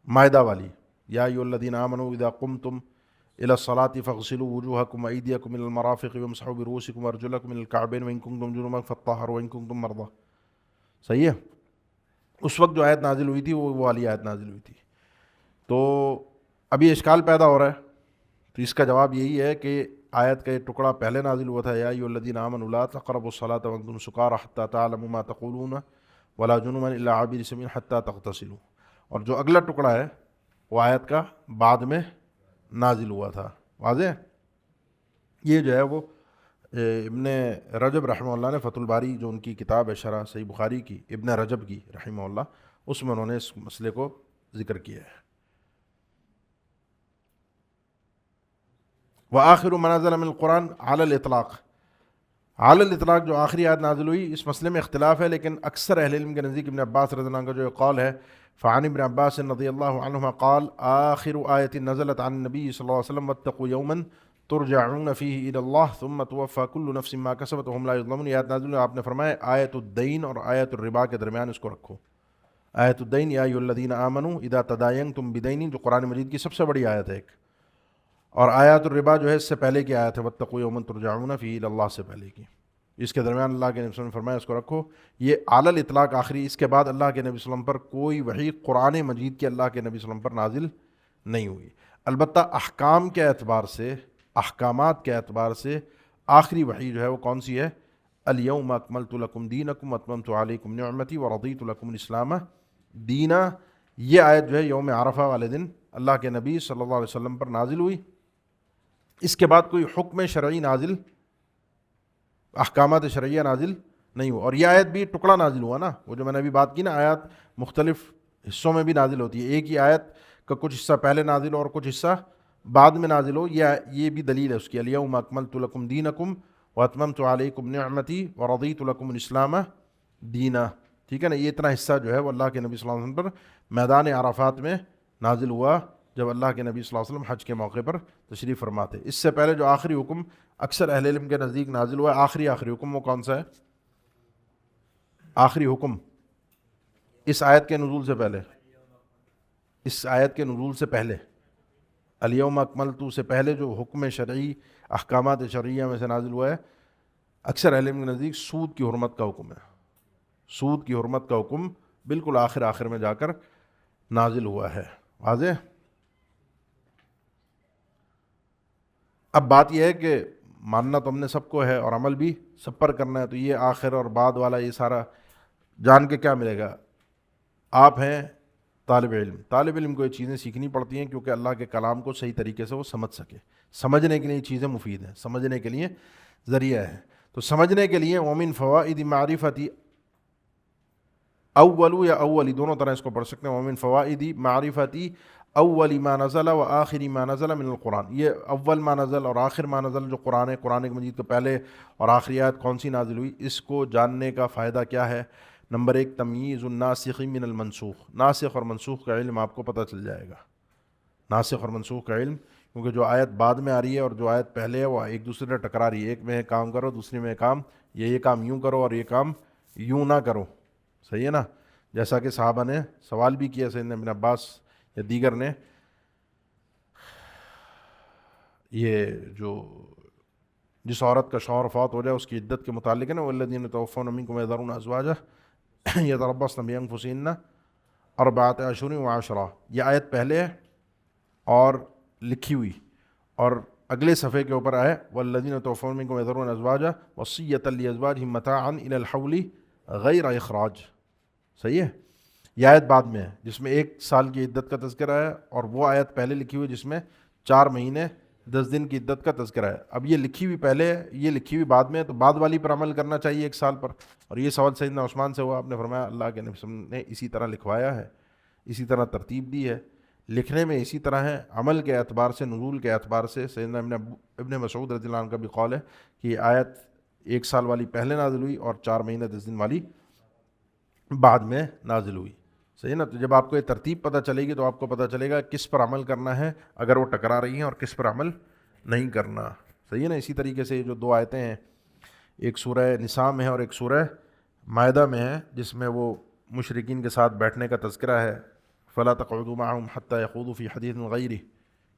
مائدہ والی، یا ایھا الذین آمنوا اذا قمتم الى الصلاة فاغسلوا وجوهكم وايديكم الى المرافق وامسحوا برؤوسكم وارجلكم الى الكعبين وان كنتم جنبا فاطهروا وان كنتم مرضى. صحیح ہے؟ اس وقت جو آیت نازل ہوئی تھی وہ والی آیت نازل ہوئی تھی. تو ابھی اشکال پیدا ہو رہا ہے، تو اس کا جواب یہی ہے کہ آیت کا یہ ٹکڑا پہلے نازل ہوا تھا، یا ایھا الذین آمنوا لا تقربوا الصلاة وانتم سکارى حتى تعلموا ما تقولون ولا جنبا الا عابر سبیل حتى تغتسلوا. اور جو اگلا ٹکڑا ہے وہ آیت کا بعد میں نازل ہوا تھا. واضح؟ یہ جو ہے وہ ابن رجب رحمہ اللہ نے فتح الباری جو ان کی کتاب ہے شرح صحیح بخاری کی، ابن رجب کی رحمہ اللہ، اس میں انہوں نے اس مسئلے کو ذکر کیا ہے. وآخر ما نزل من القرآن علی الاطلاق، علی الاطلاق جو آخری آیت نازل ہوئی، اس مسئلے میں اختلاف ہے، لیکن اکثر اہل علم کے نزدیک ابن عباس رضی اللہ عنہ کا جو قول ہے، فعن ابن عباس رضی اللہ عنہما قال آخر آیت نزلت عن النبی صلی اللہ علیہ وسلم واتقوا یوما ترجعون فیہ الی اللہ ثم توفی کل نفس ما کسبت وہم لا یظلمون. یہ آیت نازل ہوئی، آپ نے فرمایا آیت الدین اور آیت الربا کے درمیان اس کو رکھو. آیت الدین یا ایھا الذین آمنوا اذا تداینتم بدین، جو قرآن مجید کی سب سے بڑی آیت ہے ایک، اور آیات الربا جو ہے اس سے پہلے کی آیت ہے واتقوا یوما ترجعون فیہ الی اللہ سے پہلے کی. اس کے درمیان اللہ کے نبی صلی اللہ علیہ وسلم نے فرمایا اس کو رکھو. یہ علی الاطلاق آخری، اس کے بعد اللہ کے نبی صلی اللہ علیہ وسلم پر کوئی وحی قرآن مجید کے اللہ کے نبی صلی اللہ علیہ وسلم پر نازل نہیں ہوئی. البتہ احکام کے اعتبار سے، احکامات کے اعتبار سے آخری وحی جو ہے وہ کون سی ہے؟ الیوم اکملت لکم دینکم واتممت علیکم نعمتی ورضیت لکم الاسلام دینا. یہ آیت جو ہے یوم عرفہ والے دن اللہ کے نبی صلی اللہ علیہ وسلم پر نازل ہوئی. اس کے بعد کوئی حکم شرعی نازل، احکامات شرعیہ نازل نہیں ہوا. اور یہ آیت بھی ٹکڑا نازل ہوا نا، وہ جو میں نے ابھی بات کی نا، آیات مختلف حصوں میں بھی نازل ہوتی ہے. ایک ہی آیت کا کچھ حصہ پہلے نازل ہو اور کچھ حصہ بعد میں نازل ہو، یہ بھی دلیل ہے اس کی. الیوم اکملت لکم دینکم واتممت علیکم نعمتی ورضیت لکم الاسلام دینا. ٹھیک ہے نا؟ یہ اتنا حصہ جو ہے وہ اللہ کے نبی صلی اللہ علیہ وسلم پر میدان عرفات میں نازل ہوا جب اللہ کے نبی صلی اللہ علیہ وسلم حج کے موقع پر تشریف فرما تھے۔ اس سے پہلے جو آخری حکم اکثر اہل علم کے نزدیک نازل ہوا ہے، آخری حکم وہ کون سا ہے؟ آخری حکم اس آیت کے نزول سے پہلے، اس آیت کے نزول سے پہلے، الیوم اکملت سے پہلے جو حکم شرعی احکامات شرعیہ میں سے نازل ہوا ہے، اکثر اہل علم کے نزدیک سود کی حرمت کا حکم ہے۔ سود کی حرمت کا حکم بالکل آخر میں جا کر نازل ہوا ہے۔ واضح؟ اب بات یہ ہے کہ ماننا تو ہم نے سب کو ہے اور عمل بھی سب پر کرنا ہے، تو یہ آخر اور بعد والا یہ سارا جان کے کیا ملے گا؟ آپ ہیں طالب علم کو یہ چیزیں سیکھنی پڑتی ہیں کیونکہ اللہ کے کلام کو صحیح طریقے سے وہ سمجھ سکے۔ سمجھنے کے لیے چیزیں مفید ہیں، سمجھنے کے لیے ذریعہ ہے۔ تو سمجھنے کے لیے ومن فوائد معرفتی اول یا اولی دونوں طرح اس کو پڑھ سکتے ہیں، ومن فوائد معرفتی اول ما نزل و آخری ما نزل من القرآن، یہ اول ما نزل اور آخر ما نزل جو قرآن مجید کے پہلے اور آخری آیت کون سی نازل ہوئی، اس کو جاننے کا فائدہ کیا ہے؟ نمبر 1 تمییز الناسخ من المنسوخ، ناسخ اور منسوخ کا علم آپ کو پتہ چل جائے گا۔ ناسخ اور منسوخ کا علم، کیونکہ جو آیت بعد میں آ رہی ہے اور جو آیت پہلے ہے وہ ایک دوسرے سے ٹکرا رہی ہے، ایک میں کام کرو دوسری میں کام، یہ کام یوں کرو اور یہ کام یوں نہ کرو، صحیح ہے نا؟ جیسا کہ صحابہ نے سوال بھی کیا سیدنا ابن عباس یا دیگر نے، یہ جو جس عورت کا شوہر فوت ہو جائے اس کی عدت کے متعلق ہے نا، والذین توفون منکم یذرون ازواجا یتربصن بانفسہن اربعۃ اشہر وعشرہ، یہ آیت پہلے ہے اور لکھی ہوئی، اور اگلے صفحے کے اوپر آئے والذین توفون منکم یذرون ازواجا وصیۃ لازواجہم متاعا الی الحول غیر اخراج، صحیح ہے؟ یہ آیت بعد میں ہے جس میں 1 سال کی عدت کا تذکرہ ہے، اور وہ آیت پہلے لکھی ہوئی جس میں 4 مہینے 10 دن کی عدت کا تذکرہ ہے۔ اب یہ لکھی ہوئی پہلے ہے، یہ لکھی ہوئی بعد میں ہے، تو بعد والی پر عمل کرنا چاہیے 1 سال پر۔ اور یہ سوال سیدنا عثمان سے ہوا، آپ نے فرمایا اللہ کے نبی صلی اللہ علیہ وسلم نے اسی طرح لکھوایا ہے، اسی طرح ترتیب دی ہے، لکھنے میں اسی طرح ہے، عمل کے اعتبار سے، نزول کے اعتبار سے سیدنا ابن مسعود رضی اللہ عنہ کا بھی قول ہے کہ یہ آیت 1 سال والی پہلے نازل ہوئی اور 4 مہینے 10 دن والی بعد میں نازل ہوئی، صحیح نا؟ تو جب آپ کو یہ ترتیب پتہ چلے گی تو آپ کو پتہ چلے گا کس پر عمل کرنا ہے اگر وہ ٹکرا رہی ہیں اور کس پر عمل نہیں کرنا، صحیح ہے نا؟ اسی طریقے سے جو 2 آیتیں ہیں، ایک سورہ نساء میں ہے اور ایک سورہ مائدہ میں ہے، جس میں وہ مشرکین کے ساتھ بیٹھنے کا تذکرہ ہے، فلا تقعدوا معهم حتى يخوضوا في حديث غيره،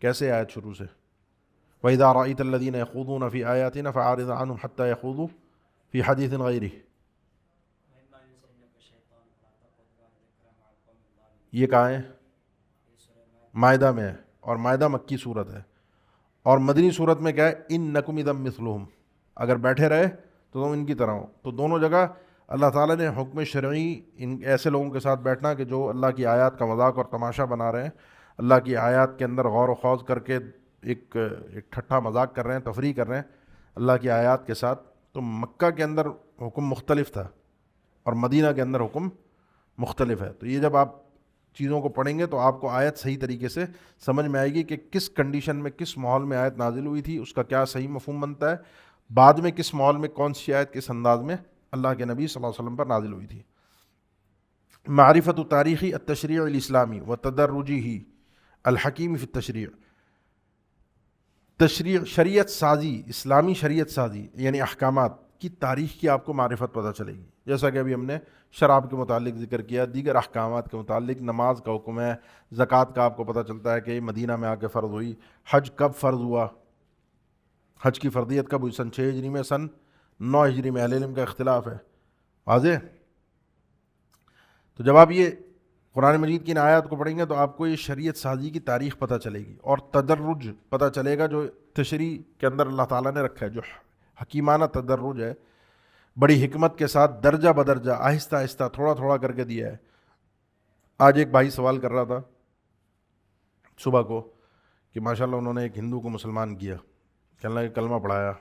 کیسے آیت شروع سے وَإِذَا رَأَيْتَ الَّذِينَ يَخُوضُونَ فِي آيَاتِنَا فَأَعْرِضْ عَنْهُمْ حَتَّى يَخُوضُوا فِي حَدِيثٍ غَيْرِهِ، یہ کہاں ہے؟ مائدہ میں ہے، اور مائدہ مکی صورت ہے، اور مدنی صورت میں کیا ہے؟ إِنَّكُمْ إِذًا مِثْلُهُمْ، اگر بیٹھے رہے تو تم ان کی طرح ہو۔ تو دونوں جگہ اللہ تعالیٰ نے حکم شرعی ان ایسے لوگوں کے ساتھ بیٹھنا کہ جو اللہ کی آیات کا مذاق اور تماشا بنا رہے ہیں، اللہ کی آیات کے اندر غور و خوض کر کے ایک ٹھٹھا مذاق کر رہے ہیں، تفریح کر رہے ہیں اللہ کی آیات کے ساتھ۔ تو مکہ کے اندر حکم مختلف تھا اور مدینہ کے اندر حکم مختلف ہے، تو یہ جب آپ چیزوں کو پڑھیں گے تو آپ کو آیت صحیح طریقے سے سمجھ میں آئے گی کہ کس کنڈیشن میں کس ماحول میں آیت نازل ہوئی تھی، اس کا کیا صحیح مفہوم بنتا ہے، بعد میں کس ماحول میں کون سی آیت کس انداز میں اللہ کے نبی صلی اللہ علیہ وسلم پر نازل ہوئی تھی۔ معرفت تاریخی التشریع الاسلامی و تدرجی الحکیم فی التشریع، تشریع شریعت سازی، اسلامی شریعت سازی یعنی احکامات کی تاریخ کی آپ کو معرفت پتہ چلے گی، جیسا کہ ابھی ہم نے شراب کے متعلق ذکر کیا، دیگر احکامات کے متعلق، نماز کا حکم ہے، زکوٰۃ کا آپ کو پتہ چلتا ہے کہ مدینہ میں آ کے فرض ہوئی، حج کب فرض ہوا، حج کی فرضیت کب ہوئی، سن 6 ہجری میں، سن 9 ہجری میں، اہل علم کا اختلاف ہے، واضح؟ تو جب آپ یہ قرآن مجید کی ان آیات کو پڑھیں گے تو آپ کو یہ شریعت سازی کی تاریخ پتہ چلے گی، اور تدرج پتہ چلے گا جو تشریع کے اندر اللہ تعالیٰ نے رکھا ہے، جو حکیمانہ تدرج ہے، بڑی حکمت کے ساتھ درجہ بدرجہ آہستہ آہستہ تھوڑا تھوڑا کر کے دیا ہے۔ آج ایک بھائی سوال کر رہا تھا صبح کو کہ ماشاءاللہ انہوں نے ایک ہندو کو مسلمان کیا، کہنے لگے کلمہ پڑھایا،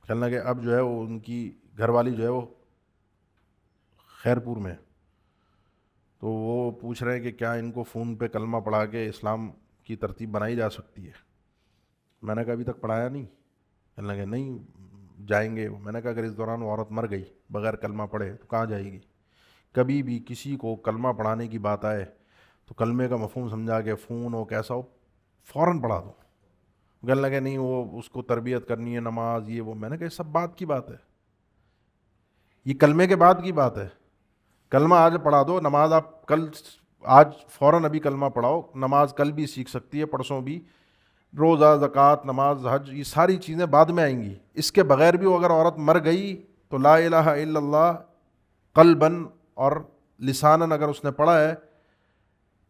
کہنے لگے اب جو ہے وہ ان کی گھر والی جو ہے وہ خیر پور میں، تو وہ پوچھ رہے ہیں کہ کیا ان کو فون پہ کلمہ پڑھا کے اسلام کی ترتیب بنائی جا سکتی ہے؟ میں نے کہا ابھی تک پڑھایا نہیں، کہنے لگے نہیں جائیں گے۔ میں نے کہا اگر اس دوران وہ عورت مر گئی بغیر کلمہ پڑھے تو کہاں جائے گی؟ کبھی بھی کسی کو کلمہ پڑھانے کی بات آئے تو کلمے کا مفہوم سمجھا کہ فون ہو کیسا ہو فوراً پڑھا دو. کہنے لگے نہیں وہ اس کو تربیت کرنی ہے نماز یہ وہ. میں نے کہا یہ سب بات کی بات ہے, یہ کلمے کے بعد کی بات ہے. کلمہ آج پڑھا دو, نماز آپ کل آج فوراً ابھی کلمہ پڑھاؤ, نماز کل بھی سیکھ سکتی ہے پرسوں بھی. روزہ زکوٰۃ نماز حج یہ ساری چیزیں بعد میں آئیں گی. اس کے بغیر بھی اگر عورت مر گئی تو لا الہ الا اللہ قلباً اور لساناً اگر اس نے پڑھا ہے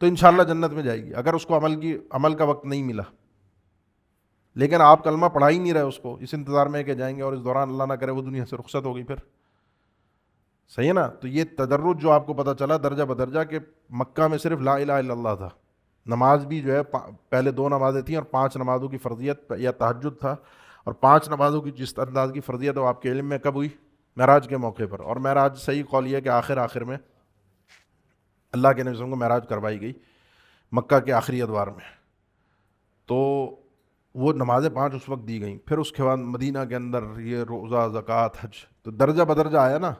تو انشاءاللہ جنت میں جائے گی, اگر اس کو عمل کا وقت نہیں ملا. لیکن آپ کلمہ پڑھا ہی نہیں رہے اس کو, اس انتظار میں کہ جائیں گے اور اس دوران اللہ نہ کرے وہ دنیا سے رخصت ہو گئی پھر. صحیح ہے نا. تو یہ تدرج جو آپ کو پتہ چلا درجہ بدرجہ کہ مکہ میں صرف لا الہ الا اللہ تھا. نماز بھی جو ہے پہلے 2 نمازیں تھیں اور 5 نمازوں کی فرضیت یا تہجد تھا, اور 5 نمازوں کی جس انداز کی فرضیت وہ آپ کے علم میں کب ہوئی؟ معراج کے موقع پر. اور معراج صحیح قول یہ ہے کہ آخر میں اللہ کے نبی صلی اللہ علیہ وسلم کو معراج کروائی گئی مکہ کے آخری ادوار میں. تو وہ نمازیں 5 اس وقت دی گئیں. پھر اس کے بعد مدینہ کے اندر یہ روزہ زکوٰۃ حج تو درجہ بدرجہ آیا نا.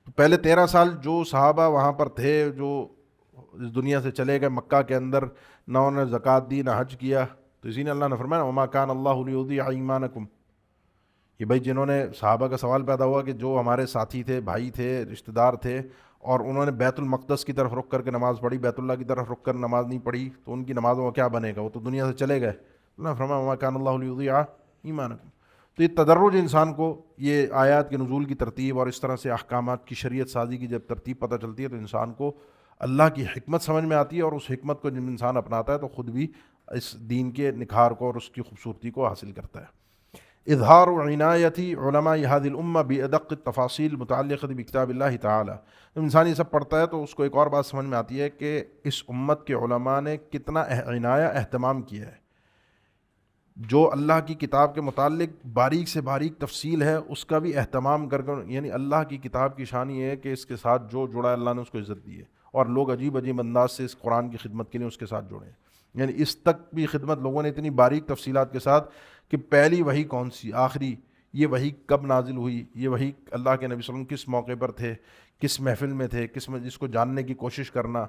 تو پہلے 13 سال جو صحابہ وہاں پر تھے جو اس دنیا سے چلے گئے مکہ کے اندر, نہ انہوں نے زکوٰۃ دی نہ حج کیا, تو اسی نے اللہ نے فرمایا وما کان اللہ لیضیع ایمانکم. یہ بھائی جنہوں نے صحابہ کا سوال پیدا ہوا کہ جو ہمارے ساتھی تھے, بھائی تھے, رشتہ دار تھے, اور انہوں نے بیت المقدس کی طرف رخ کر کے نماز پڑھی, بیت اللہ کی طرف رخ کر نماز نہیں پڑھی, تو ان کی نمازوں کا کیا بنے گا؟ وہ تو دنیا سے چلے گئے. اللہ نے فرمایا وما کان اللہ لیضیع ایمانکم. تو یہ تدرج انسان کو یہ آیات کے نزول کی ترتیب اور اس طرح سے احکامات کی شریعت سازی کی جب ترتیب پتہ چلتی ہے تو انسان کو اللہ کی حکمت سمجھ میں آتی ہے, اور اس حکمت کو جب انسان اپناتا ہے تو خود بھی اس دین کے نکھار کو اور اس کی خوبصورتی کو حاصل کرتا ہے. اظہار عنایت علماء هذه الامہ بادق التفاصیل متعلقۃ بکتاب اللہ تعالی. جب انسان یہ سب پڑھتا ہے تو اس کو ایک اور بات سمجھ میں آتی ہے کہ اس امت کے علماء نے کتنا عنایہ اہتمام کیا ہے. جو اللہ کی کتاب کے متعلق باریک سے باریک تفصیل ہے اس کا بھی اہتمام کر کر, یعنی اللہ کی کتاب کی شان یہ ہے کہ اس کے ساتھ جو جڑا ہے اللہ نے اس کو عزت دی ہے, اور لوگ عجیب عجیب انداز سے اس قرآن کی خدمت کے لیے اس کے ساتھ جڑے ہیں. یعنی اس تک بھی خدمت لوگوں نے اتنی باریک تفصیلات کے ساتھ کہ پہلی وحی کون سی, آخری یہ وحی کب نازل ہوئی, یہ وحی اللہ کے نبی صلی اللہ علیہ وسلم کس موقع پر تھے, کس محفل میں تھے, کس میں جس کو جاننے کی کوشش کرنا,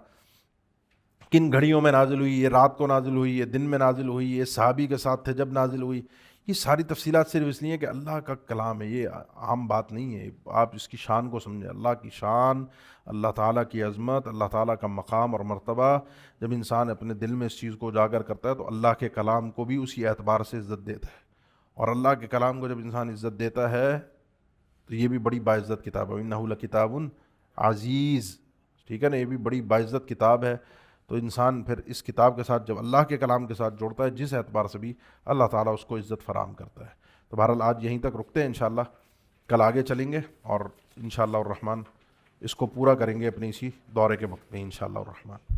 کن گھڑیوں میں نازل ہوئی, یہ رات کو نازل ہوئی, یہ دن میں نازل ہوئی, یہ صحابی کے ساتھ تھے جب نازل ہوئی. یہ ساری تفصیلات صرف اس لیے کہ اللہ کا کلام ہے, یہ عام بات نہیں ہے. آپ اس کی شان کو سمجھیں, اللہ کی شان, اللہ تعالیٰ کی عظمت, اللہ تعالیٰ کا مقام اور مرتبہ. جب انسان اپنے دل میں اس چیز کو اجاگر کرتا ہے تو اللہ کے کلام کو بھی اسی اعتبار سے عزت دیتا ہے, اور اللہ کے کلام کو جب انسان عزت دیتا ہے تو یہ بھی بڑی باعزت کتاب ہے. انہ لکتاب عزیز, ٹھیک ہے نا, یہ بھی بڑی باعزت کتاب ہے. تو انسان پھر اس کتاب کے ساتھ جب اللہ کے کلام کے ساتھ جوڑتا ہے جس اعتبار سے بھی اللہ تعالیٰ اس کو عزت فراہم کرتا ہے. تو بہرحال آج یہیں تک رکتے ہیں, انشاءاللہ کل آگے چلیں گے اور انشاءاللہ الرحمن اس کو پورا کریں گے اپنی اسی دورے کے وقت میں انشاءاللہ الرحمن.